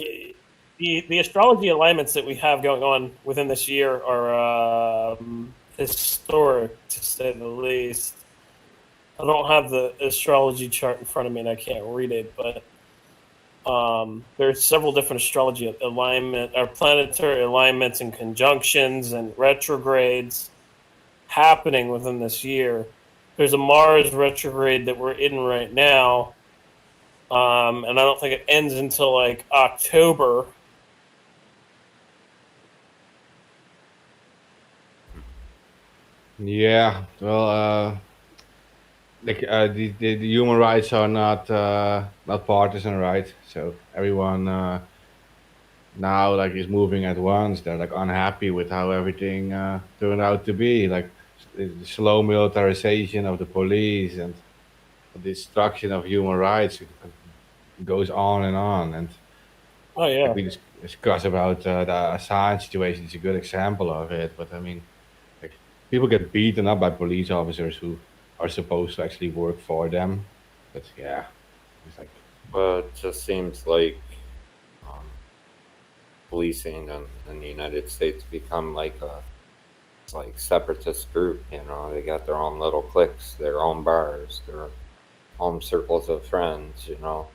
the astrology alignments that we have going on within this year are historic, to say the least. I don't have the astrology chart in front of me, and I can't read it, but there's several different astrology alignment or planetary alignments and conjunctions and retrogrades happening within this year. There's a Mars retrograde that we're in right now, and I don't think it ends until like October. Yeah, well, the human rights are not partisan, right? So everyone now like is moving at once. They're like unhappy with how everything turned out to be, like the slow militarization of the police and the destruction of human rights. It goes on and on. And Oh yeah, like we discuss about the Assange situation is a good example of it. But I mean, like people get beaten up by police officers who are supposed to actually work for them. But yeah, it's like But it just seems like um, policing in the United States become like a it's like separatist group. You know, they got their own little cliques, their own bars, their own circles of friends. You know,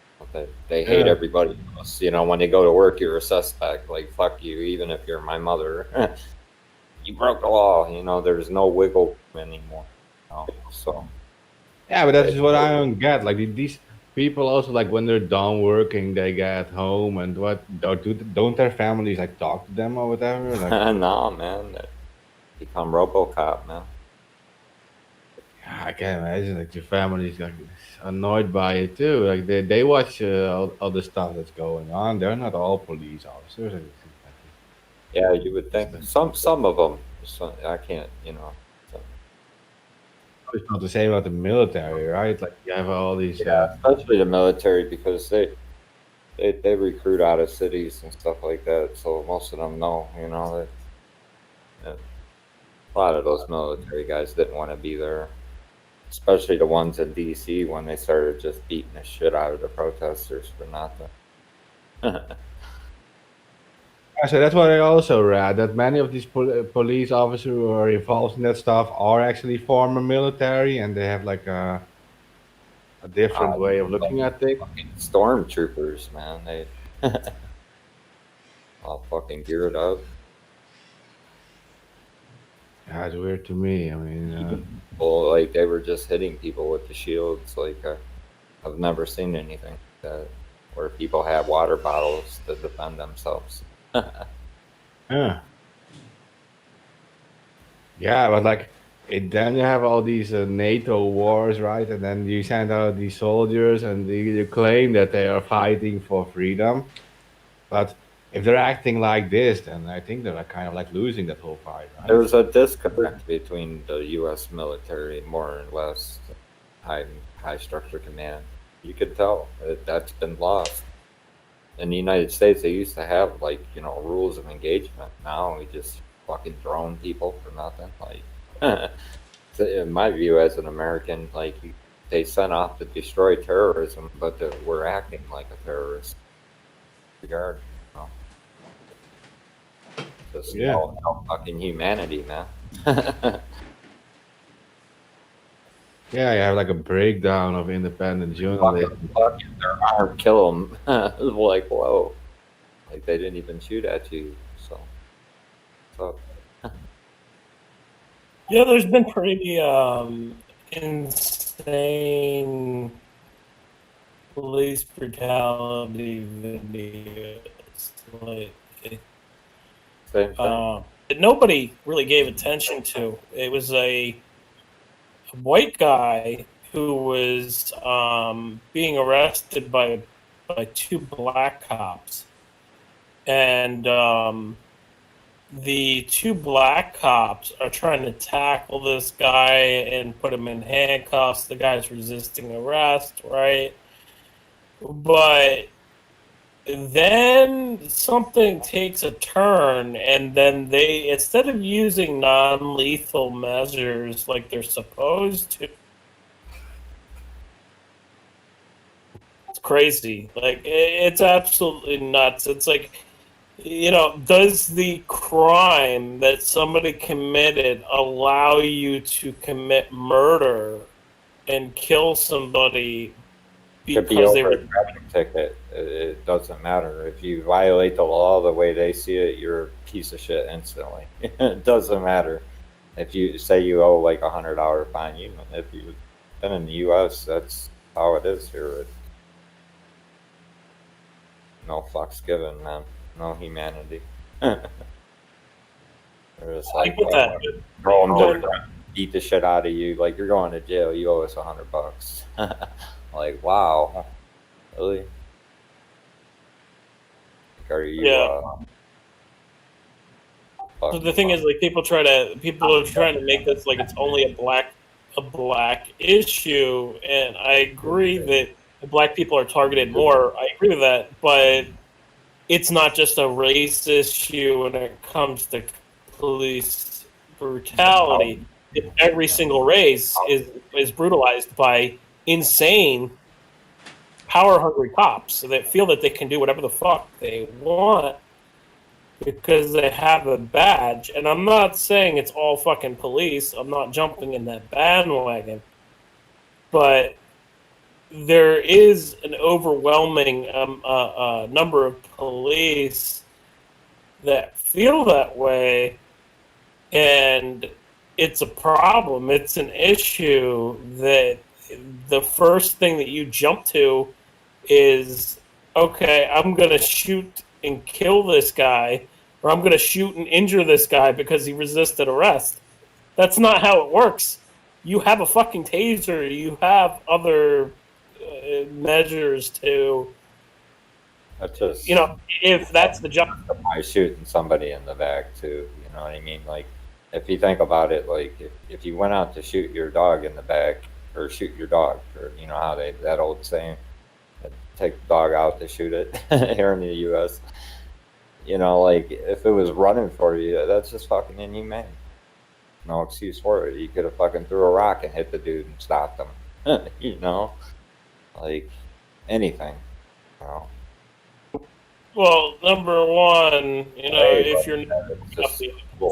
they hate yeah, everybody else. You know, when they go to work, you're a suspect. Like fuck you, even if you're my mother. You broke the law. You know, there's no wiggle room anymore. You know? So yeah. But that's they, just what I don't get. Like these people also like when they're done working, they get home and what don't their families like talk to them or whatever? Like nah, man, they become RoboCop, man. yeah, I can imagine like your family's like annoyed by it too. Like they watch all the stuff that's going on. They're not all police officers. And it's Yeah, you would it's think some of them. So I can't, you know. So, not the same about the military, right? Like you have all these. yeah, especially the military because they recruit out of cities and stuff like that. So most of them know, you know, that a lot of those military guys didn't want to be there, especially the ones in D.C. when they started just beating the shit out of the protesters for nothing. So that's what I also read that many of these police officers who are involved in that stuff are actually former military, and they have like a different way of looking at things. Fucking stormtroopers, man. They all fucking geared up. Yeah, it's weird to me. I mean, Well, like they were just hitting people with the shields. Like I've never seen anything like that where people have water bottles to defend themselves. yeah, yeah, but like then you have all these NATO wars, right? And then you send out these soldiers, and you claim that they are fighting for freedom. But if they're acting like this, then I think they're like kind of like losing that whole fight, right? There's a disconnect between the U.S. military, more or less, high high structure command. You could tell that's been lost. In the United States, they used to have like rules of engagement. Now we just fucking drone people for nothing. Like, so in my view, as an American, like they sent off to destroy terrorism, but we're acting like a terrorist regard. You know? Just Yeah. no fucking humanity, man. Yeah, you have like a breakdown of independent journalism. Fucking their arm, kill them. Like, whoa. Like, they didn't even shoot at you. So yeah. There's been pretty insane police brutality videos, like same thing. that nobody really gave attention to. It was a white guy who was being arrested by two black cops, and the two black cops are trying to tackle this guy and put him in handcuffs. The guy's resisting arrest, right? But then something takes a turn, and then they, instead of using non-lethal measures like they're supposed to, it's crazy. Like, it's absolutely nuts. It's like, does the crime that somebody committed allow you to commit murder and kill somebody Could be because they over were... a traffic ticket. It doesn't matter. If you violate the law the way they see it, you're a piece of shit instantly. It doesn't matter. If you say you owe like $100 fine, if you've been in the U.S., that's how it is here. No fucks given, man. No humanity. They're just like, I get that. throw them to the ground, beat the shit out of you. Like, you're going to jail. You owe us $100. Like, wow. Really? Like, are you? Yeah. So the thing is, like, people are trying to make this like it's only a black issue, and I agree that black people are targeted more. I agree with that, but it's not just a race issue when it comes to police brutality. Every single race is brutalized by insane, power-hungry cops that feel that they can do whatever the fuck they want because they have a badge. And I'm not saying it's all fucking police. I'm not jumping in that bandwagon. But there is an overwhelming number of police that feel that way, and it's a problem. It's an issue that the first thing that you jump to is, okay, I'm going to shoot and kill this guy, or I'm going to shoot and injure this guy because he resisted arrest. That's not how it works. You have a fucking taser. You have other measures to, just, if that's the job. By shooting somebody in the back too, you know what I mean? Like, if you think about it, like if you went out to shoot your dog in the back, or shoot your dog, or how that old saying, take the dog out to shoot it here in the U.S. Like, if it was running for you, that's just fucking inhumane. No excuse for it. You could have fucking threw a rock and hit the dude and stopped him. Like anything. Well, number one, if you're not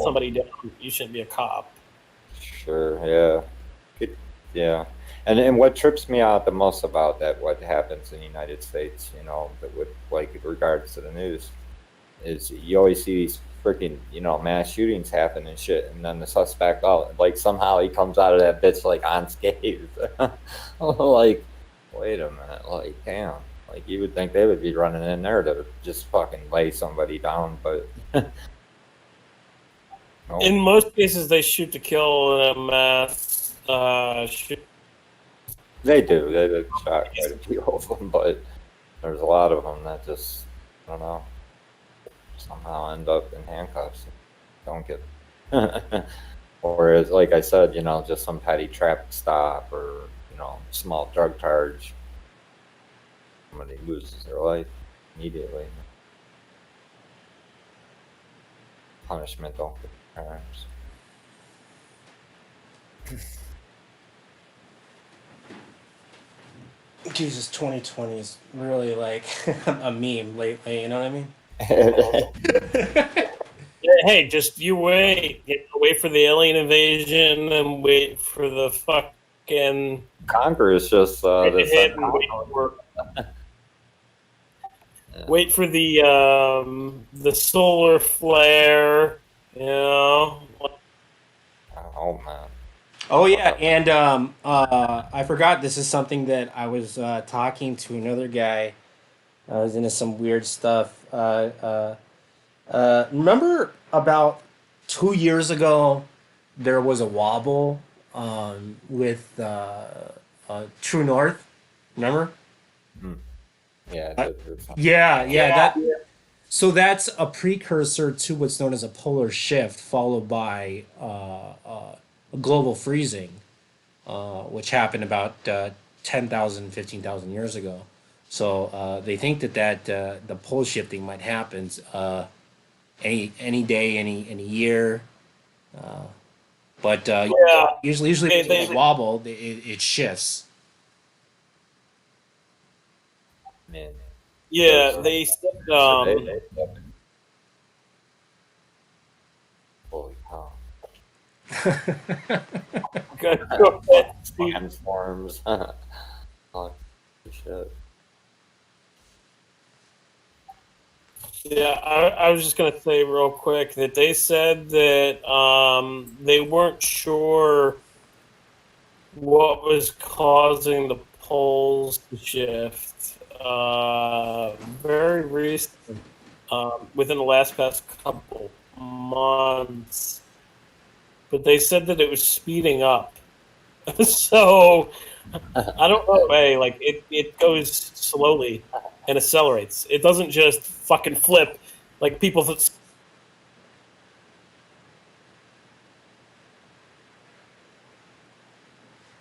somebody down, you shouldn't be a cop. Sure, yeah. Yeah. And what trips me out the most about that, what happens in the United States, that with like regards to the news, is you always see these freaking, mass shootings happen and shit, and then the suspect, like somehow he comes out of that bitch like unscathed. Like, wait a minute, like, damn. Like, you would think they would be running in there to just fucking lay somebody down, but no. In most cases, they shoot to kill in a mass shoot. They do. They shot quite a few of them, but there's a lot of them that just, I don't know, somehow end up in handcuffs. Don't get. Or, as like I said, just some petty traffic stop, or small drug charge. Somebody loses their life immediately. Punishment don't get crimes. Jesus, 2020 is really like a meme lately, you know what I mean? Hey, just you wait. Wait for the alien invasion and wait for the fucking... Congress just... Wait for the solar flare, Oh, man. Oh, yeah, and I forgot this is something that I was talking to another guy. I was into some weird stuff. Remember about 2 years ago, there was a wobble with True North? Remember? Yeah. So that's a precursor to what's known as a polar shift, followed by a global freezing, which happened about 10,000, 15,000 years ago. So they think that the pole shifting might happen any day, any year. But Yeah, usually when they, things wobble, it shifts. Man, yeah, those, they said, holy cow. go ahead, Steve. Transforms. Holy shit. Yeah, I was just going to say real quick that they said that they weren't sure what was causing the poles to shift. Very recent, within the last past couple months, but they said that it was speeding up. So I don't know. Hey, like it goes slowly and accelerates. It doesn't just fucking flip like people.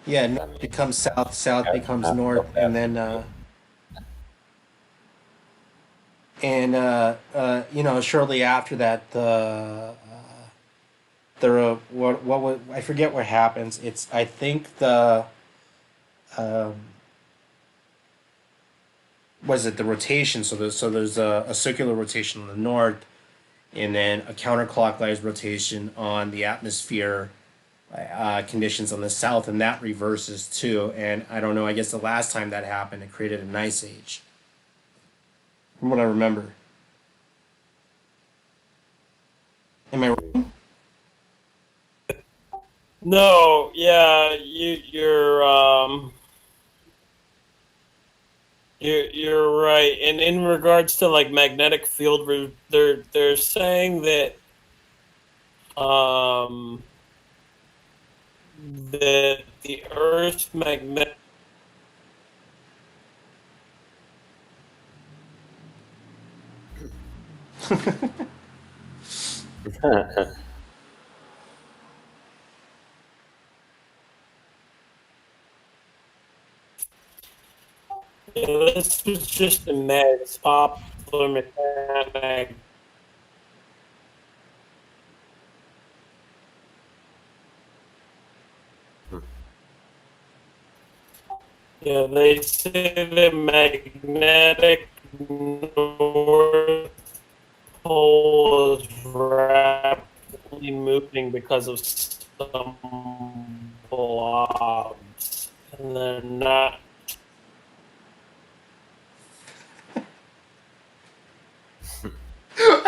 Yeah, I north mean, becomes south, south that's becomes not north, so and fast. then shortly after that, what was, I forget what happens. It's I think the um, was it the rotation? So there's a circular rotation on the north, and then a counterclockwise rotation on the atmosphere conditions on the south, and that reverses too. And I don't know. I guess the last time that happened, it created an ice age, from what I remember. Am I wrong? No, yeah, you're right. And in regards to like magnetic field, they're saying that um that the Earth's magnetic. This was just a mess. Popular mechanic. Yeah, they say the magnetic north pole is rapidly moving because of some blobs, and they're not.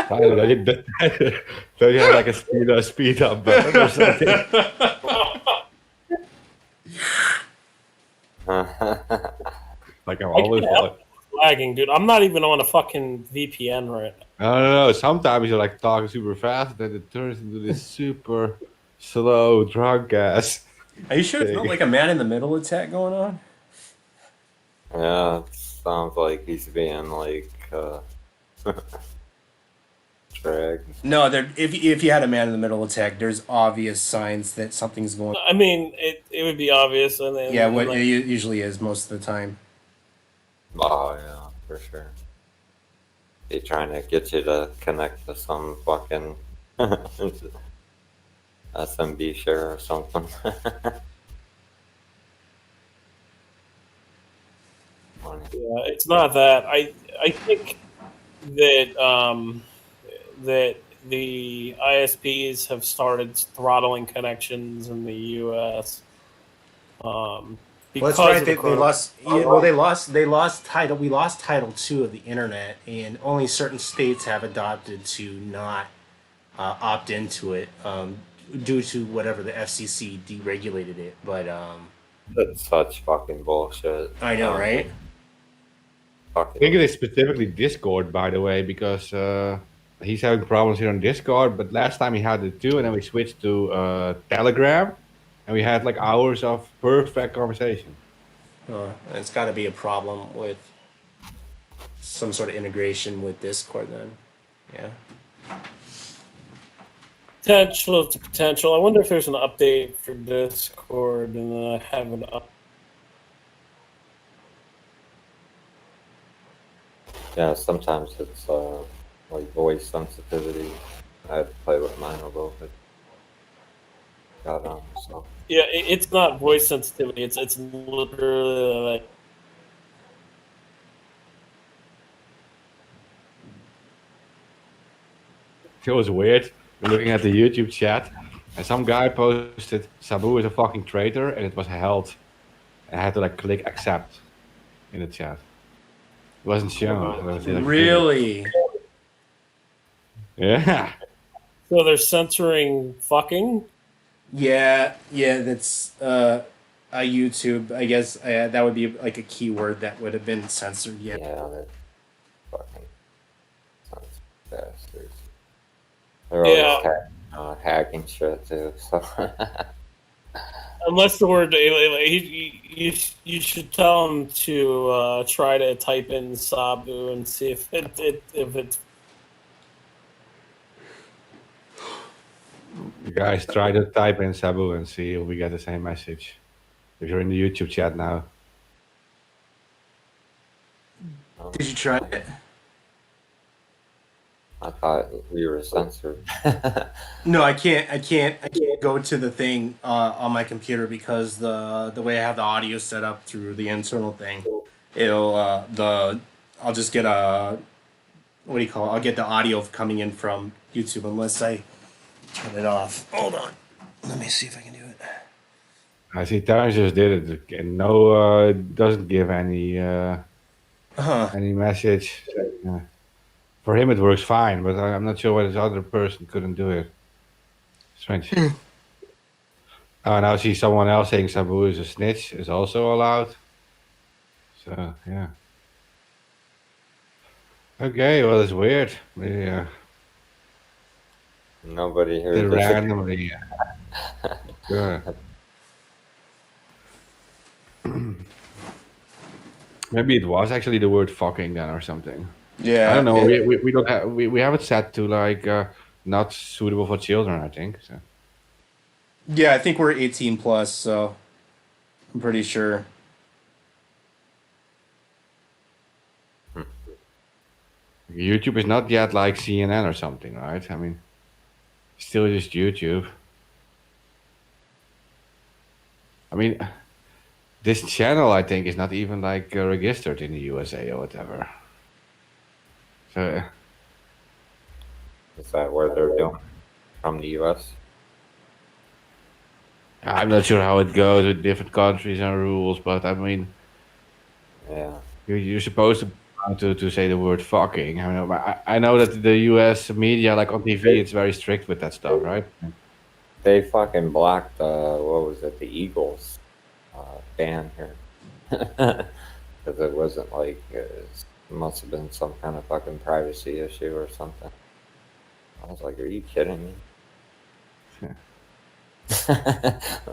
Tyler, don't you have like a speed up button or something? Like I'm I can't always help lagging, dude. I'm not even on a fucking VPN right now. no. Sometimes you're like talking super fast, and then it turns into this super slow drunk ass. Are you sure it's not thing. like a man in the middle attack going on? Yeah, it sounds like he's being like dragged. No, if you had a man in the middle attack, there's obvious signs that something's going. I mean, it would be obvious, and then Yeah, what it usually is most of the time. Oh yeah, for sure. They trying to get you to connect to some fucking SMB share or something. yeah, it's not that. I think that that the ISPs have started throttling connections in the U.S. Well, Because that's right. of the They corona. lost. Yeah, well, they lost title. We lost Title II of the internet, and only certain states have adopted to not opt into it due to whatever the FCC deregulated it. But That's such fucking bullshit. I know, right? I think it is specifically Discord, by the way, because he's having problems here on Discord. But last time he had it too, and then we switched to Telegram, and we had like hours of perfect conversation. It's got to be a problem with some sort of integration with Discord, then. Yeah. Potential to potential. I wonder if there's an update for Discord, and then I have an up. Yeah, sometimes it's like voice sensitivity. I had to play with mine a little bit. Got so Yeah, it's not voice sensitivity. It's literally like, It was weird. We're looking at the YouTube chat, and some guy posted Sabu is a fucking traitor, and it was held. And I had to like click accept in the chat. It wasn't shown. It was like Really? Yeah. so they're censoring fucking. Yeah, that's YouTube. I guess that would be like a keyword that would have been censored. Yeah. yeah, they're fucking sons of bastards. They're Yeah. always hacking shit too. So Unless the word you should tell him to try to type in Sabu and see if it's. You guys try to type in Sabu and see if we get the same message. If you're in the YouTube chat now. Did you try it? I thought we were censored. No, I can't go to the thing on my computer because the way I have the audio set up through the internal thing, it'll I'll just get a what do you call it? I'll get the audio coming in from YouTube unless I turn it off. Hold on. Let me see if I can do it. I see Terrence just did it. And no, doesn't give any message. For him, it works fine, but I'm not sure why this other person couldn't do it. Strange. Oh, now I see someone else saying Sabu is a snitch is also allowed. So, yeah. Okay, well, it's weird. Yeah. Nobody here. Did randomly. Sure. Maybe it was actually the word fucking then or something. Yeah. I don't know. We don't have we have it set to like not suitable for children, I think. So. Yeah, I think we're 18 plus, so I'm pretty sure. YouTube is not yet like CNN or something, right? I mean, still just YouTube. I mean, this channel, I think, is not even like registered in the USA or whatever. So, Is that where they're doing from the US? I'm not sure how it goes with different countries and rules, but I mean, Yeah. you're supposed to say the word fucking. I know that the US media, like on TV, it's very strict with that stuff, right? They fucking blocked what was it, the Eagles ban here. Because it wasn't like it must have been some kind of fucking privacy issue or something. I was like, are you kidding me?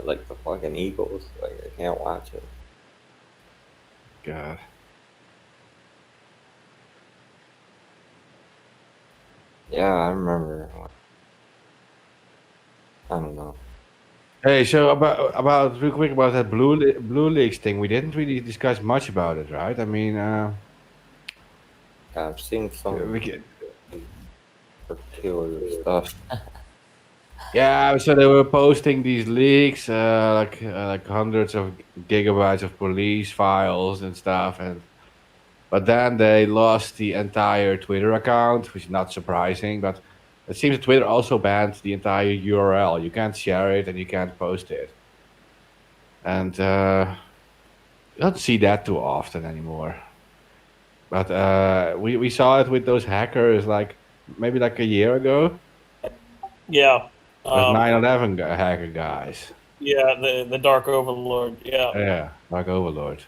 Like the fucking Eagles, like I can't watch it. God. Yeah, I remember. I don't know. Hey, so about real quick about that blue leaks thing, we didn't really discuss much about it, right? I mean, I've seen some we can, particular stuff. yeah. So they were posting these leaks, like hundreds of gigabytes of police files and stuff, but then they lost the entire Twitter account, which is not surprising, but. It seems that Twitter also banned the entire URL. You can't share it and you can't post it. And you don't see that too often anymore. But we saw it with those hackers like maybe like a year ago. Yeah. Those 9/11 hacker guys. Yeah, the Dark Overlord. Yeah. Yeah, Dark Overlord.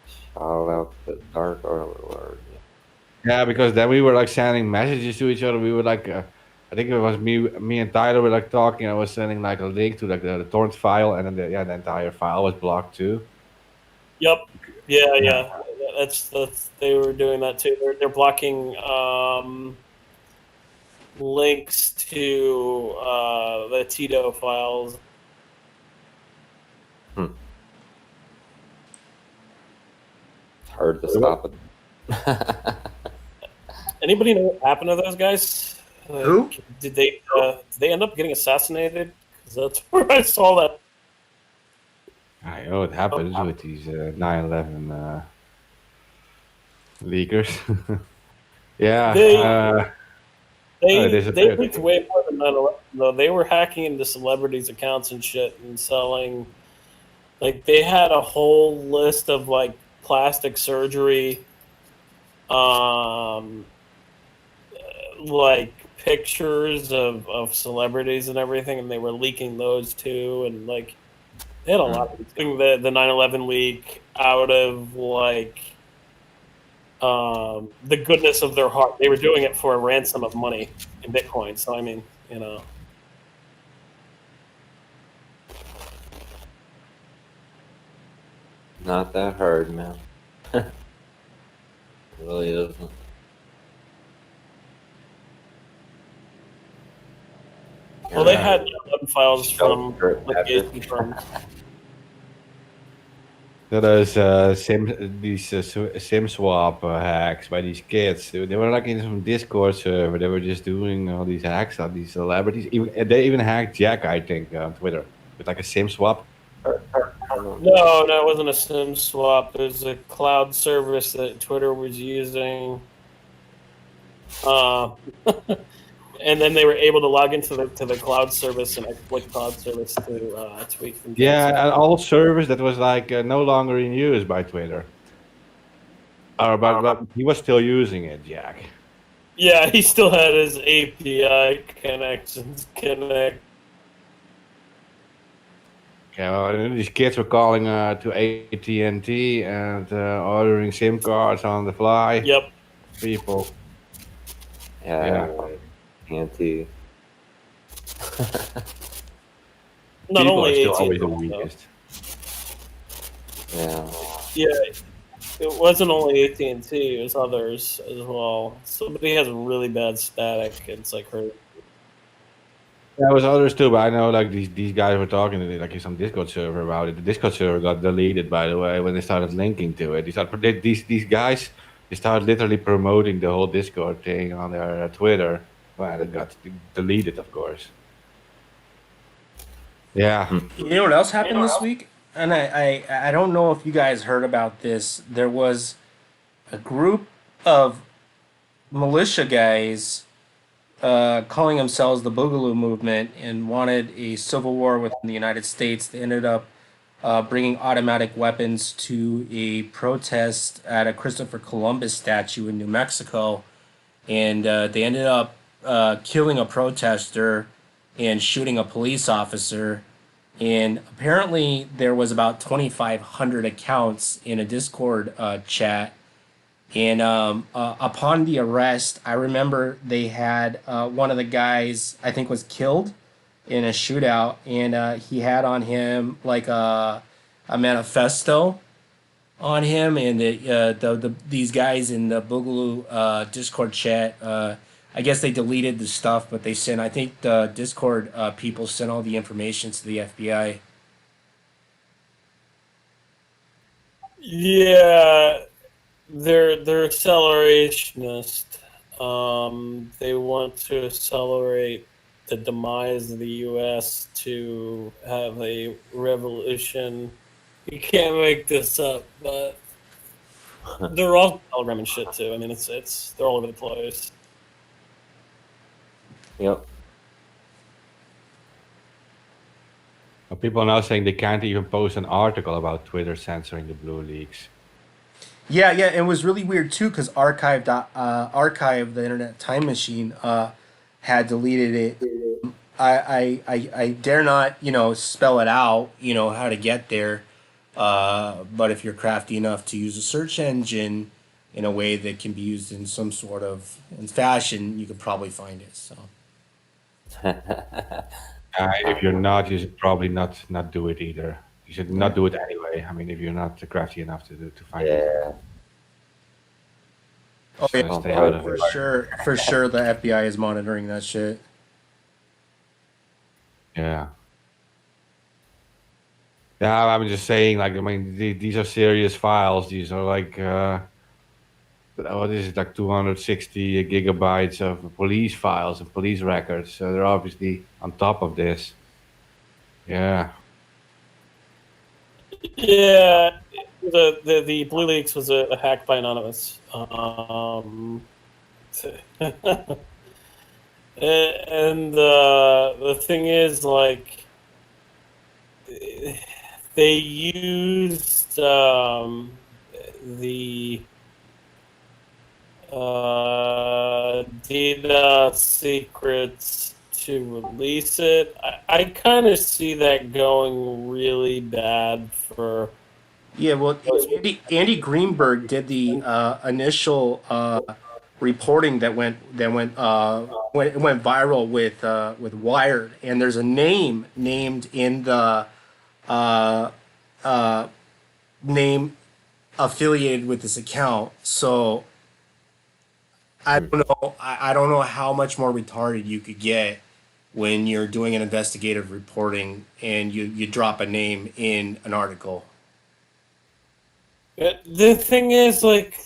Shout out to the Dark Overlord. Yeah, because then we were like sending messages to each other. We were like, I think it was me and Tyler were like talking. I was sending like a link to like the torrent file, and then the entire file was blocked too. Yep. Yeah. That's they were doing that too. They're blocking links to the Tito files. It's hard to stop it. Anybody know what happened to those guys? Who? Did they end up getting assassinated? 'Cause that's where I saw that. I know what happens with these 9/11 leakers. Yeah. They They they disappeared. leaked way more than 9/11. Though they were hacking into celebrities' accounts and shit and selling. Like they had a whole list of like plastic surgery, like pictures of celebrities and everything, and they were leaking those too. And like they had a lot of the 9/11 leak out of like the goodness of their heart. They were doing it for a ransom of money in Bitcoin. So I mean, you know. Not that hard, man. It really isn't. Well, they had 11 files So, from litigation firms. So those SIM swap hacks by these kids. They were like in some Discord server. They were just doing all these hacks on these celebrities. They even hacked Jack, I think, on Twitter with like a SIM swap. No, it wasn't a SIM swap. It was a cloud service that Twitter was using. And then they were able to log into the cloud service and exploit the cloud service to tweet from. Yeah, an old service that was like no longer in use by Twitter. But he was still using it, Jack. Yeah, he still had his API connections connect. Yeah, well, these kids were calling to AT&T and ordering SIM cards on the fly. Yep. People. Yeah. Anti. Not People only are still AT&T, always the though. weakest. Yeah. Yeah, it wasn't only AT&T. It was others as well. Somebody has really bad static. It's like her. There was others too, but I know like these guys were talking to like some Discord server about it. The Discord server got deleted, by the way, when they started linking to it. These guys, they started literally promoting the whole Discord thing on their Twitter. Well, it got deleted, of course. Yeah. You know what else happened this week? And I don't know if you guys heard about this. There was a group of militia guys calling themselves the Boogaloo Movement and wanted a civil war within the United States. They ended up bringing automatic weapons to a protest at a Christopher Columbus statue in New Mexico. And they ended up killing a protester and shooting a police officer. And apparently there was about 2,500 accounts in a Discord chat. And upon the arrest, I remember they had one of the guys, I think, was killed in a shootout, and he had on him like a manifesto on him, and these guys in the Boogaloo Discord chat, I guess they deleted the stuff, but they sent, I think the Discord people sent all the information to the FBI. Yeah, they're accelerationist. They want to accelerate the demise of the U.S. to have a revolution. You can't make this up, but they're all Telegram and shit too. I mean, it's they're all over the place. Yep. Well, people are now saying they can't even post an article about Twitter censoring the blue leaks. Yeah, it was really weird too because Archive, the Internet Time Machine, had deleted it. I dare not, spell it out, how to get there. But if you're crafty enough to use a search engine in a way that can be used in some sort of fashion, you could probably find it. So. If you're not, you should probably not do it either. You should not do it anyway. I mean, if you're not crafty enough to find it. Yeah. Oh So yeah, stay out of for it. sure. The FBI is monitoring that shit. Yeah. Yeah, I'm just saying, like, I mean, these are serious files. These are like, what is it, like 260 gigabytes of police files and police records. So they're obviously on top of this. Yeah. Yeah, the Blue Leaks was a hack by Anonymous. And the thing is, like, they used the data secrets to release it. I kind of see that going really bad for. Yeah, well, Andy Greenberg did the initial reporting that went viral with Wired, and there's a name named in the uh, uh, name affiliated with this account. So I don't know. I don't know how much more retarded you could get when you're doing an investigative reporting and you drop a name in an article. The thing is, like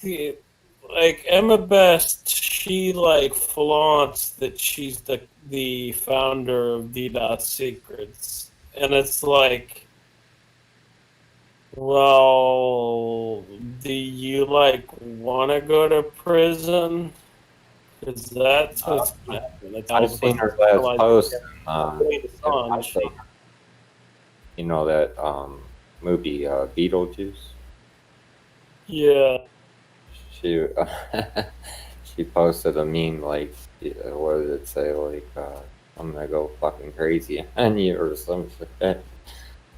Emma Best, she like flaunts that she's the founder of D Secrets, and it's like, well, do you like want to go to prison? Because that's what's gonna happen. That's all I've the seen her last post. Assange. You know that movie Beetlejuice. Yeah. She she posted a meme like, what did it say? Like, I'm gonna go fucking crazy on you or some shit. I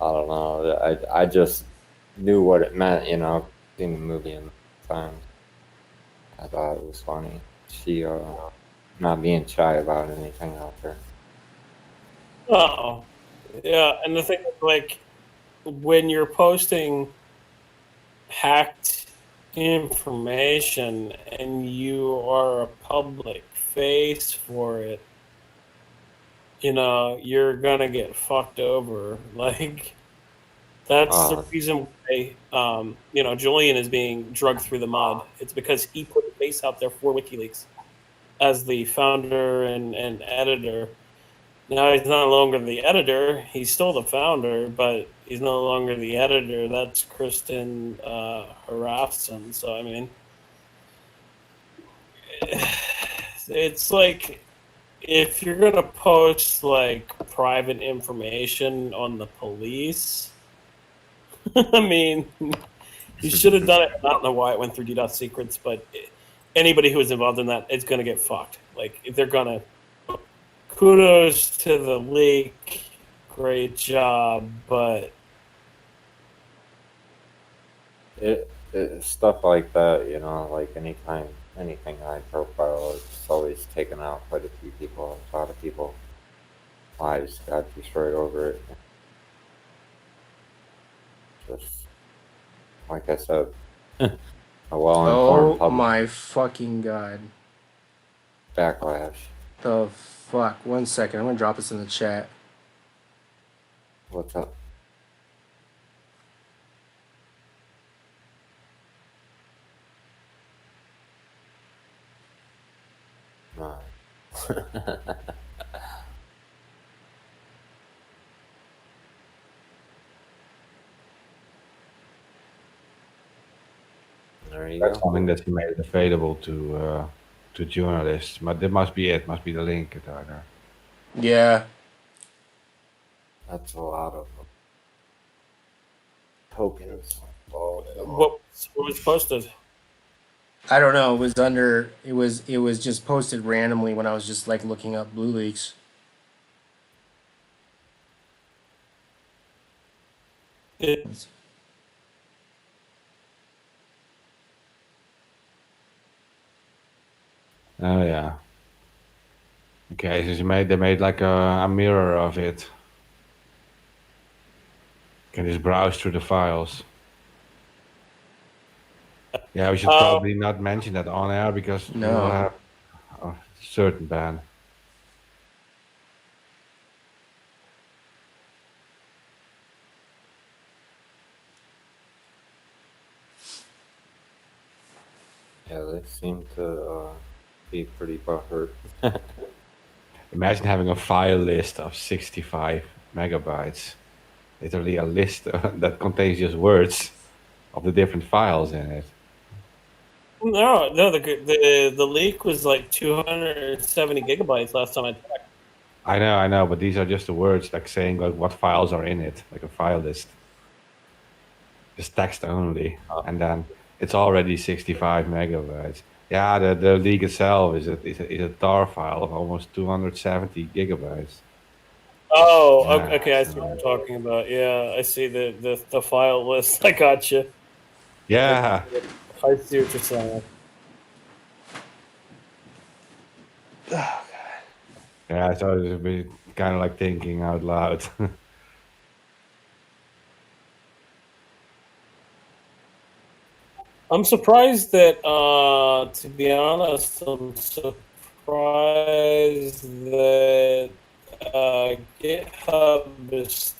don't know. I just knew what it meant, you know. Seen the movie in time. I thought it was funny. She not being shy about anything out there. Oh. Yeah, and the thing is, like, when you're posting hacked information and you are a public face for it, you know, you're gonna get fucked over. Like, that's the reason why, you know, Julian is being dragged through the mud. It's because he put a face out there for WikiLeaks as the founder and editor. Now he's no longer the editor. He's still the founder, but he's no longer the editor. That's Kristen Harafson. So, I mean, it's like, if you're going to post, like, private information on the police, I mean, you should have done it. I don't know why it went through D Secrets, but anybody who was involved in that is going to get fucked. Like, if they're going to. Kudos to the leak. Great job, but it stuff like that, you know, like anything high profile, it's always taken out quite a few people. A lot of people lives got destroyed over it. Just like I said, a well-informed public My fucking god. backlash. The fuck? 1 second. I'm gonna drop this in the chat. What's up? No. There you That's go. something that he made available to journalists. But that must be it. Must be the link there. Yeah. That's a lot of tokens. what was posted? I don't know. It was under. It was just posted randomly when I was just like looking up Blue Leaks. Oh yeah. Okay, so they made like a mirror of it. Can just browse through the files. Yeah, we should probably not mention that on air because No. we'll have a certain ban. Yeah, they seem to be pretty butthurt. Imagine having a file list of 65 megabytes. Literally a list that contains just words of the different files in it. No, the leak was like 270 gigabytes last time I checked. I know, but these are just the words like saying like what files are in it, like a file list. Just text only, and then it's already 65 megabytes. Yeah, the leak itself is a tar file of almost 270 gigabytes. Oh, Yeah, okay, I see what you're talking about. Yeah, I see the file list. I got you. yeah. I see what you're saying. Yeah, so it's a bit kind of like thinking out loud. I'm surprised that, to be honest, I'm surprised that GitHub is.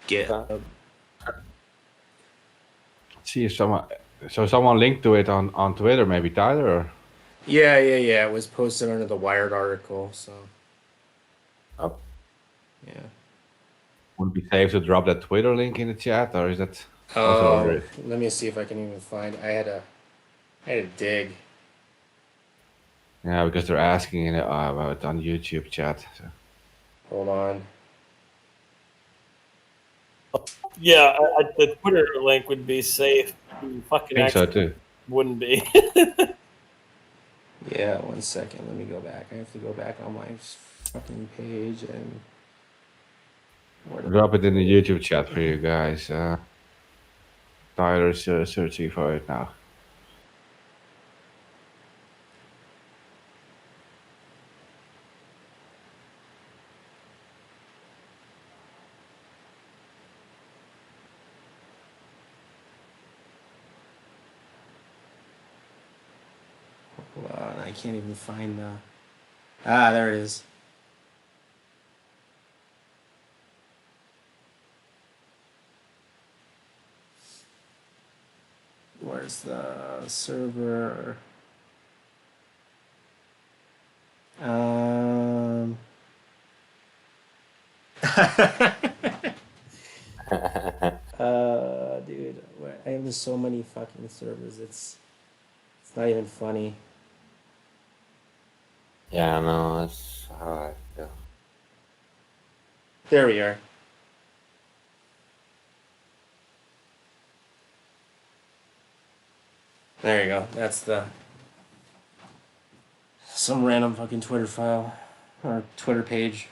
GitHub. See if someone linked to it on Twitter, maybe Tyler. Or... Yeah. It was posted under the Wired article, so. Oh, Yeah. Would it be safe to drop that Twitter link in the chat, or is that Oh, let me see if I can even find. I had to dig. Yeah, because they're asking it about it on YouTube chat. So. Hold on. Yeah, the Twitter link would be safe. Fucking I think so actually too. wouldn't be. Yeah, 1 second. Let me go back. I have to go back on my fucking page and. Drop it in the YouTube chat for you guys. Tyler's searching for it now. Hold on, I can't even find the. Ah, there it is. Where's the server? Dude, I have so many fucking servers. It's not even funny. yeah, no, that's how I feel. There we are. There you go. That's some random fucking Twitter file or Twitter page.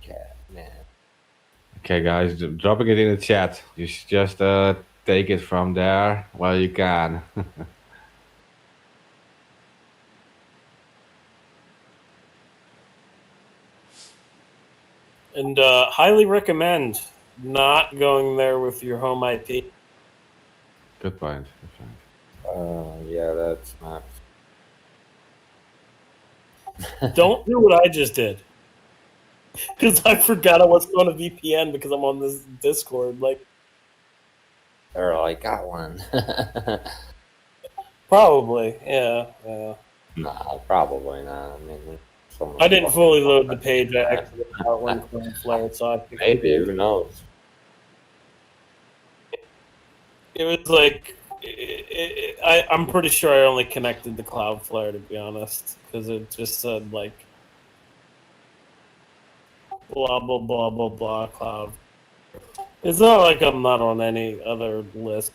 Cat, man. Okay, guys, dropping it in the chat. You should just take it from there while you can. And highly recommend not going there with your home IP. Good point. Yeah, that's not. Don't do what I just did. Because I forgot I was on a VPN because I'm on this Discord. Like, Earl, I got one. probably, yeah. Nah, probably not. I mean, I didn't fully load the page. I actually got one Cloudflare, so I think maybe, who knows? it was like I'm pretty sure I only connected to Cloudflare, to be honest, because it just said like blah blah blah blah blah cloud. It's not like I'm not on any other list.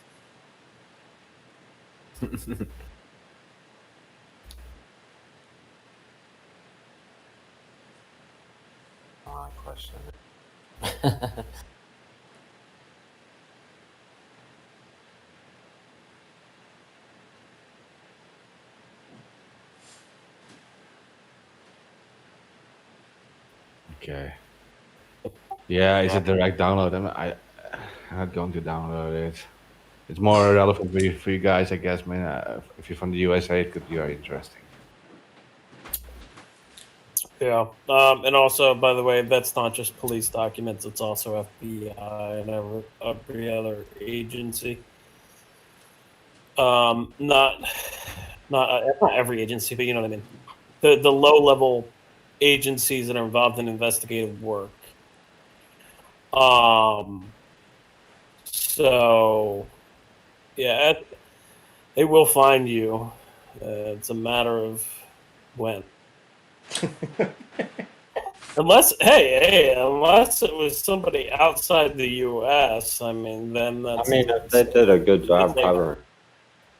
I question it. Okay. Yeah, is it direct download? I'm not going to download it. It's more relevant for you guys, I guess. Man, if you're from the USA, it could be very interesting. Yeah. And also, by the way, that's not just police documents; it's also FBI and every other agency. Not every agency, but you know what I mean. The low level agencies that are involved in investigative work. So yeah, they will find you. It's a matter of when. Unless it was somebody outside the U.S. I mean, then I that's. mean, if they did a good job They- covering,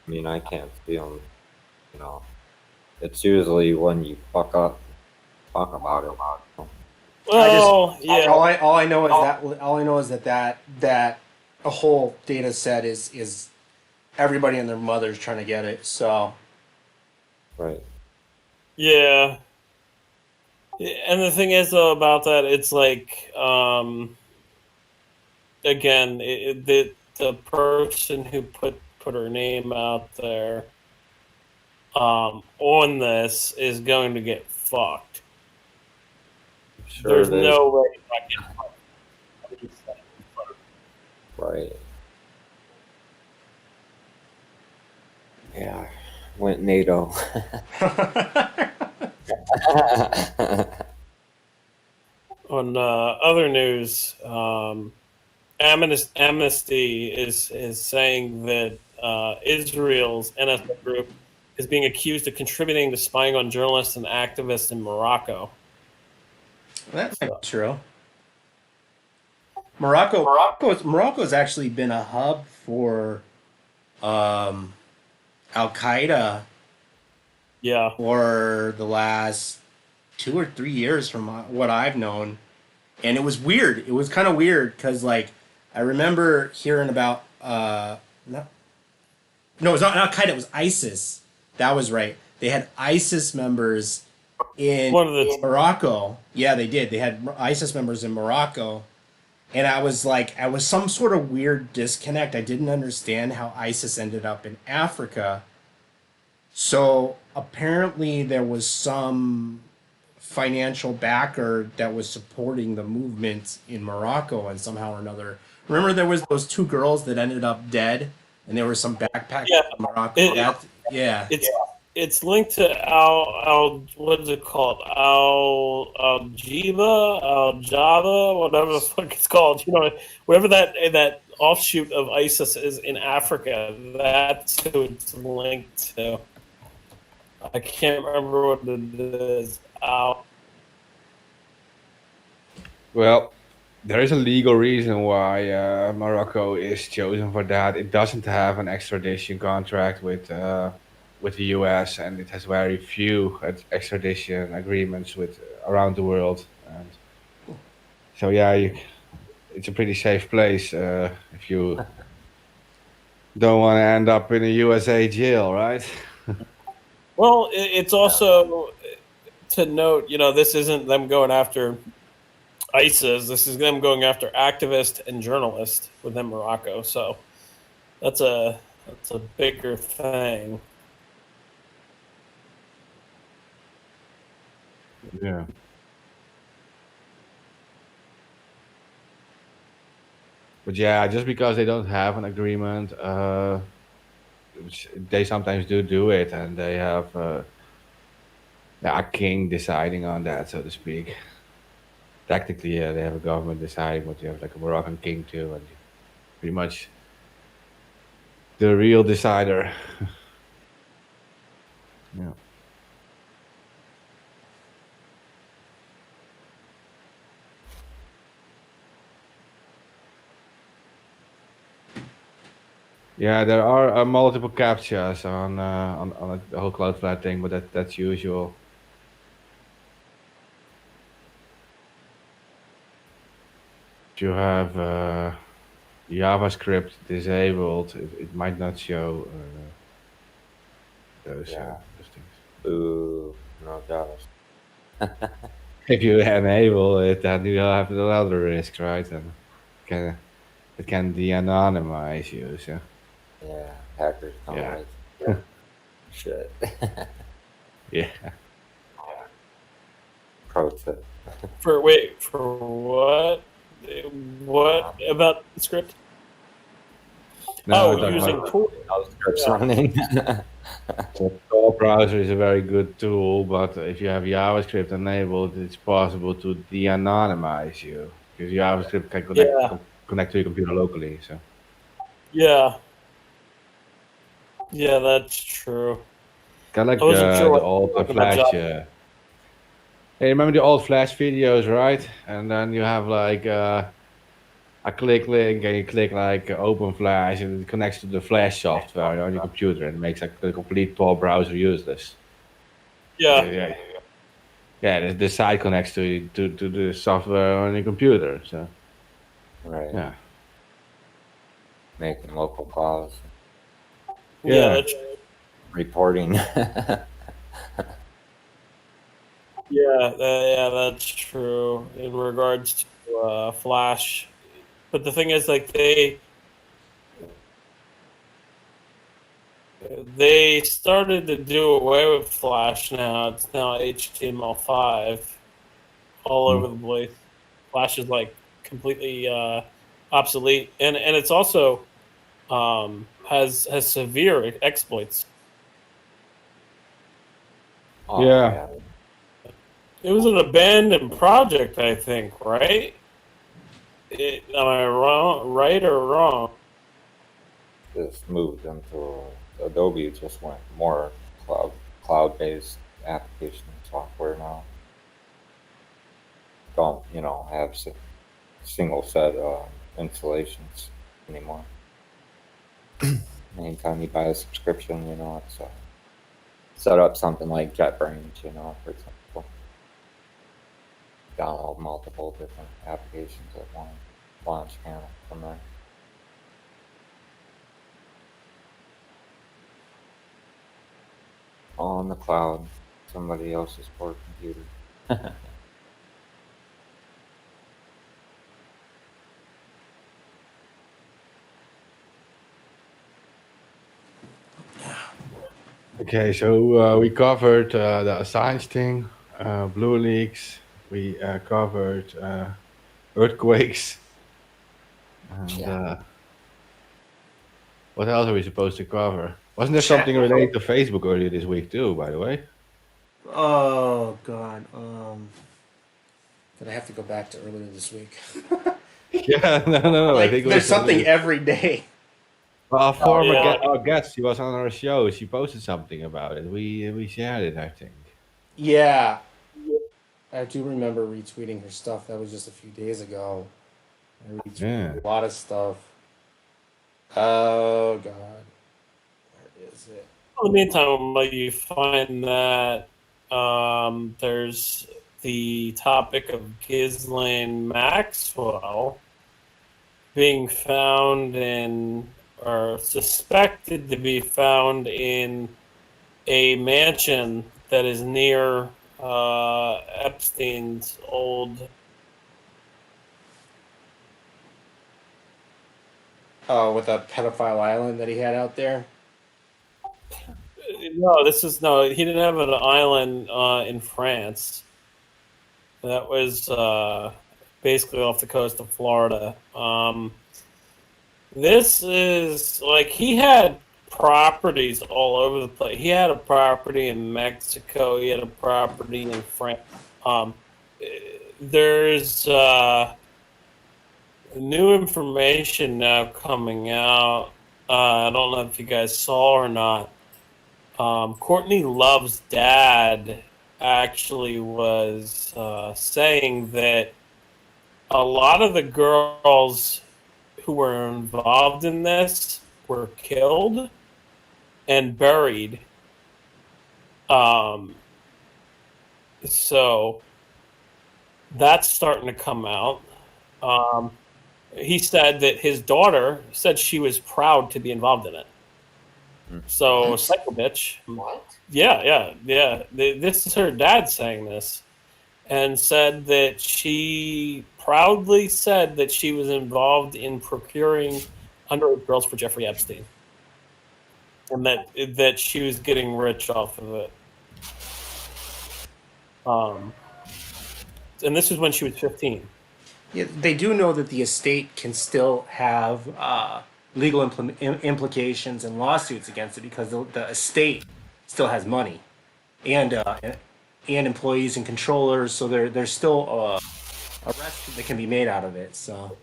I mean, I can't see them. You know, it's usually when you fuck up, talk about it. Well, yeah. All I know is that a whole data set is everybody and their mother's trying to get it. So Right. Yeah. And the thing is, though, about that, it's like, again, the person who put her name out there on this is going to get fucked. Sure. There's no way not getting fucked. Right. Yeah. Went NATO. On other news, Amnesty is saying that Israel's NSO group is being accused of contributing to spying on journalists and activists in Morocco. that might be true. Morocco's actually been a hub for Al Qaeda Yeah. for the last 2 or 3 years, from what I've known, and it was weird. It was kind of weird because, like, I remember hearing about no, it's not Al Qaeda. It was ISIS. That was right. They had ISIS members in One of the Morocco. Yeah, they did. They had ISIS members in Morocco. And I was like, I was some sort of weird disconnect. I didn't understand how ISIS ended up in Africa. So apparently there was some financial backer that was supporting the movement in Morocco, and somehow or another. Remember there was those 2 girls that ended up dead, and there was some backpack Yeah. in Morocco. Yeah. It's linked to Al what is it called? Al Java, whatever the fuck it's called. You know, whatever that offshoot of ISIS is in Africa. That's who it's linked to. I can't remember what it is. Al. Well, there is a legal reason why Morocco is chosen for that. It doesn't have an extradition contract with the US, and it has very few extradition agreements with around the world. And so yeah, it's a pretty safe place if you don't want to end up in a USA jail, right? Well, it's also to note, you know, this isn't them going after ISIS. This is them going after activists and journalists within Morocco. So that's a bigger thing. Yeah. But yeah, just because they don't have an agreement, they sometimes do it, and they have a king deciding on that, so to speak. Technically, yeah, they have a government deciding, but you have like a Moroccan king too, and pretty much the real decider. Yeah. Yeah, there are multiple captchas on the whole Cloudflare thing, but that's usual. If you have JavaScript disabled, it might not show those things. Ooh, no doubt. If you enable it, then you have another risk, right? And it can de-anonymize you. So Yeah, hackers don't Yeah. like shit. yeah. pro tip. For what? What about the script? No, Oh, using Tor. Scripts Yeah. running. The Tor browser is a very good tool, but if you have JavaScript enabled, it's possible to de-anonymize you because JavaScript can connect to your computer locally. So Yeah, that's true. kind of like I wasn't sure the what old talking about Flash. Java. Hey, remember the old Flash videos, right? And then you have like a click link, and you click like open Flash, and it connects to the Flash software on your computer, and it makes like the complete Tor browser useless. Yeah. Yeah. The site connects to the software on your computer. So Right. yeah. Making local calls. Yeah. Yeah. Reporting. Yeah, that's true in regards to Flash. But the thing is, like they started to do away with Flash now. It's now HTML5 all over the place. Flash is like completely obsolete, and it's also has severe exploits. Oh, Yeah. It was an abandoned project, I think, right? Am I wrong? Right or wrong? Just moved into Adobe. Just went more cloud-based application software now. Don't have single set installations anymore. Anytime you buy a subscription, it's set up something like JetBrains, for example. Download multiple different applications at one launch panel from there. All in the cloud, somebody else's poor computer. Okay, so we covered the Assange thing, Blue Leaks. We covered earthquakes. And what else are we supposed to cover? Wasn't there something related to Facebook earlier this week too, by the way? Oh God. Did I have to go back to earlier this week? Yeah, no. Like, I think it there's was something every day. Our former yeah. our guest, she was on our show. She posted something about it. We shared it, I think. Yeah. I do remember retweeting her stuff. That was just a few days ago. I retweeted a lot of stuff. Oh God. Where is it? In the meantime, while you find that, there's the topic of Ghislaine Maxwell being found or suspected to be found in a mansion that is near Epstein's old. Oh, with a pedophile island that he had out there. No, he didn't have an island in France. That was basically off the coast of Florida. This is like he had properties all over the place. He had a property in Mexico. He had a property in France. There's new information now coming out. I don't know if you guys saw or not. Courtney Love's dad actually was saying that a lot of the girls who were involved in this were killed and buried. So that's starting to come out. He said that his daughter said she was proud to be involved in it. So, psycho bitch. What? Yeah. This is her dad saying this, and said that she proudly said that she was involved in procuring underage girls for Jeffrey Epstein, and that she was getting rich off of it. and this is when she was 15. Yeah, they do know that the estate can still have legal implications and lawsuits against it because the estate still has money and employees and controllers, so there's still arrests that can be made out of it. So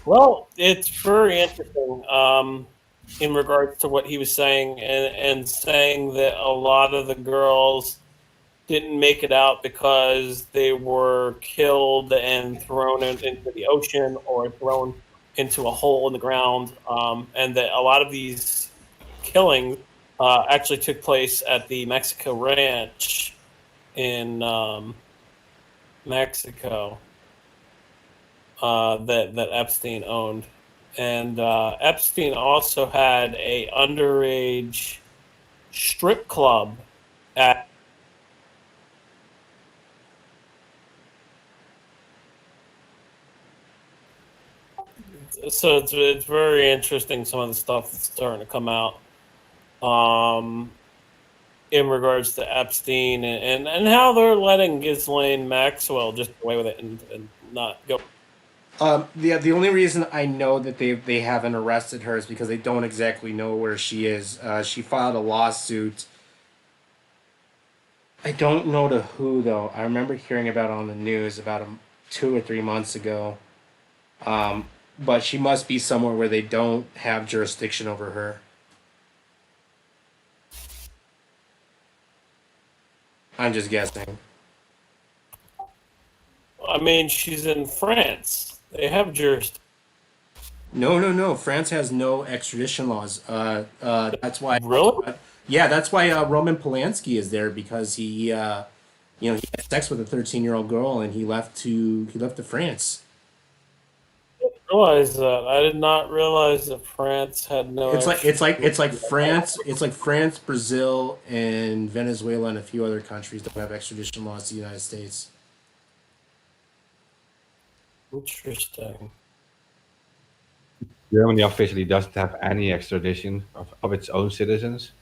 Well, it's very interesting in regards to what he was saying, and saying that a lot of the girls didn't make it out because they were killed and thrown into the ocean or thrown into a hole in the ground, and that a lot of these killings actually took place at the Mexico Ranch in Mexico that Epstein owned, and Epstein also had a underage strip club at. So it's very interesting, some of the stuff that's starting to come out in regards to Epstein and how they're letting Ghislaine Maxwell just get away with it and not go. the only reason I know that they haven't arrested her is because they don't exactly know where she is. She filed a lawsuit. I don't know to who though. I remember hearing about it on the news about 2 or 3 months ago. But she must be somewhere where they don't have jurisdiction over her. I'm just guessing. I mean, she's in France. They have jurisdiction. No. France has no extradition laws. That's why. Really? Yeah, that's why Roman Polanski is there because he had sex with a 13-year-old girl and he left to France. Realize that. I did not realize that France had no. It's like France, Brazil, and Venezuela, and a few other countries don't have extradition laws to the United States. Interesting. Germany officially doesn't have any extradition of its own citizens.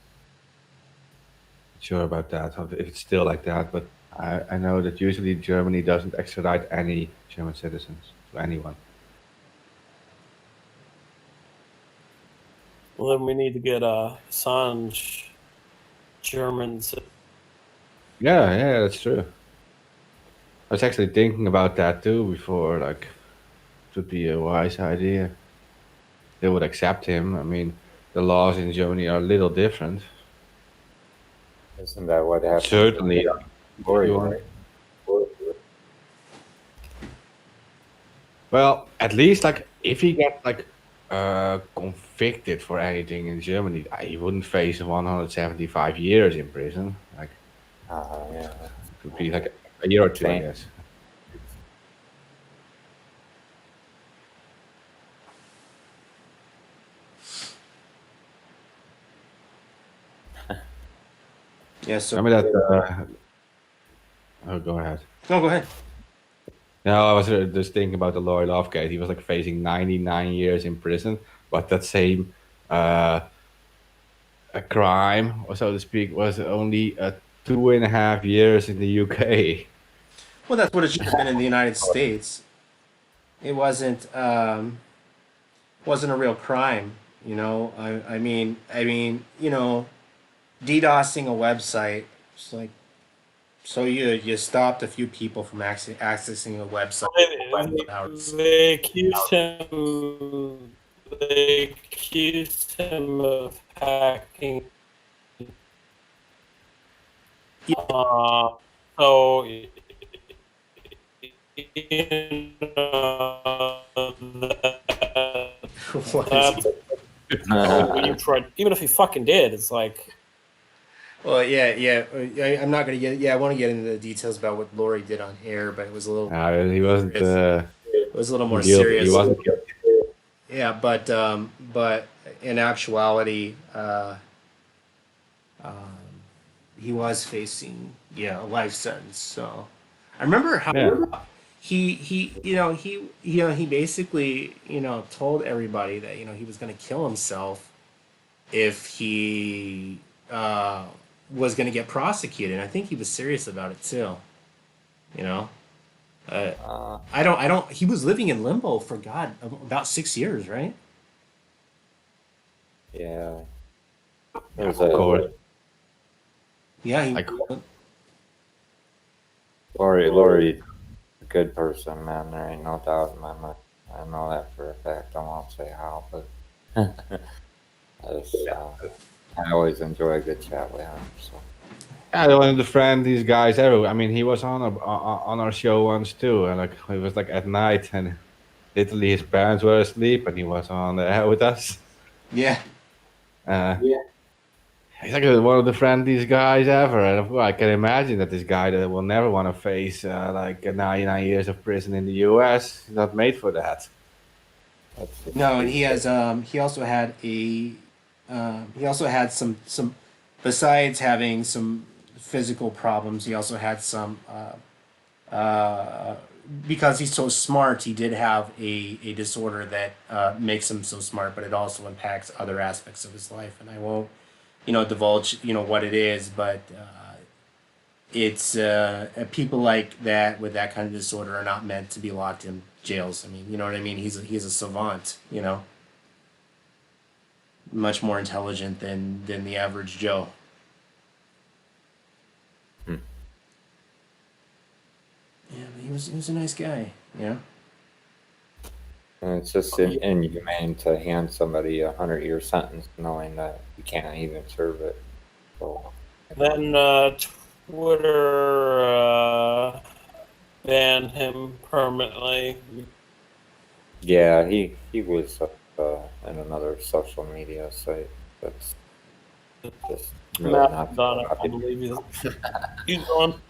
Not sure about that, if it's still like that, but I know that usually Germany doesn't extradite any German citizens to anyone. Well, then we need to get Assange Germans. Yeah, that's true. I was actually thinking about that too before, like, it would be a wise idea. They would accept him. I mean, the laws in Germany are a little different. Isn't that what happened? Certainly. Lori, you right? Well, at least, like, if he gets, like, convicted for anything in Germany, he wouldn't face 175 years in prison. Like, Yeah. it would be like a year or two, I guess. Yeah. So Remember that? Oh, go ahead. no, go ahead. No, I was just thinking about the Lori Love case. He was like facing 99 years in prison, but that same a crime, or so to speak, was only 2.5 years in the UK. Well, that's what it should have been in the United States. It wasn't a real crime, you know. I mean, DDoSing a website. It's like, so you stopped a few people from accessing a website. They accused him. They accused him of hacking. So when you try, even if he fucking did, it's like. Well, yeah. I'm not gonna get. Yeah, I want to get into the details about what Lori did on air, but it was a little. He wasn't. It was a little more guilty. serious. He wasn't guilty. Yeah, but in actuality, he was facing a life sentence. So I remember how he basically told everybody that he was going to kill himself if he was going to get prosecuted. I think he was serious about it too. You know, I don't. He was living in limbo for God about 6 years, right? Yeah. Of There's a course. Yeah, Like, Lori, a good person, man. There ain't no doubt in my mind. I know that for a fact. I won't say how, but I always enjoy a good chat with him. So yeah, one of the friendliest guys ever. I mean, he was on our show once too, and like it was like at night, and literally his parents were asleep, and he was on the air with us. yeah. Yeah. He's like one of the friendliest guys ever, and I can imagine that this guy that will never want to face like 99 years of prison in the U.S. He's not made for that. that's just No, and he has he also had he also had some besides having some physical problems, he also had some because he's so smart, he did have a disorder that makes him so smart, but it also impacts other aspects of his life. And I won't, divulge, what it is, but it's people like that with that kind of disorder are not meant to be locked in jails. I mean, you know what I mean? He's a savant, much more intelligent than the average Joe. Yeah, but he was a nice guy, and it's just inhumane to hand somebody a 100-year sentence knowing that you can't even serve it. So Then Twitter banned him permanently. yeah, he was in another social media site. That's just really not Mastodon, I believe he's on.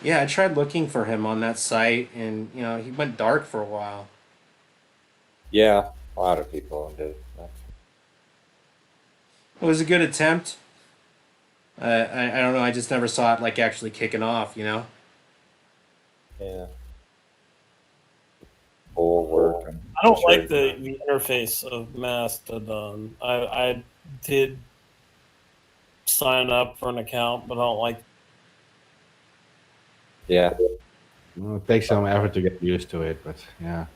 Yeah, I tried looking for him on that site, and he went dark for a while. Yeah, a lot of people did. It was a good attempt. I don't know. I just never saw it like actually kicking off. Yeah. Full work. And I don't like the interface of Mastodon. I did sign up for an account, but I don't like. Yeah. Well, it takes some effort to get used to it, but yeah.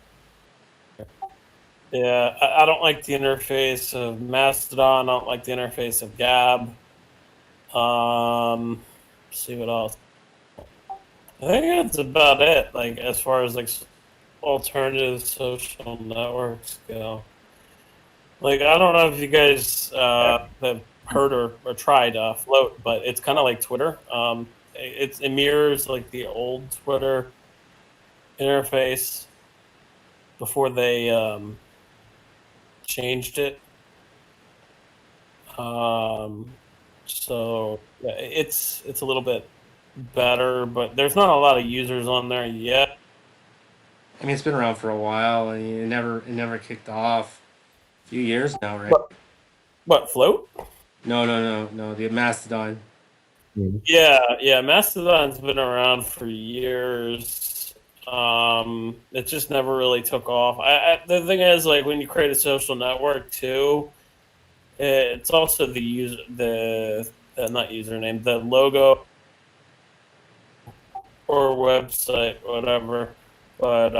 Yeah, I don't like the interface of Mastodon. I don't like the interface of Gab. Let's see what else. I think that's about it. Like as far as like alternative social networks go. Like I don't know if you guys have heard or tried Float, but it's kind of like Twitter. It mirrors like the old Twitter interface before they changed it. So yeah, it's a little bit better, but there's not a lot of users on there yet. I mean, it's been around for a while, and it never kicked off. A few years now, right? What Float? No. The Mastodon. Yeah. Mastodon's been around for years. It just never really took off. The thing is, like, when you create a social network too, it's also the not username, the logo or website, whatever. But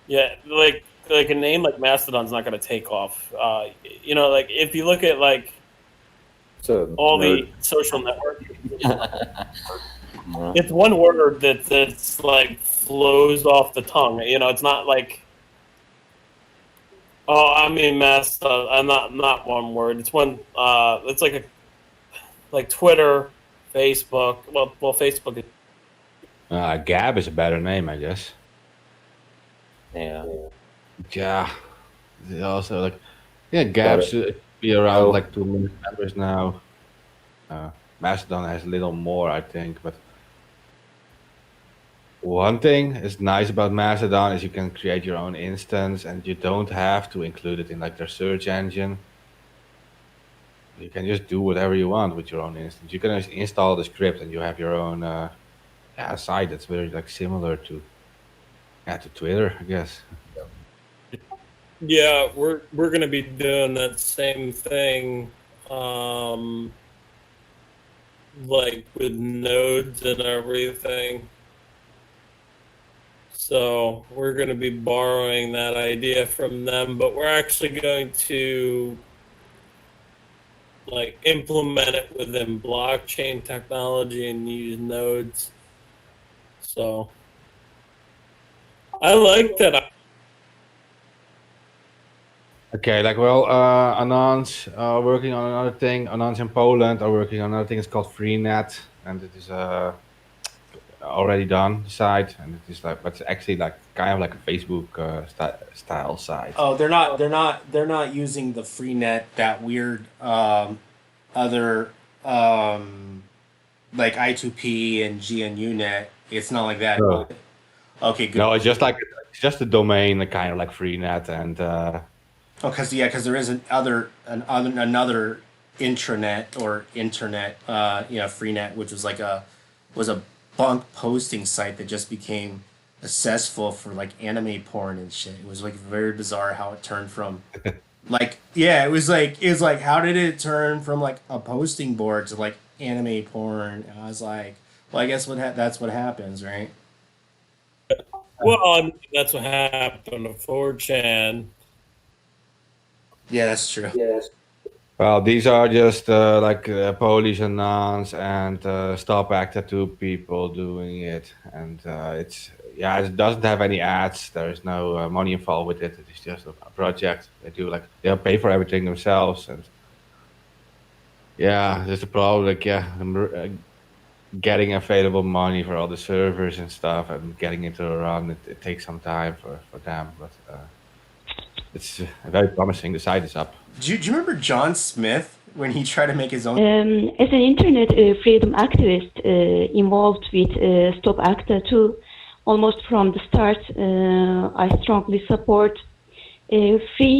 yeah, like a name like Mastodon's not going to take off. Like if you look at like all the social networks, it's one word that's like flows off the tongue. It's not like, oh, I mean Mastodon. I'm not one word. It's one. It's like Twitter, Facebook. Well, Facebook is. Gab is a better name, I guess. Yeah. Yeah. Also, like, yeah, Gab should be around like 2 million members now. Mastodon has a little more, I think, but one thing is nice about Mastodon is you can create your own instance, and you don't have to include it in like their search engine. You can just do whatever you want with your own instance. You can just install the script, and you have your own site that's very like similar to Twitter, I guess. Yeah, we're gonna be doing that same thing, like with nodes and everything. So we're gonna be borrowing that idea from them, but we're actually going to like implement it within blockchain technology and use nodes. So I like that. Okay, like well, Anons are working on another thing. Anons in Poland are working on another thing. It's called Freenet, and it is already done the site, and it is like, but it's actually like kind of like a Facebook style site. Oh, they're not using the Freenet, that weird other like I2P and GNU net. It's not like that. No, Okay, good. no, it's just a domain, like, kind of like Freenet, and Oh, because there is another intranet or internet, Freenet, which was a bunk posting site that just became accessible for like anime porn and shit. It was like very bizarre how it turned from like, yeah, it was like how did it turn from like a posting board to like anime porn? And I was like, well, I guess that's what happens, right? Well, I mean, that's what happened to 4chan. Yeah, that's true. well, these are just like Polish Anons and Stop Acta 2 people doing it, and it's yeah, it doesn't have any ads. There is no money involved with it. It's just a project. They'll pay for everything themselves, and yeah, there's a problem. Like getting available money for all the servers and stuff, and getting it to run. It takes some time for them, but it's very promising. The site is up. Do you remember John Smith when he tried to make his own? As an internet freedom activist involved with Stop ACTA 2, almost from the start, I strongly support free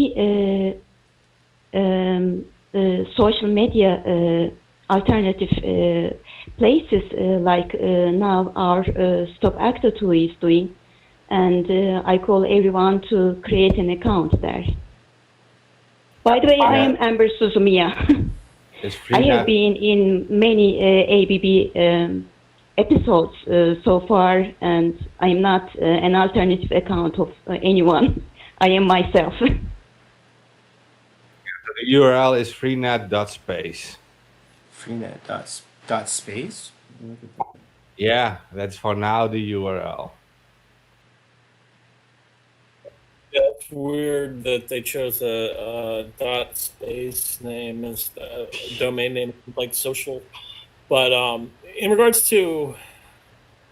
social media alternative places like now our Stop ACTA 2 is doing. And I call everyone to create an account there. By the way, I am Amber Suzumiya. I have been in many ABB episodes so far, and I am not an alternative account of anyone. I am myself. The URL is freenet.space. Freenet.space? Yeah, that's for now the URL. Yeah, it's weird that they chose a dot space name as the domain name, like social. But in regards to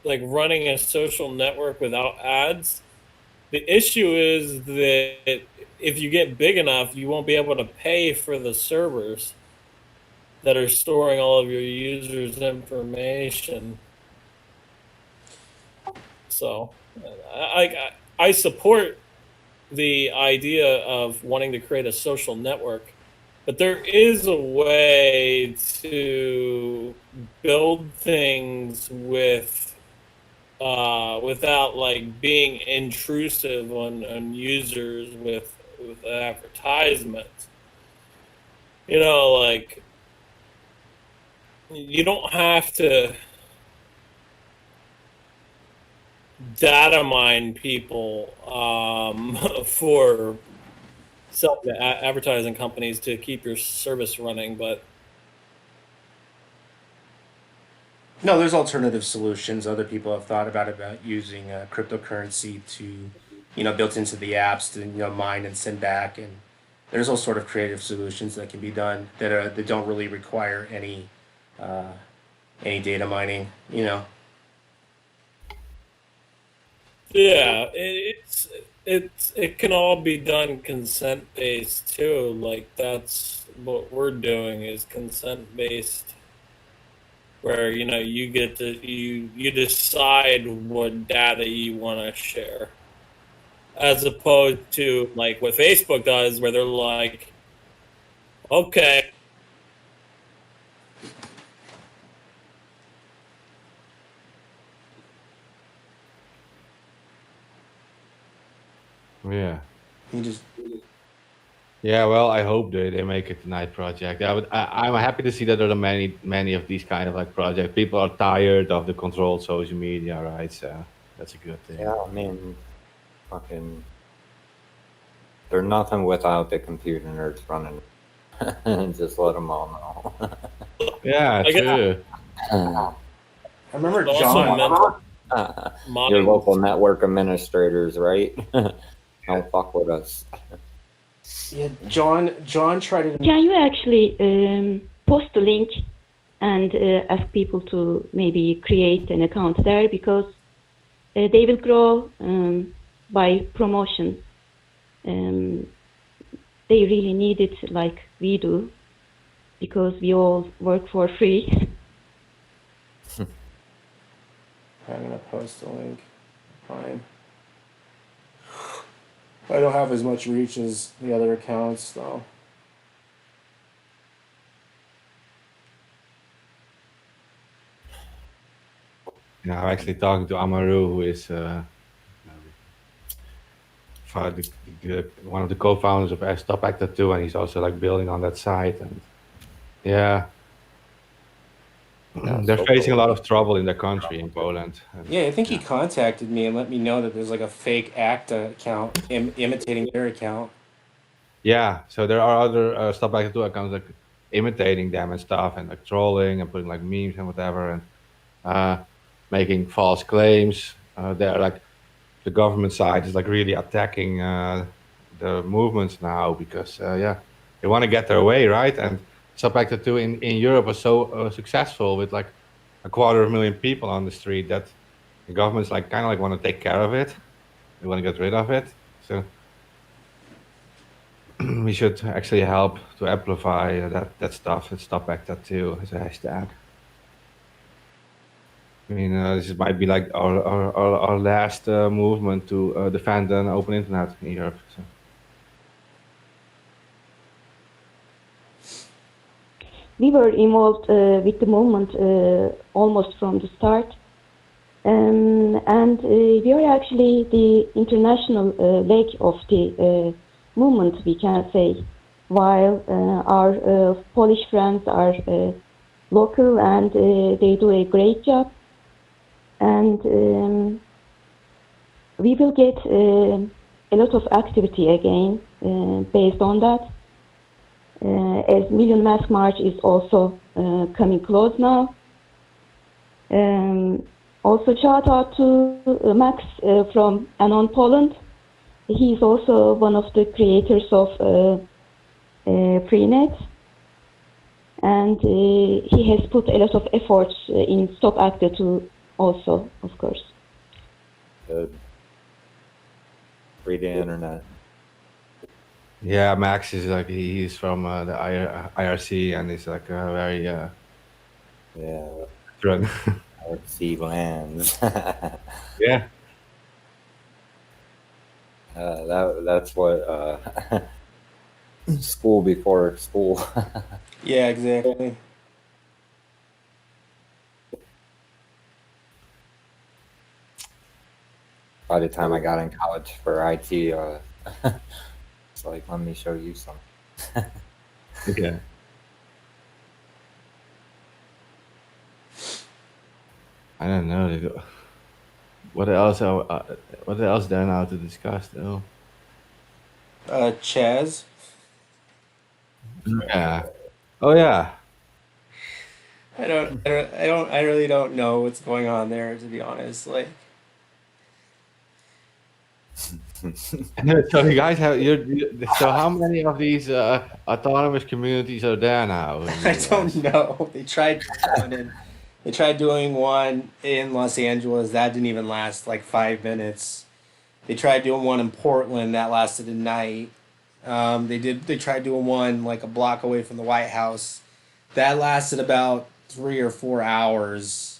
like running a social network without ads, the issue is that if you get big enough, you won't be able to pay for the servers that are storing all of your users' information. So I support the idea of wanting to create a social network, but there is a way to build things without like being intrusive on users with advertisements. You know, like you don't have to data mine people for advertising companies to keep your service running, but No, there's alternative solutions. Other people have thought about using cryptocurrency to, built into the apps to mine and send back, and there's all sort of creative solutions that can be done that don't really require any data mining. yeah, it can all be done consent based too. Like that's what we're doing is consent based, where you get to you decide what data you want to share, as opposed to like what Facebook does, where they're like, okay. Yeah. He just Yeah, well, I hope they make it tonight project. I'm happy to see that there are many of these kind of like projects. People are tired of the controlled social media, right? So that's a good thing. Yeah, I mean, fucking, they're nothing without the computer nerds running. Just let them all know. Yeah, I guess true. I remember also John. meant Your modding. local network administrators, right? Don't fuck with us. Yeah, John tried it. Can you actually post the link and ask people to maybe create an account there, because they will grow by promotion. They really need it like we do, because we all work for free. I'm gonna post a link. Fine. I don't have as much reach as the other accounts, though. Yeah, I'm actually talking to Amaru, who is one of the co-founders of Stop Actor 2, and he's also like building on that site. And yeah, they're so facing a cool. lot of trouble in their country, in Poland. And, Yeah, I think he contacted me and let me know that there's like a fake ACTA account imitating their account. yeah, so there are other Stop Actor 2 accounts like imitating them and stuff, and like trolling and putting like memes and whatever, and making false claims. They're like the government side is like really attacking the movements now because yeah, they want to get their way, right? And Subactor 2 in Europe was so successful with like 250,000 people on the street that the government's like kind of like want to take care of it. They want to get rid of it. So we should actually help to amplify that stuff. And Stop Actor 2 as a hashtag. I mean, this might be like our last movement to defend an open internet in Europe. So. We were involved with the movement almost from the start. And we are actually the international leg of the movement, we can say, while our Polish friends are local and they do a great job. And we will get a lot of activity again based on that. As Million Mask March is also coming close now. Also shout out to Max from Anon Poland. He's also one of the creators of Freenet. And he has put a lot of efforts in Stop Actor 2 also, of course. Good. Free the internet. Yeah, Max is like he's from the IRC and he's like a very Yeah. drug. RC lands. Yeah. That's what school before school. Yeah, exactly. By the time I got in college for IT, it's like, let me show you something. Yeah. I don't know. What else? What else there now to discuss though? Chaz. Yeah. Oh yeah. I really don't know what's going on there, to be honest. Like, So you guys have so how many of these autonomous communities are there now? I don't know. They tried doing one in Los Angeles. That didn't even last like 5 minutes. They tried doing one in Portland. That lasted a night. They tried doing one like a block away from the White House. That lasted about 3 or 4 hours.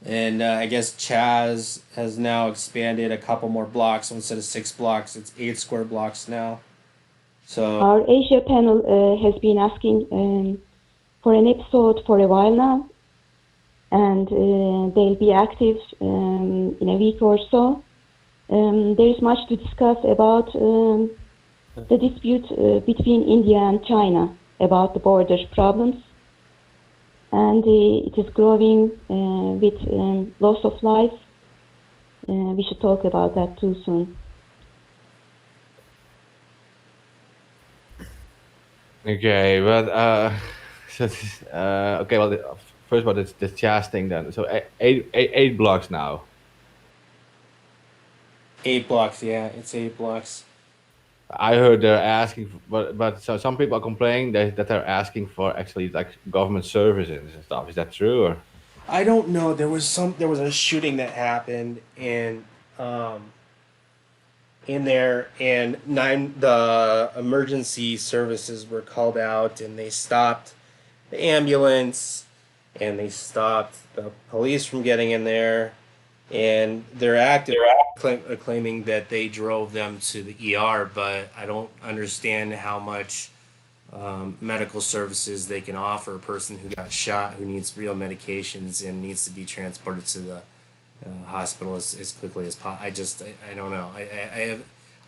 And I guess Chaz has now expanded a couple more blocks. So instead of 6 blocks, it's 8 square blocks now. So Our Asia panel has been asking for an episode for a while now, and they'll be active in a week or so. There is much to discuss about the dispute between India and China about the border problems, and it is growing with loss of life. We should talk about that too soon. Okay, but okay. Well, first of all, it's the Chaz thing then. So eight blocks now. 8 blocks, yeah, it's 8 blocks. I heard they're asking, but so some people are complaining that they're asking for actually like government services and stuff. Is that true? Or? I don't know. There was a shooting that happened in there, and the emergency services were called out, and they stopped the ambulance, and they stopped the police from getting in there, and claiming that they drove them to the ER, but I don't understand how much medical services they can offer a person who got shot, who needs real medications and needs to be transported to the hospital as quickly as possible. I don't know.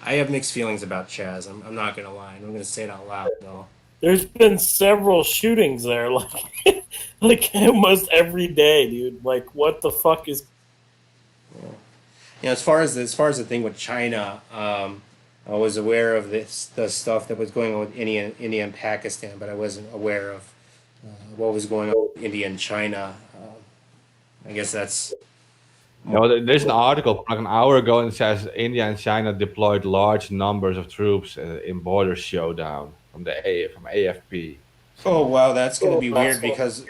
I have mixed feelings about Chaz. I'm not gonna lie. I'm gonna say it out loud though. There's been several shootings there, like like almost every day, dude. Like, what the fuck is? As far as the thing with China, I was aware of the stuff that was going on with India and Pakistan, but I wasn't aware of what was going on with India and China. I guess that's. No, there's an article like an hour ago and it says India and China deployed large numbers of troops in border showdown from AFP. Oh wow, that's going to be weird because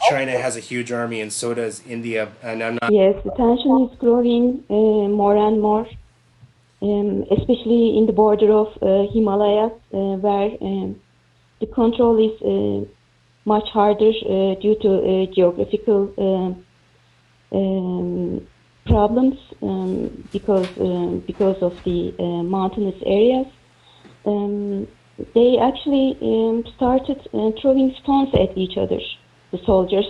China has a huge army and so does India, and I'm not. Yes, the tension is growing more and more, especially in the border of Himalayas, where the control is much harder due to geographical problems because of the mountainous areas. They actually started throwing stones at each other, the soldiers,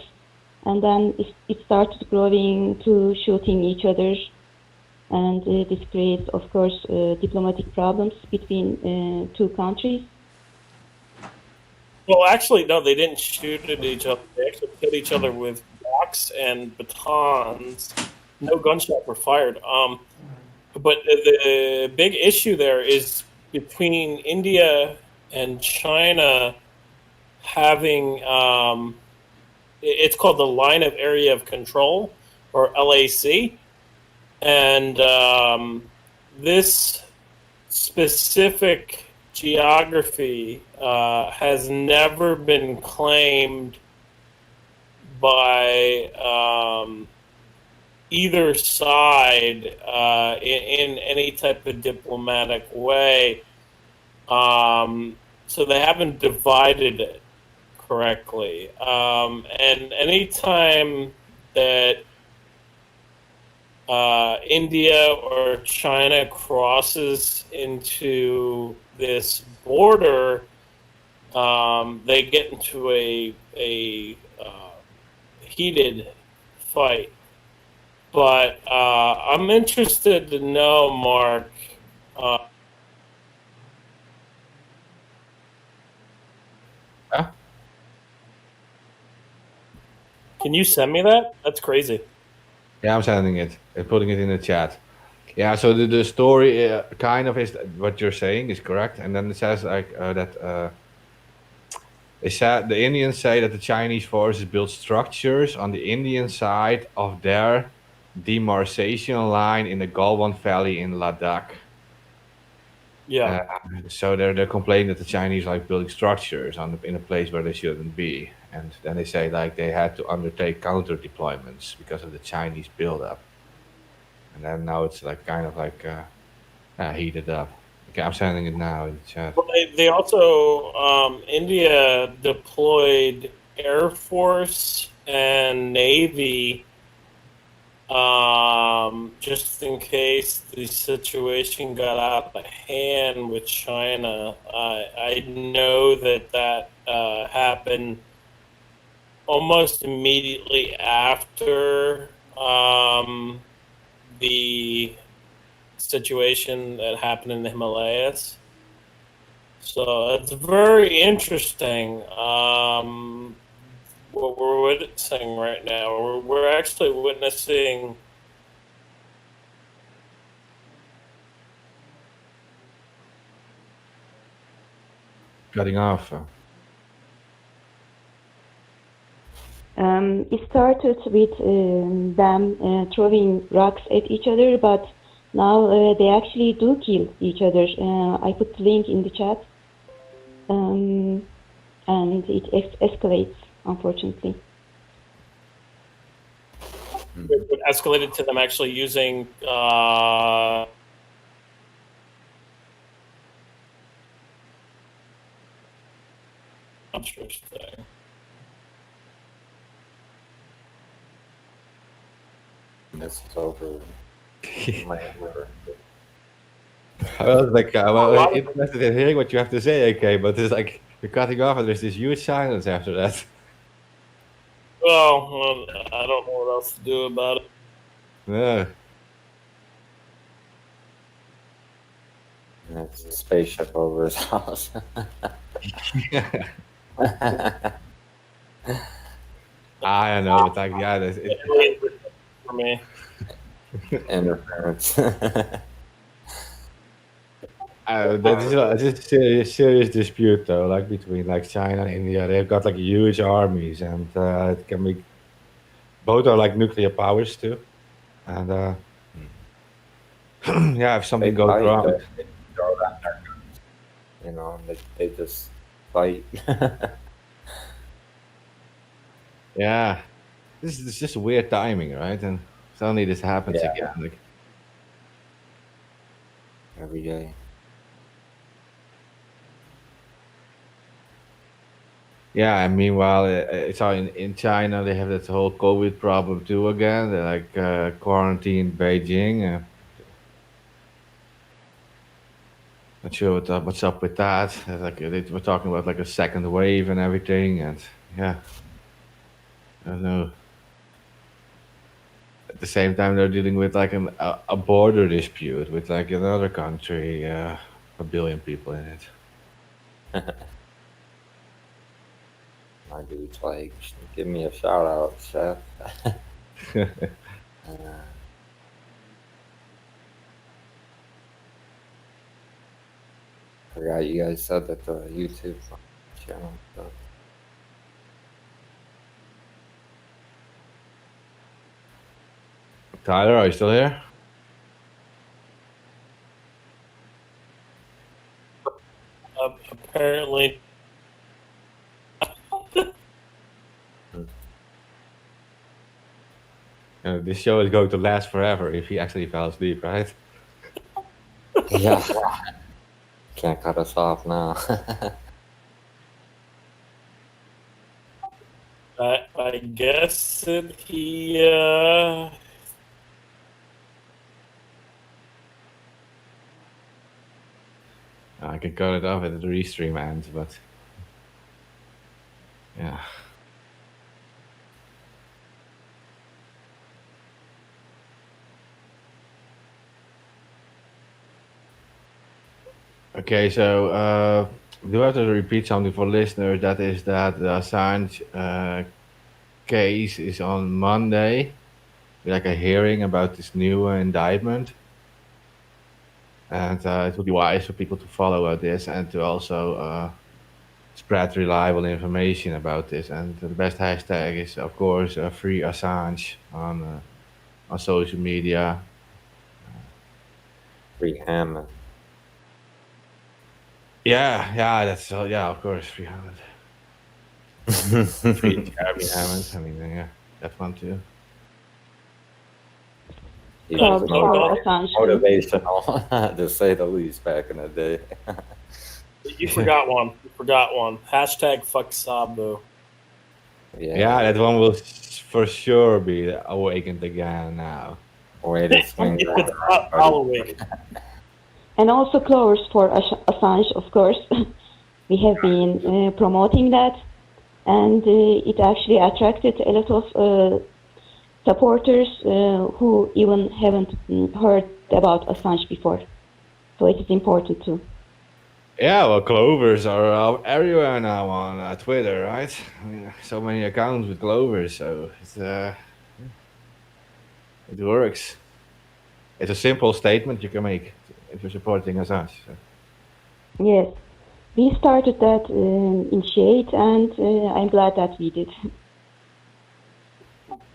and then it started growing to shooting each other, and this creates, of course, diplomatic problems between two countries. Well, actually, no, they didn't shoot at each other. They actually hit each other with rocks and batons. No gunshots were fired. But the big issue there is between India and China having it's called the Line of Area of Control, or LAC, and this specific geography has never been claimed by either side in any type of diplomatic way. So they haven't divided it correctly. And anytime that India or China crosses into this border, they get into a heated fight. But I'm interested to know, Mark. Can you send me that? That's crazy. Yeah, I'm sending it. I'm putting it in the chat. Yeah, so the story kind of is what you're saying is correct, and then it says like that they said the Indians say that the Chinese forces built structures on the Indian side of their demarcation line in the Galwan Valley in Ladakh. Yeah. So they're complaining that the Chinese like building structures in a place where they shouldn't be, and then they say like they had to undertake counter deployments because of the Chinese buildup. And then now it's like kind of like heated up. Okay, I'm sending it now in the chat. Well, they also India deployed Air Force and Navy just in case the situation got out of hand with China. I know that happened almost immediately after the situation that happened in the Himalayas. So it's very interesting. What we're witnessing right now, we're actually witnessing Cutting off. It started with them throwing rocks at each other, but now they actually do kill each other. I put the link in the chat, and it escalates, unfortunately. it escalated to them actually using interesting. This is over. I was like, well, interested in hearing what you have to say, okay, but it's like you're cutting off and there's this huge silence after that. Well, I don't know what else to do about it. No. That's a spaceship over his house. I don't know, but like, yeah, For me. Interference. This is a serious dispute though, like between like China and India. They've got like huge armies, and it can be both are like nuclear powers too. And yeah, if something They goes fight, wrong, they throw down their guns. You know, they just fight. yeah, this is just weird timing, right? And suddenly this happens Yeah. again. Like, Every day. yeah, and meanwhile, it's all in China. They have that whole COVID problem too again. They like quarantined Beijing. Not sure what's up with that. Like we're talking about like a second wave and everything, and yeah, I don't know. At the same time, they're dealing with like a border dispute with like another country, a billion people in it. My dude's like, give me a shout out, chef. Forgot you guys said that the YouTube channel. So. Tyler, are you still here? Apparently. This show is going to last forever if he actually fell asleep, right? Yeah. Can't cut us off now. I guess that he I can cut it off at the restream ends, but yeah. Okay, so we do have to repeat something for listeners. That is that the Assange case is on Monday, like a hearing about this new indictment. And it would be wise for people to follow this and to also spread reliable information about this. And the best hashtag is, of course, free Assange on social media. Free Hammond. Yeah, that's yeah, of course, 300. Free Jeremy Hammond. I mean, yeah, that one too. He was Assange. motivational, to say the least, back in the day. You forgot one. You forgot one. Hashtag fuck Sabu. Yeah, that one will for sure be awakened again now. Way to swing It's not awake. And also close for Assange, of course. We have been promoting that, and it actually attracted a lot of supporters who even haven't heard about Assange before. So it is important too. Yeah, well, clovers are everywhere now on Twitter, right? I mean, so many accounts with clovers, so it works. It's a simple statement you can make if you're supporting Assange. So. Yes, we started that initiate, and I'm glad that we did.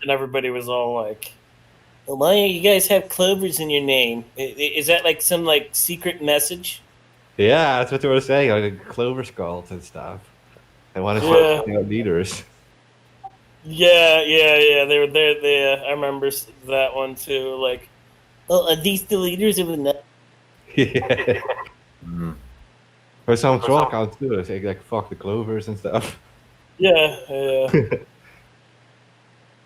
And everybody was all like, well, why do you guys have clovers in your name? Is that like some like secret message? Yeah, that's what they were saying, like the clover skulls and stuff. They want to Yeah. show leaders. Yeah. They were there. I remember that one too. Like, oh, are these the leaders of the? Yeah. For some troll accounts too, they say like fuck the clovers and stuff. Yeah.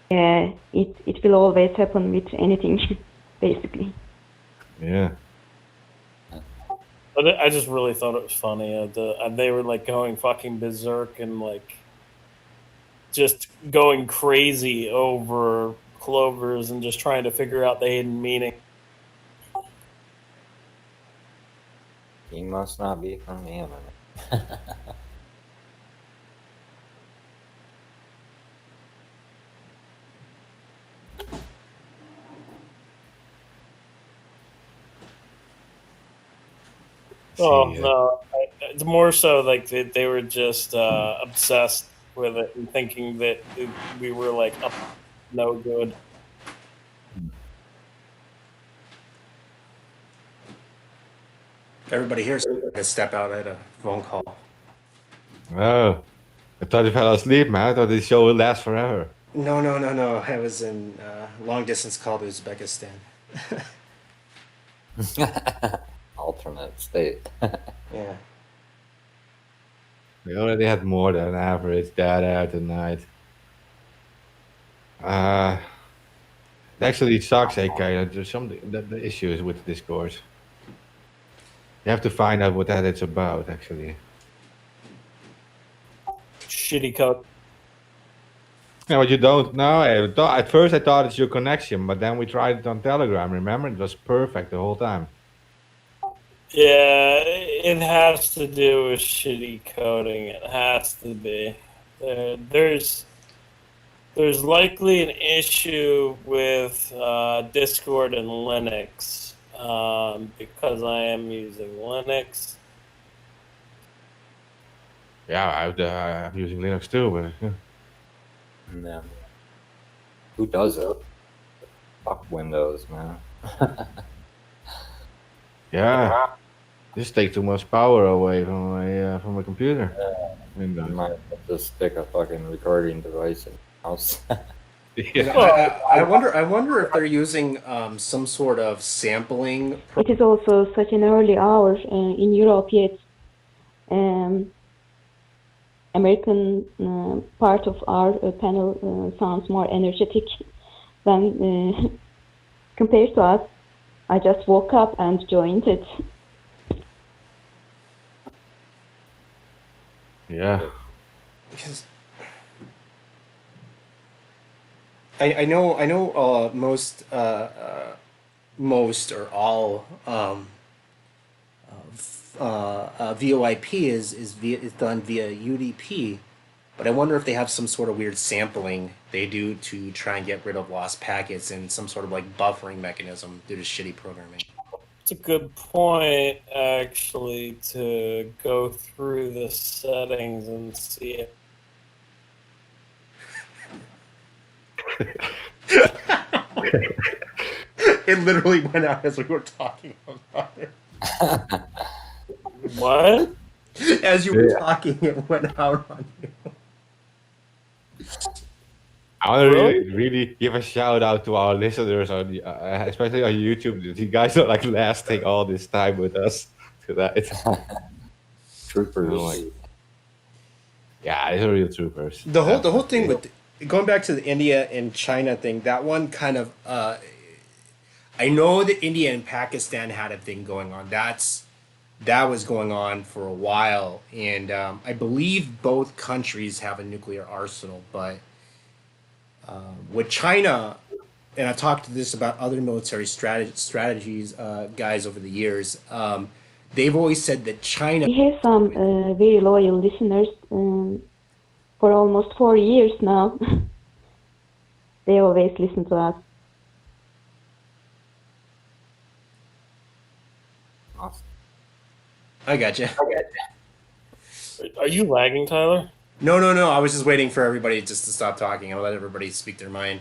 Yeah, it will always happen with anything, basically. Yeah. But I just really thought it was funny. They were like going fucking berserk and like just going crazy over clovers and just trying to figure out the hidden meaning. He must not be from the internet. Oh no! It's more so like they were just obsessed with it and thinking that we were like up no good. Everybody here's gonna step out at a phone call. Oh, I thought you fell asleep, man. I thought this show would last forever. No. I was in long distance call to Uzbekistan. Alternate state. Yeah. We already had more than average data tonight. Actually, it sucks, AK. There's some the issues with Discord. You have to find out what that it's about, actually. Shitty code. Yeah, but you don't know. At first, I thought it's your connection, but then we tried it on Telegram. Remember, it was perfect the whole time. Yeah, it has to do with shitty coding. It has to be. There's likely an issue with Discord and Linux because I am using Linux. Yeah, I'm using Linux too, but yeah. No. Who does it? Fuck Windows, man. Yeah. Just take too much power away from my computer. You might just stick a fucking recording device in the house. Yeah. I wonder if they're using some sort of sampling. It is also such an early hour in Europe, yet American part of our panel sounds more energetic than compared to us. I just woke up and joined it. Yeah. Because I know most or all VoIP is done via UDP, but I wonder if they have some sort of weird sampling they do to try and get rid of lost packets and some sort of like buffering mechanism due to shitty programming. It's a good point, actually, to go through the settings and see it. It literally went out as we were talking about it. What? As you were talking, it went out on you. I want to really give a shout out to our listeners, especially on YouTube. You guys are like lasting all this time with us tonight. Troopers. Yeah, these are real troopers. The whole thing with going back to the India and China thing, that one kind of I know that India and Pakistan had a thing going on. That was going on for a while, and I believe both countries have a nuclear arsenal. But with China, and I've talked to this about other military strategies, guys, over the years. They've always said that China. We have some very loyal listeners for almost 4 years now. They always listen to us. Awesome. I gotcha. Are you lagging, Tyler? No. I was just waiting for everybody just to stop talking and let everybody speak their mind.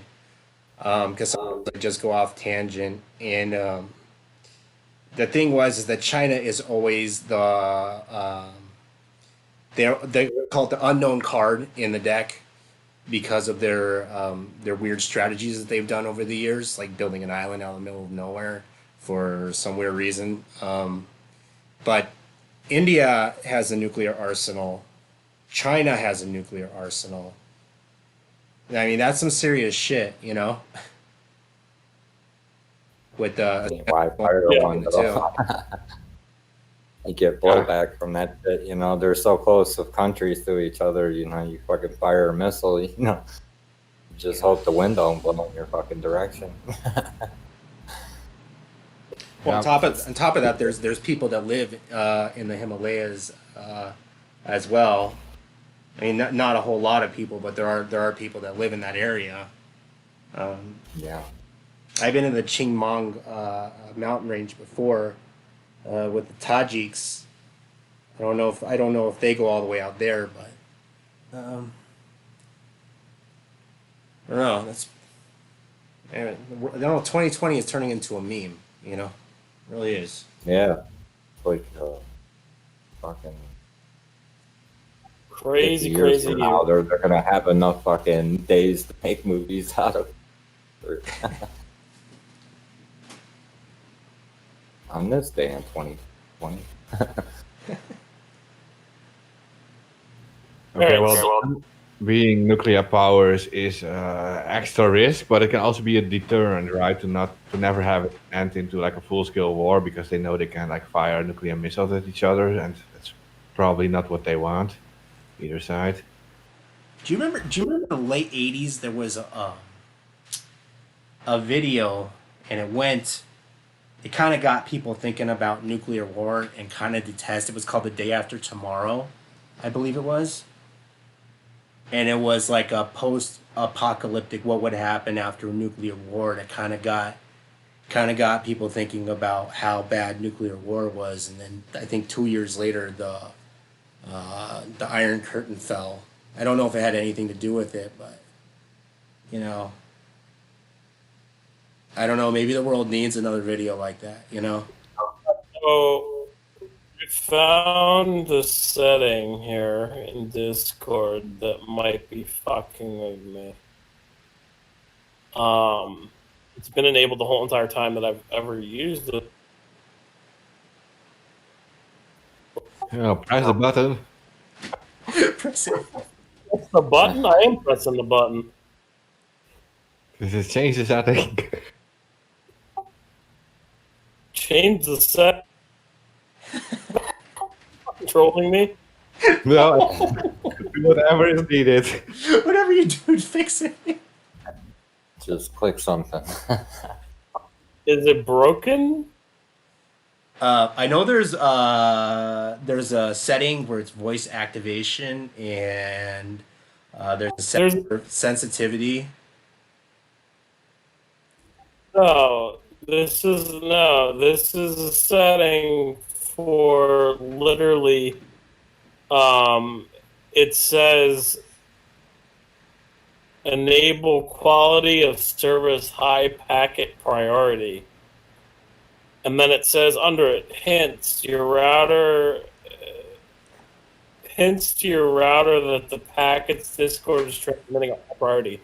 Because I just go off tangent. And the thing is that China is always they call it the unknown card in the deck because of their weird strategies that they've done over the years, like building an island out in the middle of nowhere for some weird reason. But India has a nuclear arsenal. China has a nuclear arsenal. I mean, that's some serious shit, you know? With the Why fire one too? You get blowback from that shit, you know. They're so close of countries to each other, you know. You fucking fire a missile, you know. Just hope the wind don't blow in your fucking direction. Well, on top of that, there's people that live in the Himalayas as well. I mean, not a whole lot of people, but there are people that live in that area. Yeah. I've been in the Chingmong mountain range before with the Tajiks. I don't know if they go all the way out there, but I don't know. I don't know. 2020 is turning into a meme. You know, it really is. Yeah. Like fucking Crazy years from now, year. they're gonna have enough fucking days to make movies out of. On this day in 2020. Okay, well, being nuclear powers is extra risk, but it can also be a deterrent, right? To never have it end into like a full-scale war because they know they can like fire nuclear missiles at each other, and that's probably not what they want, either side. Do you remember in the late 80s there was a video, and it kind of got people thinking about nuclear war and kind of detest. It was called The Day After Tomorrow, I believe it was. And it was like a post-apocalyptic what would happen after a nuclear war, and it kind of got people thinking about how bad nuclear war was. And then I think 2 years later the Iron Curtain fell. I don't know if it had anything to do with it, but you know, I don't know, maybe the world needs another video like that, you know? So we found the setting here in Discord that might be fucking with me. It's been enabled the whole entire time that I've ever used it. Yeah, press the button. Press it. What's the button? I am pressing the button. Because it changes, I think. Change the set. Controlling me? No, whatever is needed. Whatever you do, fix it. Just click something. Is it broken? I know there's a setting where it's voice activation, and there's a setting for sensitivity. No, this is a setting for literally. It says enable quality of service high packet priority. And then it says under it, hints to your router that the packets Discord is transmitting a priority.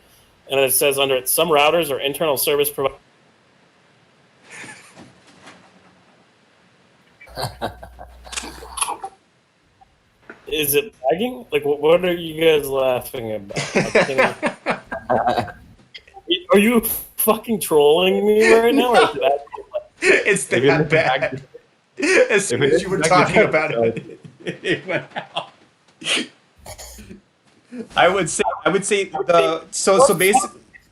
And it says under it, some routers or internal service providers. Is it lagging? Like, what are you guys laughing about? Are you fucking trolling me right now? Or is that It's that bad. As soon as you were talking about it, it went out. I would say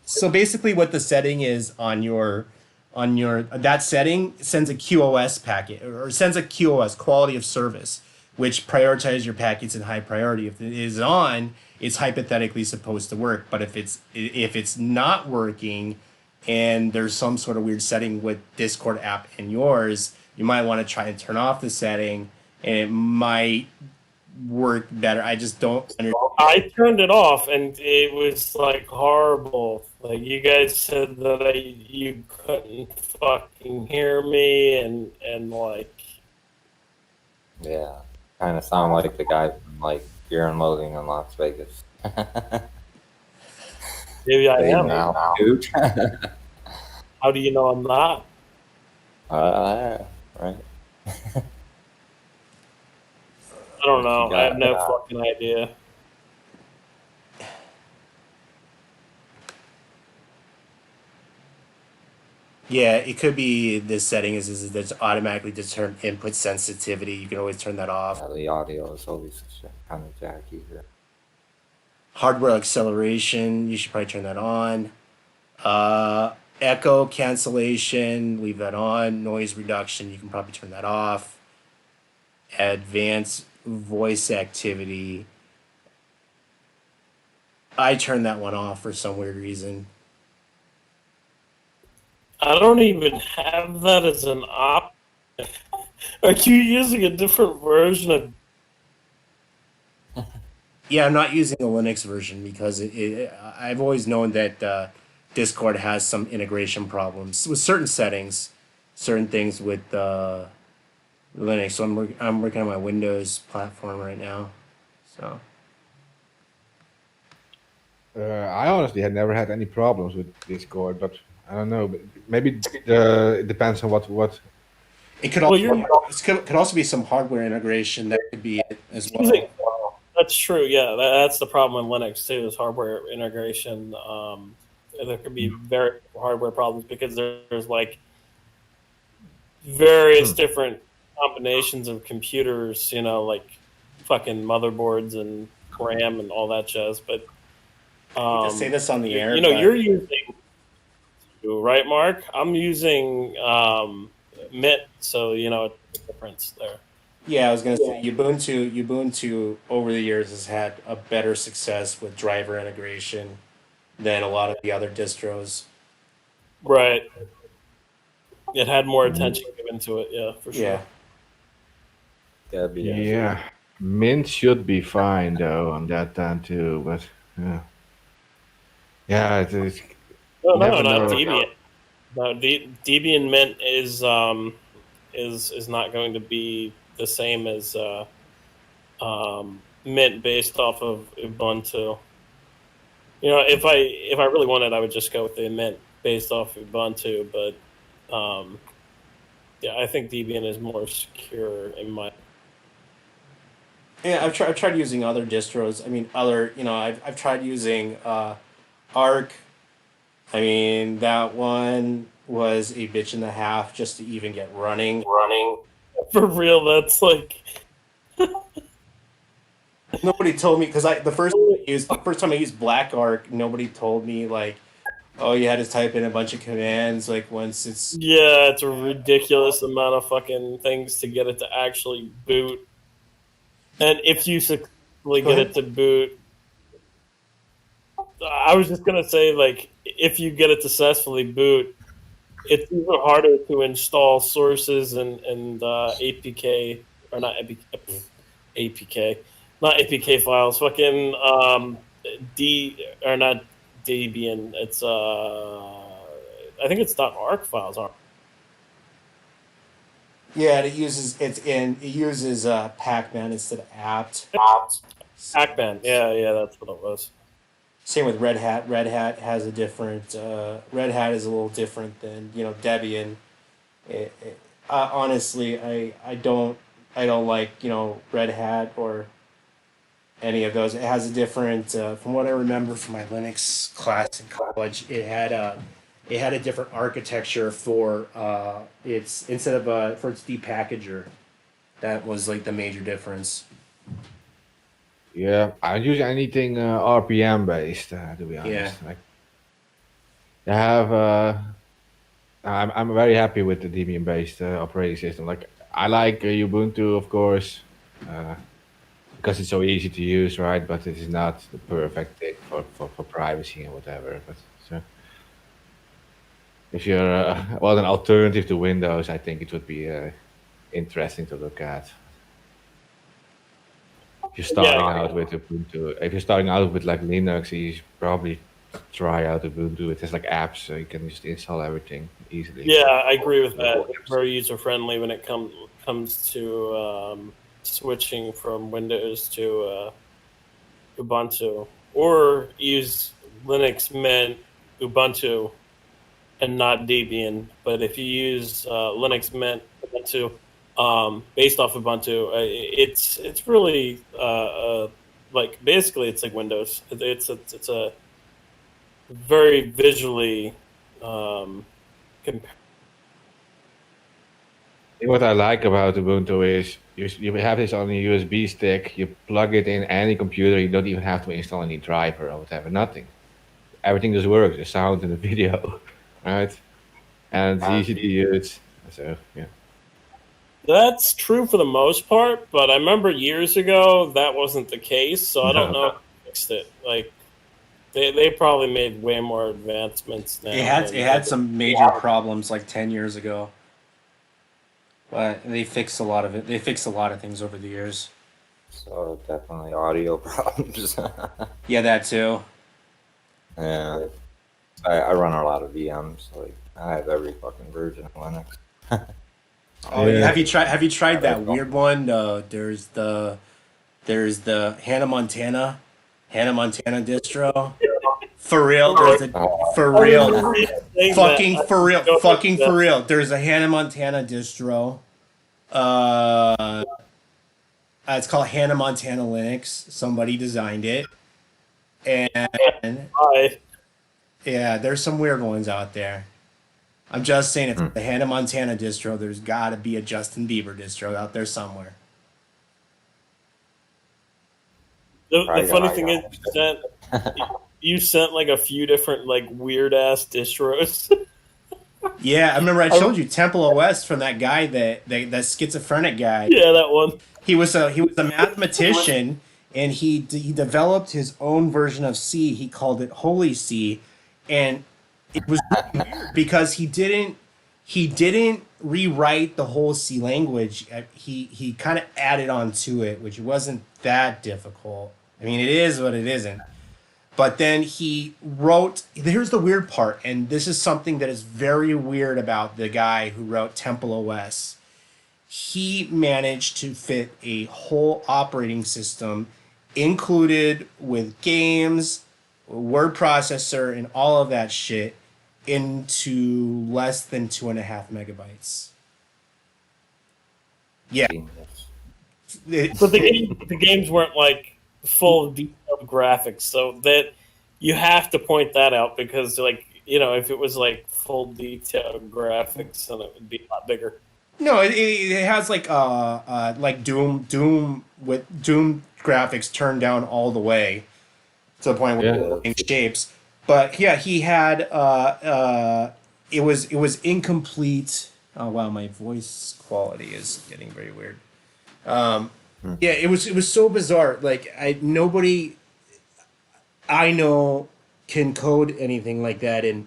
So basically, what the setting is on your that setting sends a QoS packet or sends a QoS quality of service, which prioritizes your packets in high priority. If it is on, it's hypothetically supposed to work. But if it's not working, and there's some sort of weird setting with Discord app and yours, you might want to try and turn off the setting, and it might work better. I just don't understand. I turned it off, and it was like horrible. Like you guys said that you couldn't fucking hear me, and like Yeah, kind of sound like the guy from like Fear and Loathing in Las Vegas. maybe I Hey am. now, dude. How do you know I'm not? Right. I don't know. I have no Yeah. fucking idea. Yeah, it could be this setting is there's automatically determine input sensitivity. You can always turn that off. The audio is always kind of jacky here. Hardware acceleration, you should probably turn that on. Echo cancellation, leave that on. Noise reduction, you can probably turn that off. Advanced voice activity, I turned that one off for some weird reason. I don't even have that as an option. Are you using a different version of? Yeah, I'm not using the Linux version because I've always known that Discord has some integration problems with certain settings, certain things with Linux. So I'm working on my Windows platform right now. So I honestly had never had any problems with Discord, but I don't know. But maybe it depends on what. it could could also be some hardware integration that could be it as well. That's true. Yeah, that's the problem in Linux too. Is hardware integration. There could be very hardware problems because there's like various different combinations of computers. You know, like fucking motherboards and RAM and all that jazz. But To say this on the air, you know, but- you're using right, Mark. I'm using Mint, so you know it's a difference there. Yeah, I was gonna say Ubuntu over the years has had a better success with driver integration than a lot of the other distros. Right. It had more attention given to it. Yeah, for sure. Yeah. That'd be Yeah, Mint should be fine though on that time too. But yeah, it's No, never not know. Debian. No, Debian Mint is not going to be the same as Mint based off of Ubuntu. You know, if I really wanted, I would just go with the Mint based off of Ubuntu. But yeah, I think Debian is more secure in my. Yeah, I've tried using other distros. I mean, I've tried using Arc. I mean, that one was a bitch and a half just to even get running. For real, that's like. Nobody told me because the first time I used Black Arc, nobody told me like, oh, you had to type in a bunch of commands. Like once it's Yeah, it's a ridiculous amount of fucking things to get it to actually boot. And if you successfully get it to boot, I was just gonna say, like, if you get it to successfully boot, it's even harder to install sources and APK or not APK, not APK files. Fucking not Debian. It's I think it's .arc files. yeah, it uses Pacman instead of apt. Pacman. Yeah, that's what it was. Same with Red Hat. Red Hat has a different. Red Hat is a little different than Debian. Honestly, I don't like Red Hat or any of those. It has a different. From what I remember from my Linux class in college, it had a different architecture for its instead of for its depackager. That was like the major difference. Yeah, I don't use anything RPM based to be honest. Yeah. Like, They have. I'm very happy with the Debian-based operating system. Like I like Ubuntu, of course, because it's so easy to use, right? But it is not the perfect thing for privacy and whatever. But so, if you're well, an alternative to Windows, I think it would be interesting to look at. If you're starting out with Ubuntu, if you're starting out with like Linux, you should probably try out Ubuntu. It has like apps, so you can just install everything easily. Yeah, I agree with that. It's very user friendly when it comes to switching from Windows to Ubuntu, or use Linux Mint Ubuntu and not Debian. But if you use Linux Mint Ubuntu based off Ubuntu, it's really like basically it's like Windows. It's a very visually What I like about Ubuntu is you have this on a USB stick, you plug it in any computer, you don't even have to install any driver or whatever, nothing. Everything just works, the sound and the video, right? And it's easy to use. So, yeah. That's true for the most part, but I remember years ago that wasn't the case, so I don't know if they fixed it. Like they probably made way more advancements now. It had some major problems like 10 years ago. But they fixed a lot of it. They fixed a lot of things over the years. So definitely audio problems. Yeah, that too. Yeah. I run a lot of VMs. Like I have every fucking version of Linux. Oh, yeah. Have you tried that weird one? There's the Hannah Montana distro. For real, fucking for real. There's a Hannah Montana distro. It's called Hannah Montana Linux. Somebody designed it, and yeah, there's some weird ones out there. I'm just saying, if it's the Hannah Montana distro, there's got to be a Justin Bieber distro out there somewhere. The funny thing is that you sent like a few different like weird ass distros. Yeah, I remember I showed you Temple OS from that guy that schizophrenic guy. Yeah, that one. He was a mathematician, and he developed his own version of C. He called it Holy C, and it was weird because he didn't rewrite the whole C language. He kind of added on to it, which wasn't that difficult. I mean, it is, but it isn't. But then he wrote, here's the weird part, and this is something that is very weird about the guy who wrote Temple OS. He managed to fit a whole operating system included with games, word processor, and all of that shit into less than 2.5 megabytes. Yeah. But the games weren't like full detailed graphics, so that you have to point that out because, like, you know, if it was like full detailed graphics, then it would be a lot bigger. No, it has like Doom with Doom graphics turned down all the way to the point where it shapes. But yeah, he had it was incomplete. Oh wow, my voice quality is getting very weird. Yeah, it was so bizarre. Like nobody I know can code anything like that and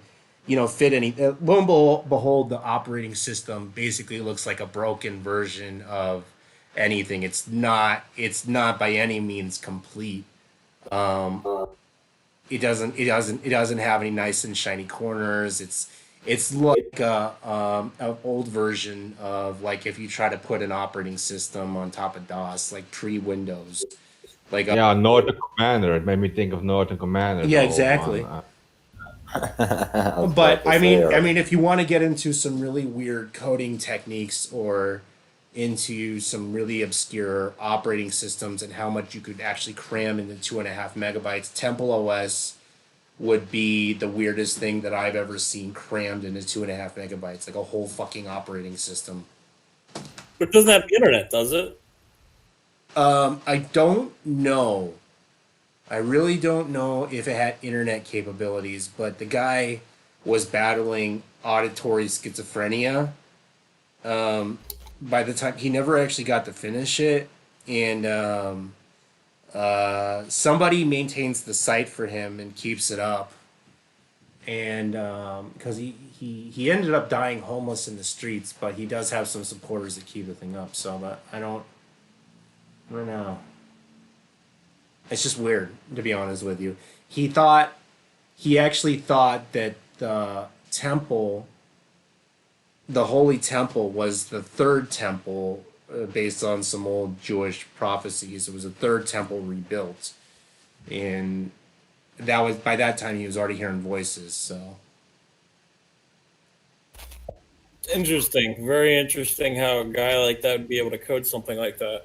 fit any. Lo and behold, the operating system basically looks like a broken version of anything. It's not by any means complete. It doesn't have any nice and shiny corners. It's like an old version of like if you try to put an operating system on top of DOS, like pre-Windows. Like Norton Commander. It made me think of Norton Commander. Yeah, exactly. But I mean, if you want to get into some really weird coding techniques or into some really obscure operating systems and how much you could actually cram into 2.5 megabytes, Temple OS would be the weirdest thing that I've ever seen crammed into 2.5 megabytes, like a whole fucking operating system. But it doesn't have the internet, does it? I don't know. I really don't know if it had internet capabilities, but the guy was battling auditory schizophrenia. By the time he never actually got to finish it, and somebody maintains the site for him and keeps it up, and because he ended up dying homeless in the streets, but he does have some supporters that keep the thing up. So, but I don't know. It's just weird, to be honest with you. He actually thought that the temple, the Holy Temple, was the third temple based on some old Jewish prophecies. It was a third temple rebuilt, and that was by that time he was already hearing voices. So Interesting, very interesting how a guy like that would be able to code something like that.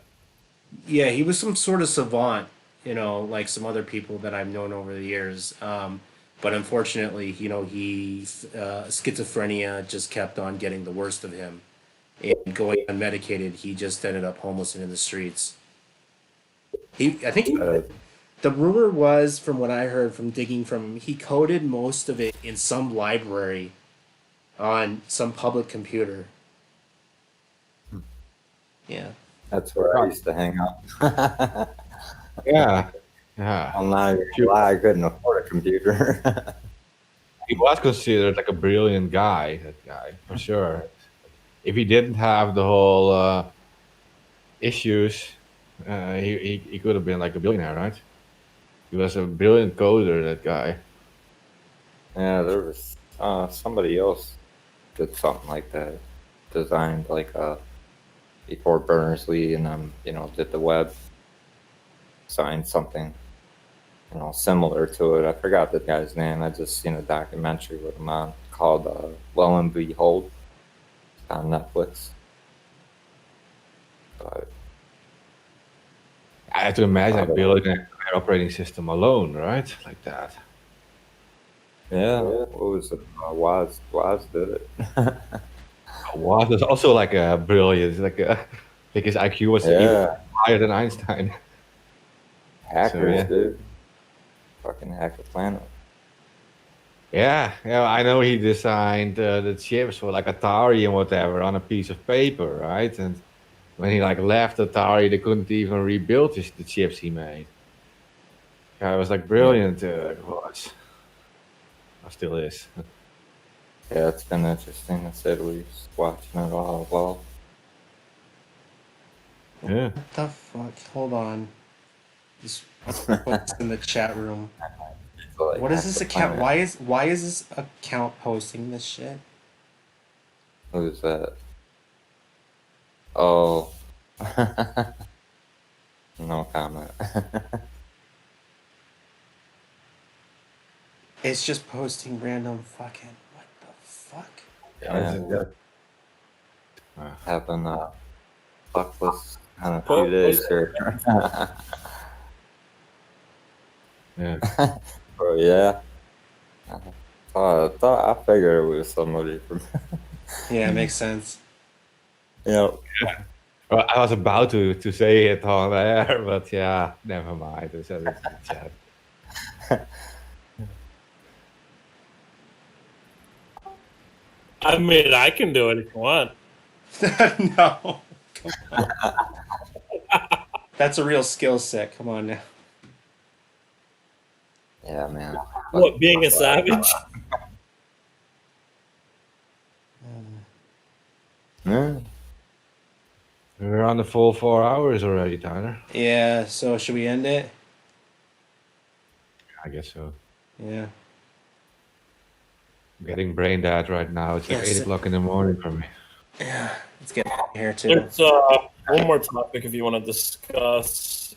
yeah, he was some sort of savant, like some other people that I've known over the years. But unfortunately, schizophrenia just kept on getting the worst of him. And going unmedicated, he just ended up homeless and in the streets. I think the rumor was, from what I heard from digging from him, he coded most of it in some library on some public computer. Yeah. That's where I used to hang out. Yeah. Yeah. Well, now you're why I couldn't afford a computer. He was considered like a brilliant guy, that guy, for sure. If he didn't have the whole issues, he could have been like a billionaire, right? He was a brilliant coder, that guy. Yeah, there was somebody else did something like that. Designed like before Berners-Lee and did the web. Signed something, similar to it. I forgot the guy's name. I just seen a documentary with him on called Lo and Behold on Netflix. But I have to imagine building an operating system alone, right? Like that. yeah, what was it? Woz did it. Woz was also like a brilliant, I think his IQ was even higher than Einstein. Hackers, dude. Fucking hack the planet. Yeah, I know he designed the chips for like Atari and whatever on a piece of paper, right? And when he left Atari, they couldn't even rebuild the chips he made. Yeah, it was brilliant. It was. It still is. Yeah, it's been interesting to say the least, watching it all evolve. Yeah. What the fuck? Hold on. What's in the chat room? What is this account? Why is this account posting this shit? Who's that? Oh. No comment. It's just posting random fucking what the fuck? Yeah. Having fuckless in a few days here. Yeah. Oh yeah. I figured it was somebody from. Yeah, it makes sense. Yep. Yeah. Well, I was about to say it on air, but yeah, never mind. I said it in the chat. I mean, I can do it if you want. No. Come on. That's a real skill set. Come on now. Yeah, man. What, being a savage? Yeah. We're on the full 4 hours already, Tyler. Yeah, so should we end it? I guess so. Yeah. I'm getting brain dead right now. It's like Yes. 8 o'clock in the morning for me. Yeah. Let's get here too. There's one more topic if you want to discuss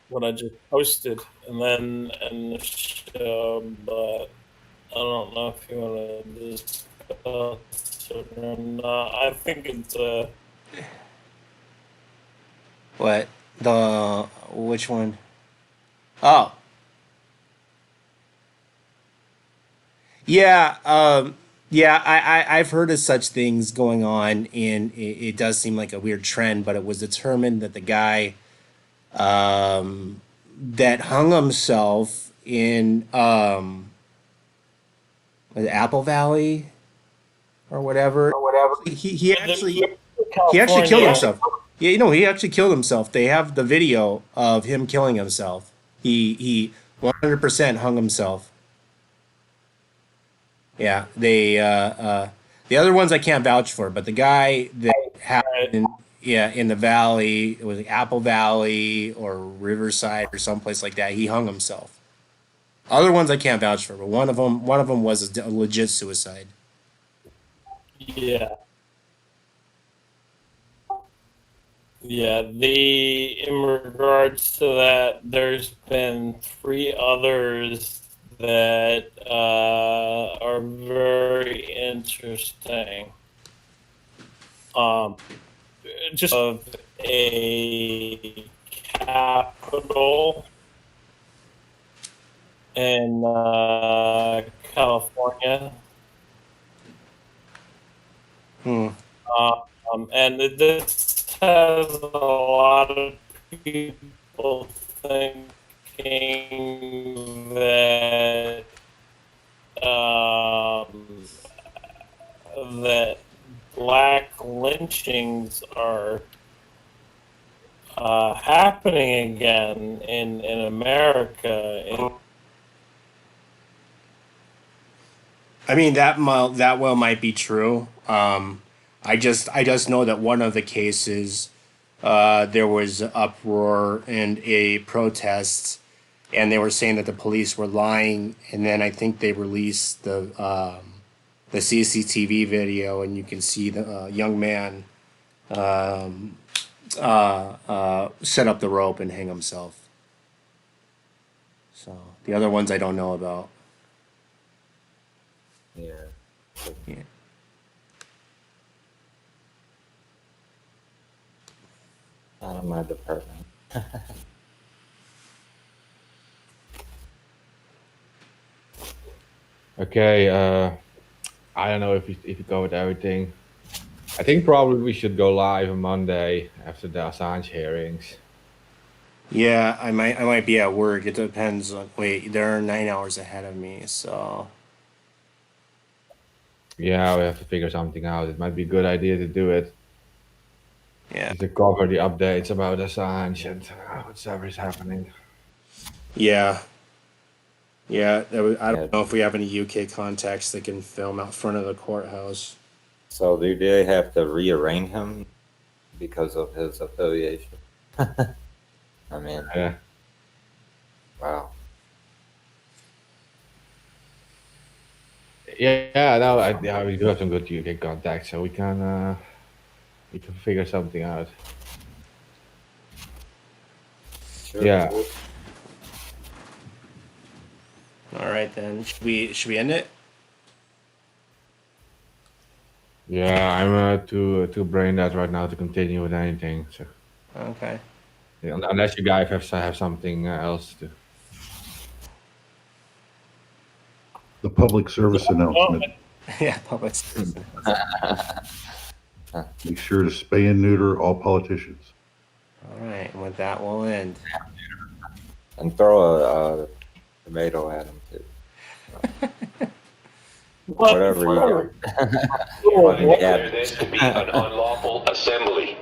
what I just posted, and then end the show, but I don't know if you want to discuss it or not. I think it's What? Which one? Oh. Yeah, I've heard of such things going on, and it does seem like a weird trend, but it was determined that the guy that hung himself in Apple Valley or whatever. He actually killed California. himself. Yeah, you know, he actually killed himself. They have the video of him killing himself. He 100% hung himself. Yeah, the other ones I can't vouch for, but the guy that happened in the valley, it was like Apple Valley or Riverside or someplace like that. He hung himself. Other ones I can't vouch for, but one of them was a legit suicide. Yeah. Yeah, in regards to that, there's been 3 others that are very interesting. Just of a capital in California. And this has a lot of people thinking that that black lynchings are happening again in America. I mean that well might be true. I just know that one of the cases, there was uproar and a protest, and they were saying that the police were lying, and then I think they released the CCTV video, and you can see the young man set up the rope and hang himself. So the other ones I don't know about. Yeah. Yeah. Not in my department. Okay, I don't know if you covered everything. I think probably we should go live on Monday after the Assange hearings. Yeah, I might be at work. It depends on. Wait, they're 9 hours ahead of me, so. Yeah, we have to figure something out. It might be a good idea to do it. Yeah. To cover the updates about Assange and whatever is happening. Yeah. Yeah, I don't know if we have any UK contacts that can film out front of the courthouse. So do they have to rearrange him because of his affiliation? I mean, Yeah. Wow. Yeah, no, we do have some good UK contacts, so we can figure something out. Sure. Yeah. All right then. Should we end it? Yeah, I'm too brain dead right now to continue with anything. So Okay. yeah, unless you guys have something else to. The public service announcement. Yeah, public service. Make sure to spay and neuter all politicians. All right, and with that, we'll end. And throw a tomato at him too. Whatever you want. This to be an unlawful assembly.